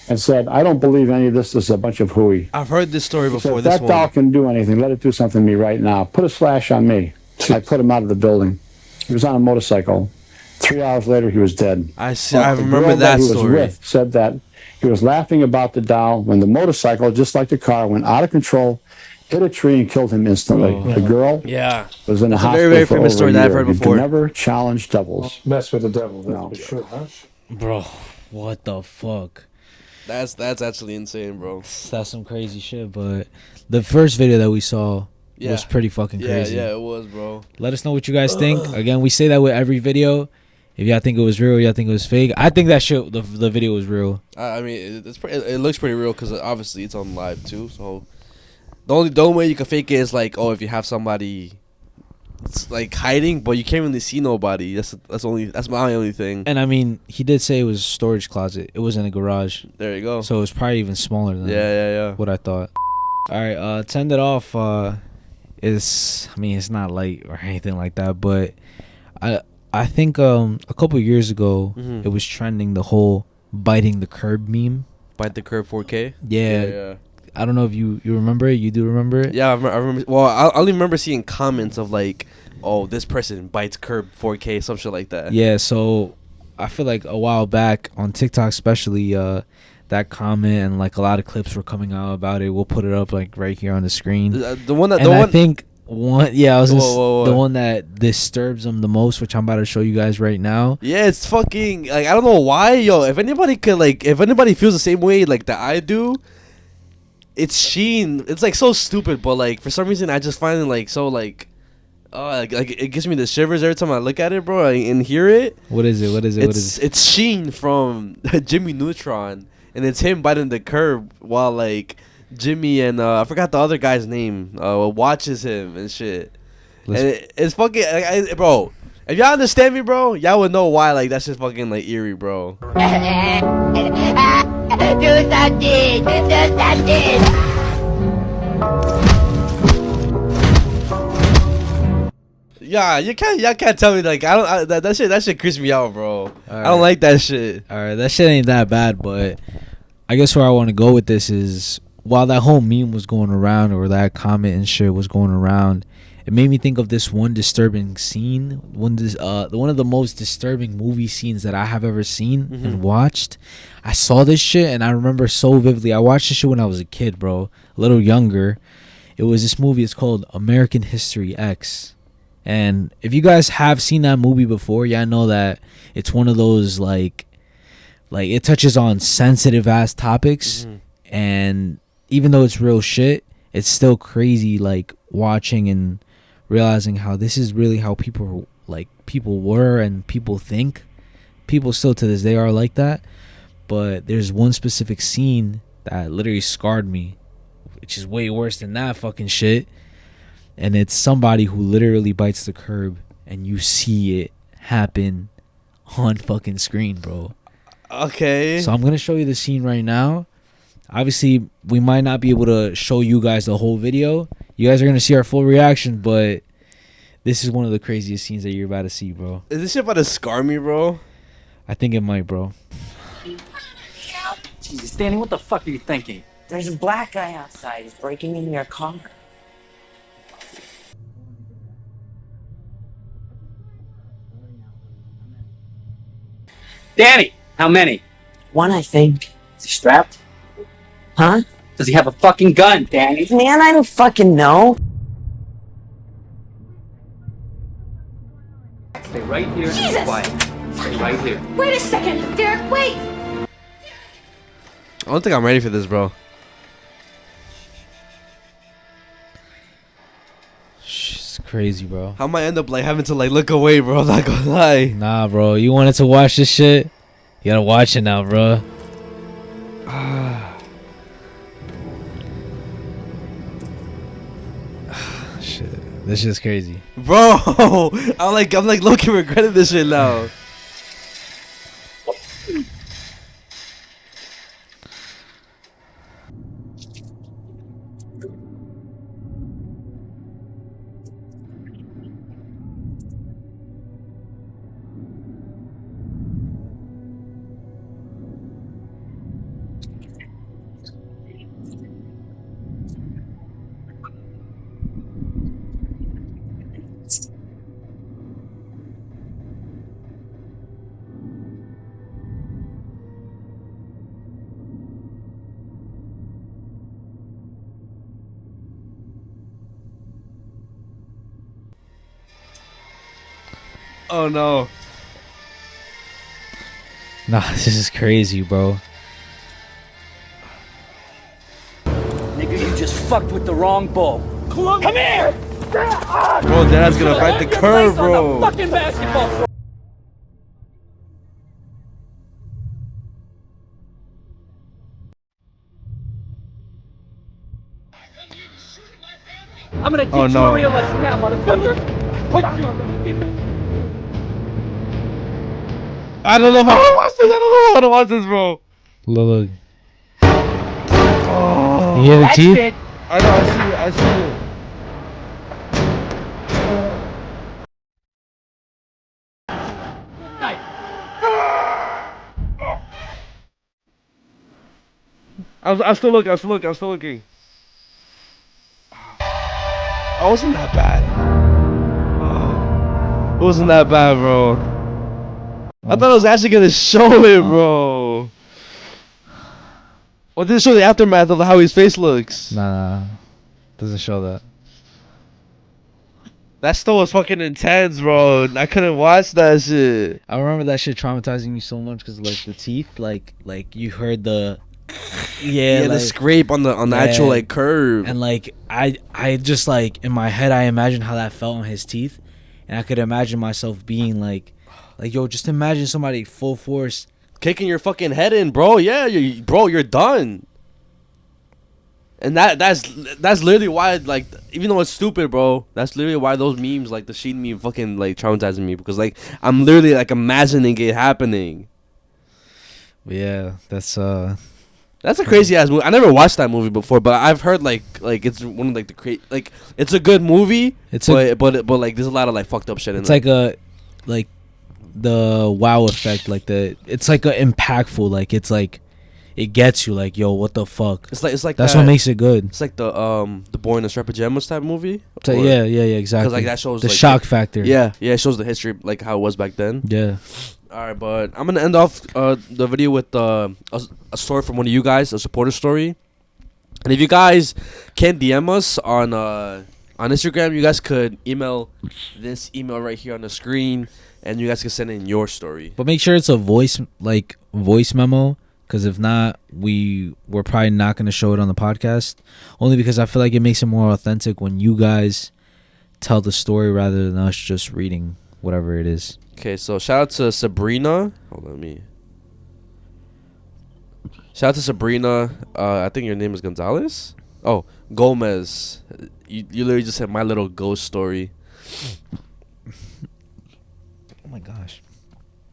and said, I don't believe any of this is a bunch of hooey. I've heard this story before. If that doll can do anything, let it do something to me right now. Put a slash on me. I put him out of the building. He was on a motorcycle. 3 hours later, he was dead. I remember that he story. Was with said that he was laughing about the doll when the motorcycle, just like the car, went out of control, hit a tree, and killed him instantly. The girl was in a hospital very for famous over story a that I've year. heard You before. can never challenge devils. Mess with the devil, that's No. for sure, huh? Bro, what the fuck? That's actually insane, bro. That's some crazy shit, but the first video that we saw was pretty fucking crazy. Yeah, it was, bro. Let us know what you guys think. Again, we say that with every video. If y'all think it was real, y'all think it was fake. I think that shit, the video was real. I mean, it looks pretty real because obviously it's on live too. So the only way you can fake it is like, if you have somebody it's like hiding, but you can't really see nobody. That's my only thing. And I mean, he did say it was a storage closet. It was in a garage. There you go. So it was probably even smaller than yeah. what I thought. All right, to end it off, it's not light or anything like that, but I think a couple years ago it was trending, the whole biting the curb meme. Bite the curb 4K. Yeah. I don't know if you remember it. You do remember it? Yeah, I remember. Well, I only remember seeing comments of like, this person bites curb 4K, some shit like that. Yeah, so I feel like a while back on TikTok especially, that comment and like a lot of clips were coming out about it. We'll put it up like right here on the screen. I think one, yeah, I was Whoa. the one that disturbs him the most, which I'm about to show you guys right now. Yeah, it's fucking like I don't know why, yo. If anybody feels the same way like that I do, it's Sheen. It's like so stupid, but like for some reason I just find it like so like, like it gives me the shivers every time I look at it, bro, and hear it. What is it? It's Sheen from Jimmy Neutron, and it's him biting the curb while like Jimmy and I forgot the other guy's name watches him and shit. And it's fucking bro. If y'all understand me, bro, y'all would know why like that's just fucking like eerie, bro. Do something. Yeah, y'all can't tell me like that shit creeps me out, bro. I don't like that shit. All right, that shit ain't that bad, but I guess where I want to go with this is while that whole meme was going around or that comment and shit was going around, it made me think of this one disturbing scene, one of the most disturbing movie scenes that I have ever seen and watched. I saw this shit and I remember so vividly. I watched this shit when I was a kid, bro, a little younger. It was this movie. It's called American History X. And if you guys have seen that movie before, yeah, I know that it's one of those like it touches on sensitive ass topics, and even though it's real shit, it's still crazy like watching and realizing how this is really how people were and people think. People still to this day are like that. But there's one specific scene that literally scarred me, which is way worse than that fucking shit. And it's somebody who literally bites the curb and you see it happen on fucking screen, bro. Okay. So I'm going to show you the scene right now. Obviously, we might not be able to show you guys the whole video. You guys are going to see our full reaction, but this is one of the craziest scenes that you're about to see, bro. Is this shit about to scar me, bro? I think it might, bro. Jesus, Danny, what the fuck are you thinking? There's a black guy outside. He's breaking into your car. Danny, how many? One, I think. Is he strapped? Huh? Does he have a fucking gun, Danny? Man, I don't fucking know. Stay right here. Jesus! Quiet. Stay right here. Wait a second, Derek, wait! I don't think I'm ready for this, bro. It's crazy, bro. How might I end up like having to like look away, bro? I'm not gonna lie. Nah, bro. You wanted to watch this shit? You gotta watch it now, bro. Shit. This shit's crazy. Bro, I'm like low-key regretting this shit now. Oh no. Nah, this is crazy, bro. Nigga, you just fucked with the wrong bull. Come here! Bro, Dad's gonna bite the curve, bro. Fucking basketball floor. I'm gonna teach you a real lesson now, motherfucker. I don't know how to watch this. I don't know how to watch this, bro. Look. Oh, You hear the teeth? It. I know. I see it. I'm still looking. Oh, it wasn't that bad. Oh, it wasn't that bad, bro. I thought I was actually gonna show it, bro. Or did it show the aftermath of how his face looks? Nah, doesn't show that. That still was fucking intense, bro. I couldn't watch that shit. I remember that shit traumatizing me so much because like the teeth, like you heard the Yeah, like, the scrape on the actual like curve. and like I just like in my head I imagined how that felt on his teeth, and I could imagine myself being like yo, just imagine somebody full force kicking your fucking head in, bro. Yeah, you're done. And that's literally why, like, even though it's stupid, bro, that's literally why those memes, like the Sheen meme, fucking like traumatizing me, because like I'm literally like imagining it happening. Yeah, that's a crazy ass movie. I never watched that movie before, but I've heard like it's one of like the like it's a good movie. But like there's a lot of like fucked up shit in it's there. like the wow effect, like it's like a impactful, like it's like it gets you like, yo, what the fuck? It's like that's what makes it good. It's like the Boy in the Striped Pajamas type movie. So, yeah, exactly. Because like that shows the like, shock factor. Yeah, it shows the history, like how it was back then. Yeah. All right, but I'm gonna end off the video with a story from one of you guys, a supporter story. And if you guys can DM us on Instagram, you guys could email this email right here on the screen, and you guys can send in your story. But make sure it's a voice memo, because if not, we're probably not going to show it on the podcast. Only because I feel like it makes it more authentic when you guys tell the story rather than us just reading whatever it is. Okay, so shout out to Sabrina. Hold on, shout out to Sabrina. I think your name is Gonzalez. Oh, Gomez. You literally just said my little ghost story. Oh my gosh.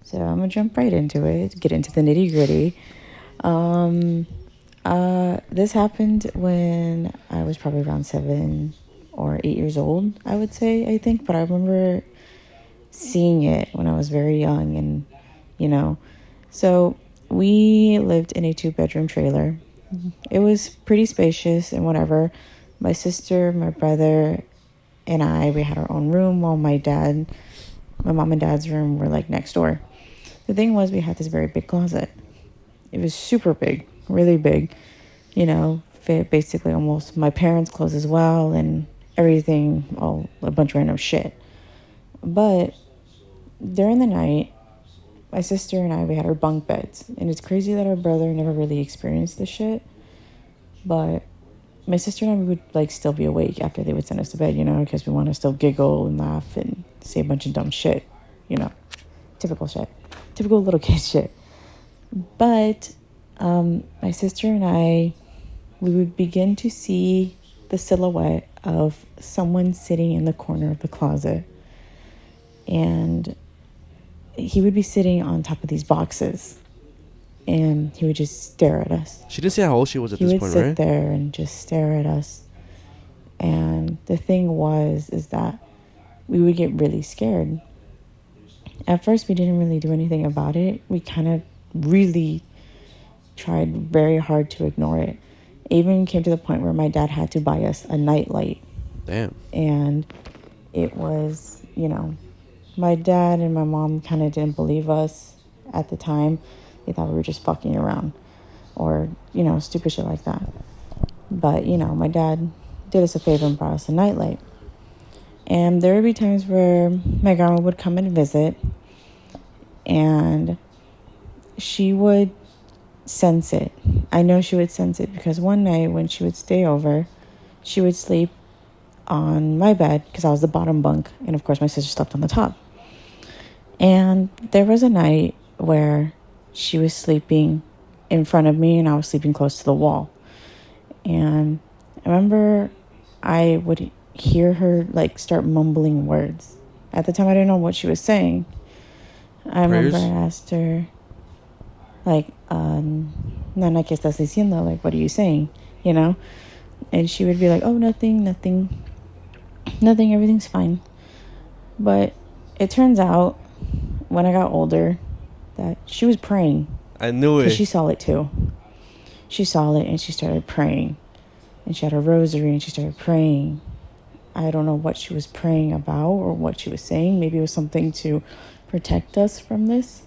So I'm gonna jump right into it. Get into the nitty gritty. This happened when I was probably around 7 or 8 years old, I would say, I think. But I remember seeing it when I was very young, and, you know. So we lived in a 2-bedroom trailer. It was pretty spacious and whatever. My sister, my brother, and we had our own room, while my mom and dad's room were like next door. The thing was, we had this very big closet. It was super big, really big, you know, fit basically almost my parents' clothes as well, and everything, all a bunch of random shit. But during the night, my sister and we had our bunk beds, and it's crazy that our brother never really experienced this shit, but my sister and I would like still be awake after they would send us to bed, you know, because we want to still giggle and laugh and say a bunch of dumb shit, you know, typical little kid shit. But my sister and we would begin to see the silhouette of someone sitting in the corner of the closet, and he would be sitting on top of these boxes, and he would just stare at us. She didn't say how old she was at this point, right? He would sit there and just stare at us. And the thing is that we would get really scared. At first, we didn't really do anything about it. We kind of really tried very hard to ignore it. It even came to the point where my dad had to buy us a nightlight. Damn. And it was, you know, my dad and my mom kind of didn't believe us at the time. They thought we were just fucking around or, you know, stupid shit like that. But, you know, my dad did us a favor and brought us a nightlight. And there would be times where my grandma would come and visit, and she would sense it. I know she would sense it because one night when she would stay over, she would sleep on my bed because I was the bottom bunk, and of course my sister slept on the top. And there was a night where she was sleeping in front of me and I was sleeping close to the wall. And I remember I would hear her like start mumbling words. At the time I didn't know what she was saying. I remember I asked her, like, Nana, ¿qué estás diciendo? Like, what are you saying? You know? And she would be like, oh, nothing, everything's fine. But it turns out, when I got older, that she was praying. I knew it. Because she saw it too. She saw it and she started praying. And she had her rosary and she started praying. I don't know what she was praying about or what she was saying. Maybe it was something to protect us from this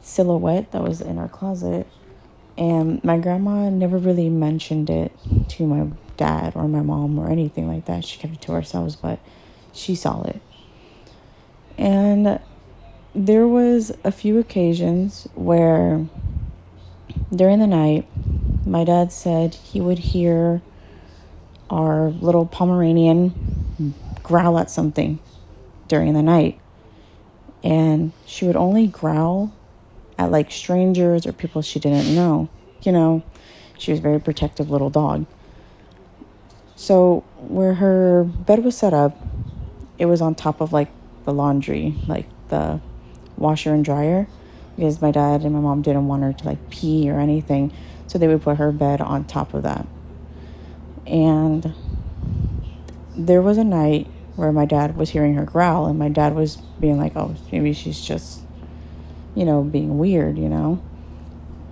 silhouette that was in our closet. And my grandma never really mentioned it to my dad or my mom or anything like that. She kept it to ourselves, but she saw it. And there was a few occasions where during the night, my dad said he would hear our little Pomeranian growl at something during the night. And she would only growl at like strangers or people she didn't know. You know, she was a very protective little dog. So where her bed was set up, it was on top of like the laundry, like the washer and dryer, because my dad and my mom didn't want her to like pee or anything. So they would put her bed on top of that. And there was a night where my dad was hearing her growl, and my dad was being like, oh, maybe she's just, you know, being weird, you know?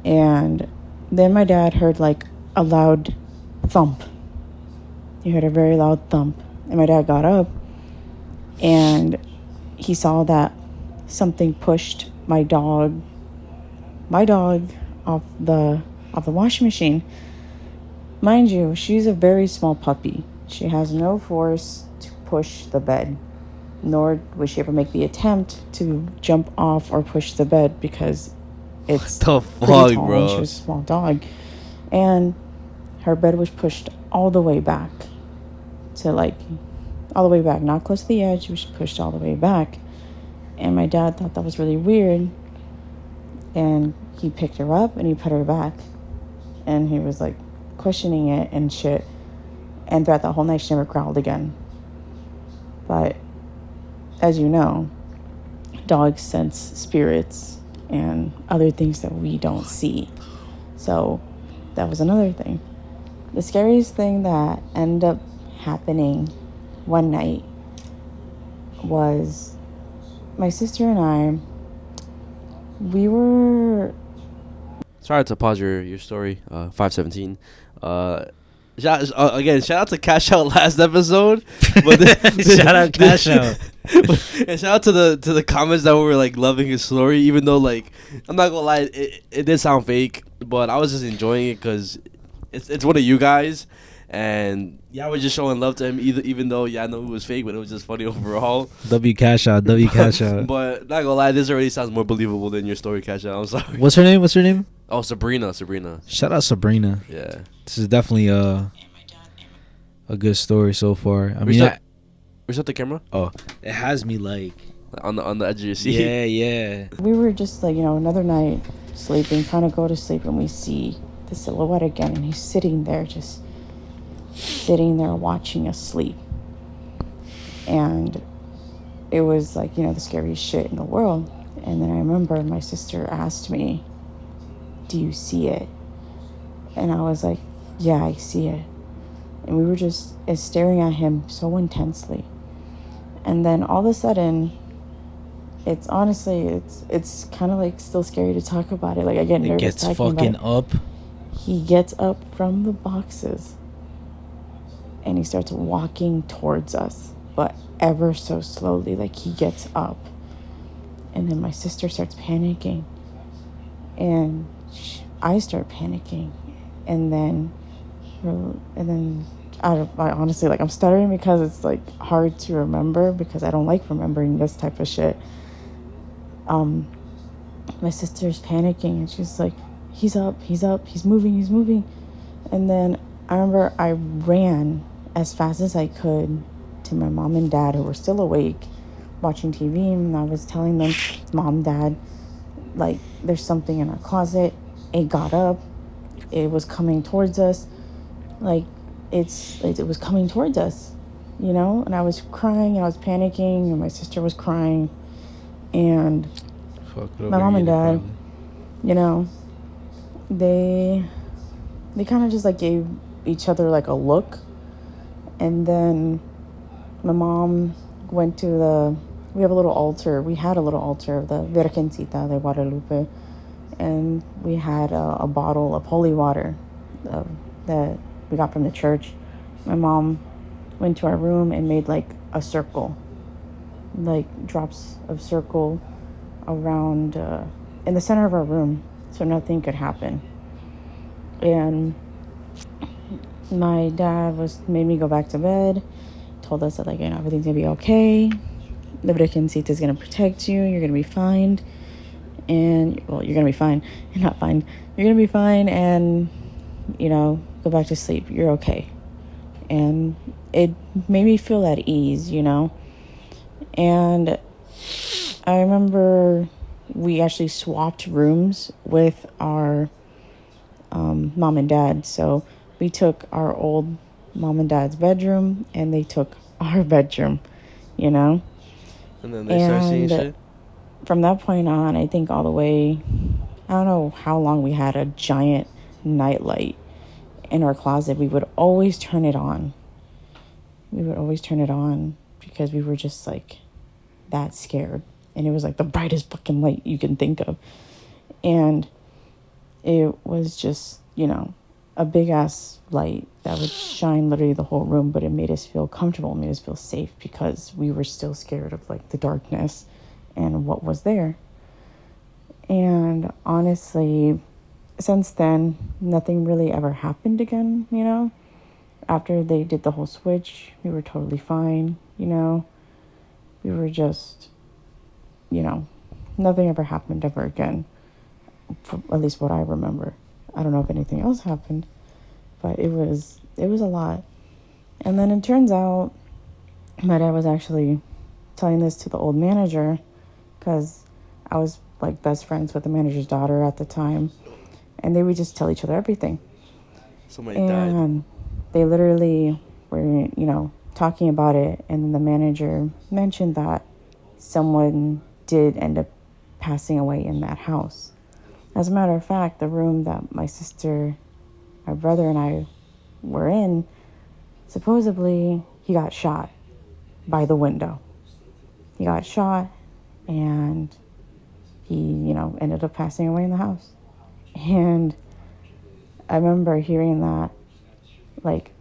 And then my dad heard like a loud thump. He heard a very loud thump. And my dad got up and he saw that something pushed my dog off the washing machine. Mind you, she's a very small puppy. She has no force to push the bed, nor would she ever make the attempt to jump off or push the bed because it's the pretty fuck, tall bro? and she was a small dog. And her bed was pushed all the way back to like, all the way back, not close to the edge, it was pushed all the way back. And my dad thought that was really weird. And he picked her up and he put her back. And he was like questioning it and shit. And throughout the whole night, she never growled again. But as you know, dogs sense spirits and other things that we don't see. So that was another thing. The scariest thing that ended up happening one night was my sister and I, we were... Sorry to pause your story, 517. Shout out to Cash Out last episode. But Shout out Cash Out. And shout out to the comments that were like loving his story, even though like I'm not gonna lie, it did sound fake, but I was just enjoying it because it's one of you guys, and yeah, I was just showing love to him, even though I know it was fake, but it was just funny overall. W Cash Out. But not gonna lie, this already sounds more believable than your story, Cash Out. I'm sorry. What's her name? Oh, Sabrina. Shout out Sabrina. Yeah. This is definitely a good story so far. Where's the camera? Oh, it has me like on the edge of your seat. Yeah. We were just like, another night sleeping, trying to go to sleep, and we see the silhouette again, and he's sitting there watching us sleep. And it was like, the scariest shit in the world. And then I remember my sister asked me, do you see it? And I was like, yeah, I see it. And we were just staring at him so intensely. And then all of a sudden, it's kind of like still scary to talk about it. Like, I get nervous. It gets fucking up. He gets up from the boxes and he starts walking towards us, but ever so slowly. Like, he gets up. And then my sister starts panicking. And I start panicking. And then I honestly, like, I'm stuttering because it's like hard to remember, because I don't like remembering this type of shit. My sister's panicking and she's like, he's up, he's moving. And then I remember I ran as fast as I could to my mom and dad, who were still awake watching TV, and I was telling them, Mom, Dad, like, there's something in our closet. It got up, it was coming towards us, like, it was coming towards us, and I was crying, and I was panicking, and my sister was crying, and my mom and dad, they kind of just like gave each other like a look. And then my mom went to we had a little altar of the Virgencita de Guadalupe, and we had a bottle of holy water that we got from the church. My mom went to our room and made like a circle, like drops of circle around in the center of our room, so nothing could happen. And my dad made me go back to bed, told us that, like, you know, everything's gonna be okay. The Virgencita is gonna protect you. You're gonna be fine. And, well, you're gonna be fine. You're not fine. You're gonna be fine, and, you know, go back to sleep. You're okay. And it made me feel at ease, you know. And I remember we actually swapped rooms with our mom and dad. So we took our old mom and dad's bedroom, and they took our bedroom, you know. And then they start seeing shit? From that point on, I think all the way, I don't know how long we had a giant nightlight in our closet. We would always turn it on. Because we were just, like, that scared. And it was, like, the brightest fucking light you can think of. And it was just, you know, a big-ass light that would shine literally the whole room, but it made us feel comfortable, made us feel safe, because we were still scared of, like, the darkness and what was there. And honestly, since then, nothing really ever happened again, you know. After they did the whole switch, we were totally fine, you know. We were just, you know, nothing ever happened ever again, for at least what I remember. I don't know if anything else happened, but it was a lot. And then it turns out my dad was actually telling this to the old manager, because I was, like, best friends with the manager's daughter at the time, and they would just tell each other everything. Somebody died. They literally were, you know, talking about it, and then the manager mentioned that someone did end up passing away in that house. As a matter of fact, the room that my sister, my brother, and I were in, supposedly he got shot by the window. He got shot, and he, you know, ended up passing away in the house. And I remember hearing that, like,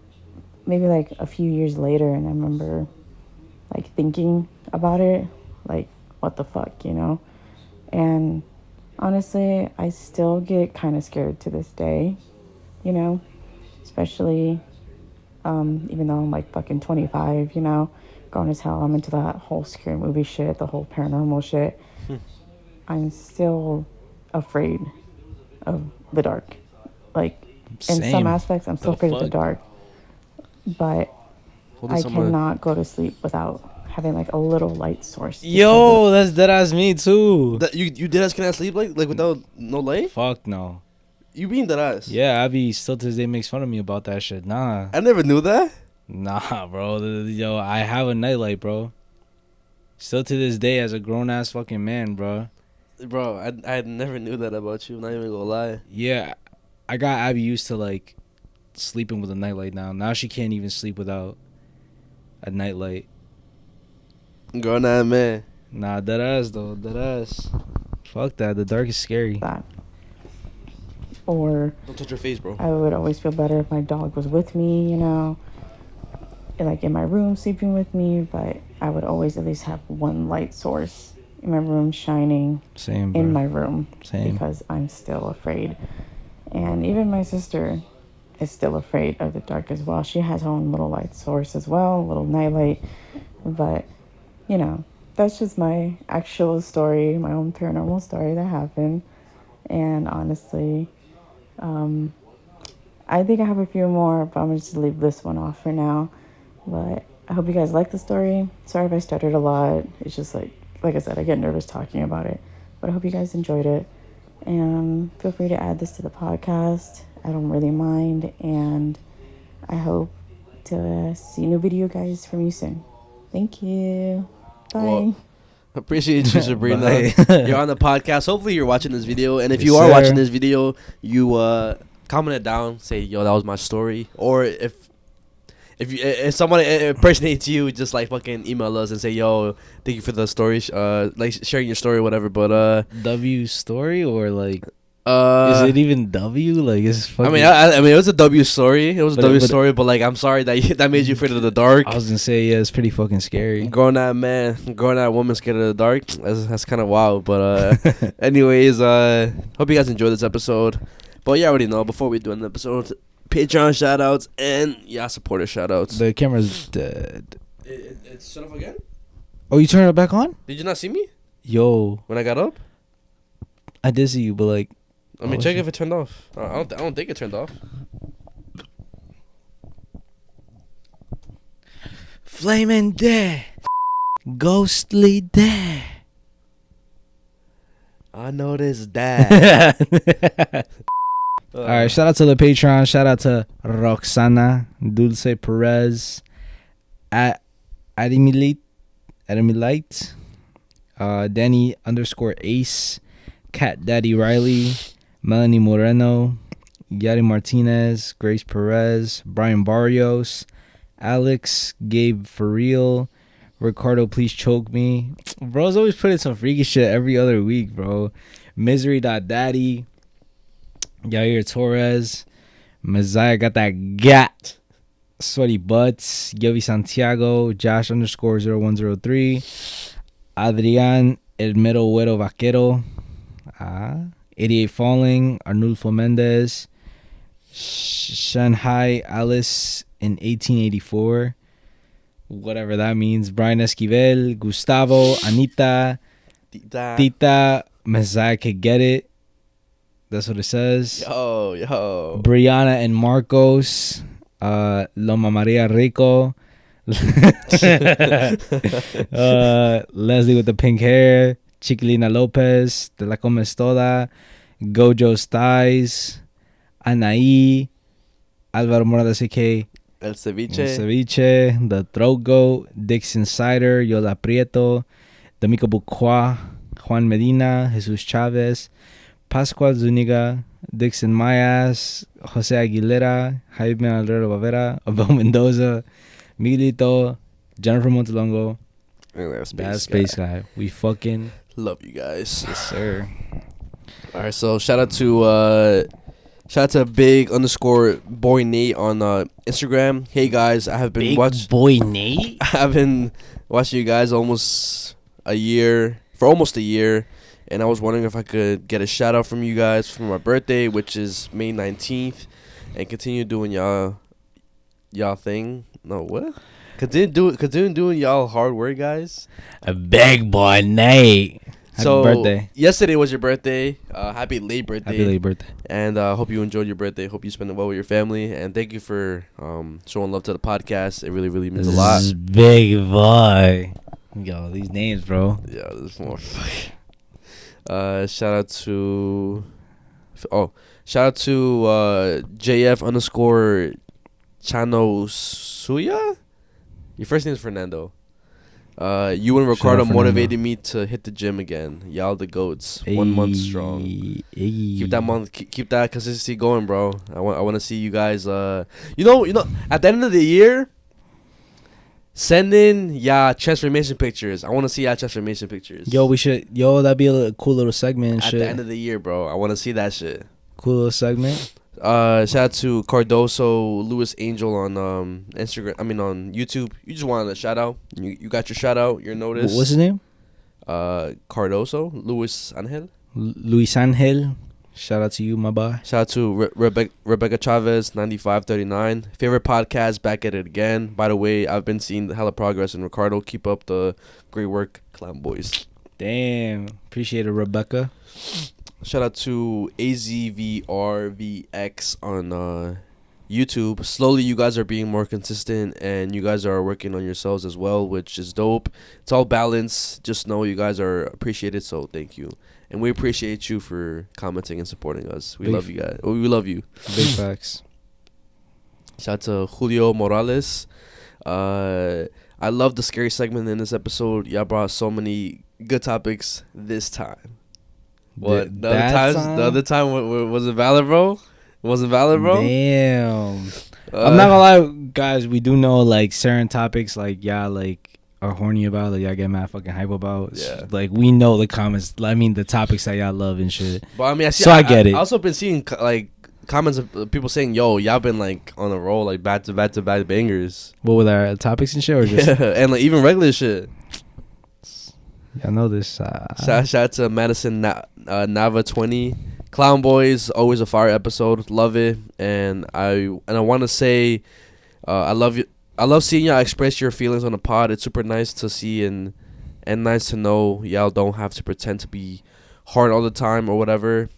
maybe, like, a few years later, and I remember, like, thinking about it, like, what the fuck, you know? And honestly, I still get kind of scared to this day, you know? Especially, even though I'm, like, fucking 25, you know? Grown as hell, I'm into that whole scary movie shit, the whole paranormal shit. I'm still afraid of the dark. Like, in some aspects, I'm still afraid of the dark. But I cannot go to sleep without having, like, a little light source. Yo, that's deadass me too. You deadass cannot sleep like without no light? Fuck no. You being deadass? Yeah, Abby still to this day makes fun of me about that shit. Nah. I never knew that. Nah, bro. Yo, I have a nightlight, bro. Still to this day, as a grown ass fucking man, bro. Bro, I never knew that about you. I'm not even gonna lie. Yeah, I got Abby used to, like, sleeping with a nightlight now. Now she can't even sleep without a nightlight. Grown ass man. Nah, deadass though. Deadass. Fuck that. The dark is scary. Or don't touch your face, bro. I would always feel better if my dog was with me, you know, like in my room sleeping with me, but I would always at least have one light source in my room shining. Same, bro. In my room. Same. Because I'm still afraid. And even my sister is still afraid of the dark as well. She has her own little light source as well, a little nightlight. But, you know, that's just my actual story, my own paranormal story that happened. And honestly, I think I have a few more, but I'm going to just leave this one off for now. But I hope you guys like the story. Sorry if I stuttered a lot. It's just like I said, I get nervous talking about it. But I hope you guys enjoyed it. And feel free to add this to the podcast. I don't really mind. And I hope to see a new video, guys, from you soon. Thank you. Bye. Well, appreciate you, Sabrina. You're on the podcast. Hopefully you're watching this video. And if Yes, you are sir. watching this video, you comment it down. Say, yo, that was my story. Or if someone impersonates you, just like fucking email us and say, yo, thank you for the story, like sharing your story or whatever. But W story or like is it even W? Like it's fucking... I mean it was a W story. It was a W story, but like I'm sorry that made you afraid of the dark. I was gonna say, yeah, it's pretty fucking scary. Grown that woman scared of the dark. That's kind of wild. But anyways, hope you guys enjoyed this episode. But you already know, before we do an episode, Patreon shoutouts and supporter shoutouts. The camera's dead. It's shut off again? Oh, you turned it back on? Did you not see me? Yo. When I got up? I did see you, but like... I mean, check if it turned off. I don't think it turned off. Flaming dead. Ghostly dead. I noticed that. All right, shout out to the Patreon. Shout out to Roxana, Dulce Perez, Adimilite, Danny _Ace, Cat Daddy Riley, Melanie Moreno, Yari Martinez, Grace Perez, Brian Barrios, Alex, Gabe For Real, Ricardo Please Choke Me. Bro's always putting some freaky shit every other week, bro. Misery.daddy, Yair Torres, Mezziah got that gat, Sweaty Butts, Yovi Santiago, Josh _0103, Adrian El Mero Güero Vaquero, 88 Falling, Arnulfo Mendez, Shanghai Alice in 1884, whatever that means, Brian Esquivel, Gustavo, Anita, Tita, Mezziah could get it. That's what it says. Yo. Brianna and Marcos, Loma Maria Rico, Leslie with the pink hair, Chiquilina Lopez, Te La Comes Toda, Gojo Styes, Anaí, Alvaro Morales A.K. El Ceviche, The Throat Goat, Dixon Cider, Yola Prieto, D'Amico Bucua, Juan Medina, Jesus Chavez, Pascual Zuniga, Dixon Mayas, Jose Aguilera, Jaime Alrero Bavera, Abel Mendoza, Miguelito, Jennifer Montelongo, that space guy. We fucking love you guys. Yes, sir. All right, so shout out to big _boy Nate on Instagram. Hey guys, I have been watching boy Nate. I've been watching you guys for almost a year, and I was wondering if I could get a shout out from you guys for my birthday, which is May 19th, and continue doing y'all thing. No, what? Continue doing y'all hard work, guys. A big boy Nate. Happy birthday. Yesterday was your birthday. Happy late birthday. Happy late birthday. And hope you enjoyed your birthday. Hope you spent it well with your family. And thank you for showing love to the podcast. It really, really means a lot. Big boy. Yo, these names, bro. Yeah, there's more. Shout out to JF _ Chano Your first name is Fernando. You and Ricardo motivated me to hit the gym again. Y'all the goats. 1 month strong. Keep that consistency going, bro. I want to see you guys. You know. At the end of the year, send in transformation pictures. I want to see transformation pictures. Yo, we should. Yo, that'd be a cool little segment. At the end of the year, bro. I want to see that shit. Cool little segment. Shout out to Cardoso Luis Angel on Instagram. I mean on YouTube. You just wanted a shout out. You got your shout out. Your notice. What's his name? Cardoso Luis Angel. Luis Angel. Shout out to you, my boy. Shout out to Rebecca Chavez 9539. Favorite podcast, back at it again. By the way, I've been seeing the hella progress in Ricardo. Keep up the great work, Clown Boys. Damn, appreciate it, Rebecca. Shout out to AZVRVX on YouTube. Slowly, you guys are being more consistent, and you guys are working on yourselves as well, which is dope. It's all balance. Just know you guys are appreciated, so thank you. And we appreciate you for commenting and supporting us. We love you guys. We love you. Big facts. Shout out to Julio Morales. I love the scary segment in this episode. Y'all brought so many good topics this time. What? The other time was it valid, bro? It wasn't valid, bro? Damn. I'm not gonna lie, guys. We do know, like, certain topics, like, y'all, like, are horny about, like, y'all get mad fucking hype about. Yeah. Like, we know the comments, I mean, the topics that y'all love and shit. But, I mean, I get it. I also been seeing, like, comments of people saying, yo, y'all been, like, on a roll, like, back to back bangers. What with our topics and shit, or just? Yeah, and, like, even regular shit. I know this. Shout out to Madison Nava 20. Clown Boys, always a fire episode. Love it. And I want to say I love you. I love seeing y'all express your feelings on the pod. It's super nice to see and nice to know y'all don't have to pretend to be hard all the time or whatever.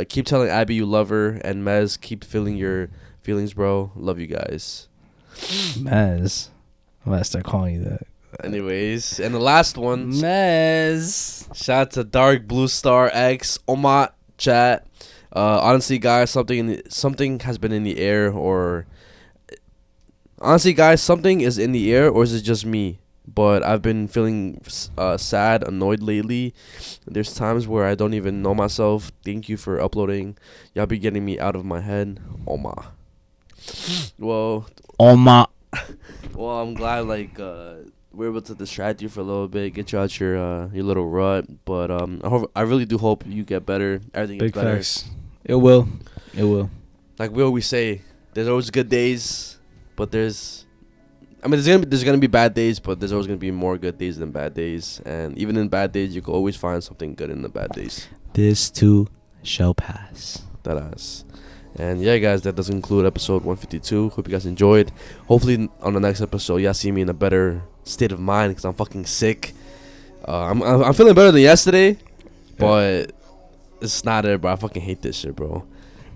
Keep telling Abby you love her, and Mez, keep feeling your feelings, bro. Love you guys. Mez. I'm gonna start calling you that. Anyways, and the last one, Mez. Shout out to Dark Blue Star X Omat chat. Honestly, guys, something has been in the air, or honestly, guys, something is in the air, or is it just me? But I've been feeling sad, annoyed lately. There's times where I don't even know myself. Thank you for uploading. Y'all be getting me out of my head. Oma. Well, Oma. Well, I'm glad we're able to distract you for a little bit, get you out your little rut. But I really do hope you get better. Everything Big gets better. facts. It will. It will. Like we always say, there's always good days, but there's gonna be bad days, but there's always gonna be more good days than bad days. And even in bad days, you can always find something good in the bad days. This too shall pass. That ass. And yeah, guys, that does conclude episode 152. Hope you guys enjoyed. Hopefully on the next episode, y'all see me in a better state of mind because I'm fucking sick. I'm feeling better than yesterday, but it's not it, bro. I fucking hate this shit, bro.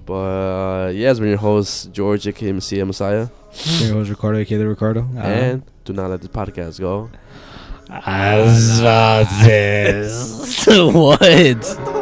But yeah, it's been your host, George, aka Mezziah. Your host, Ricardo, aka the Ricardo. And do not let this podcast go. As what?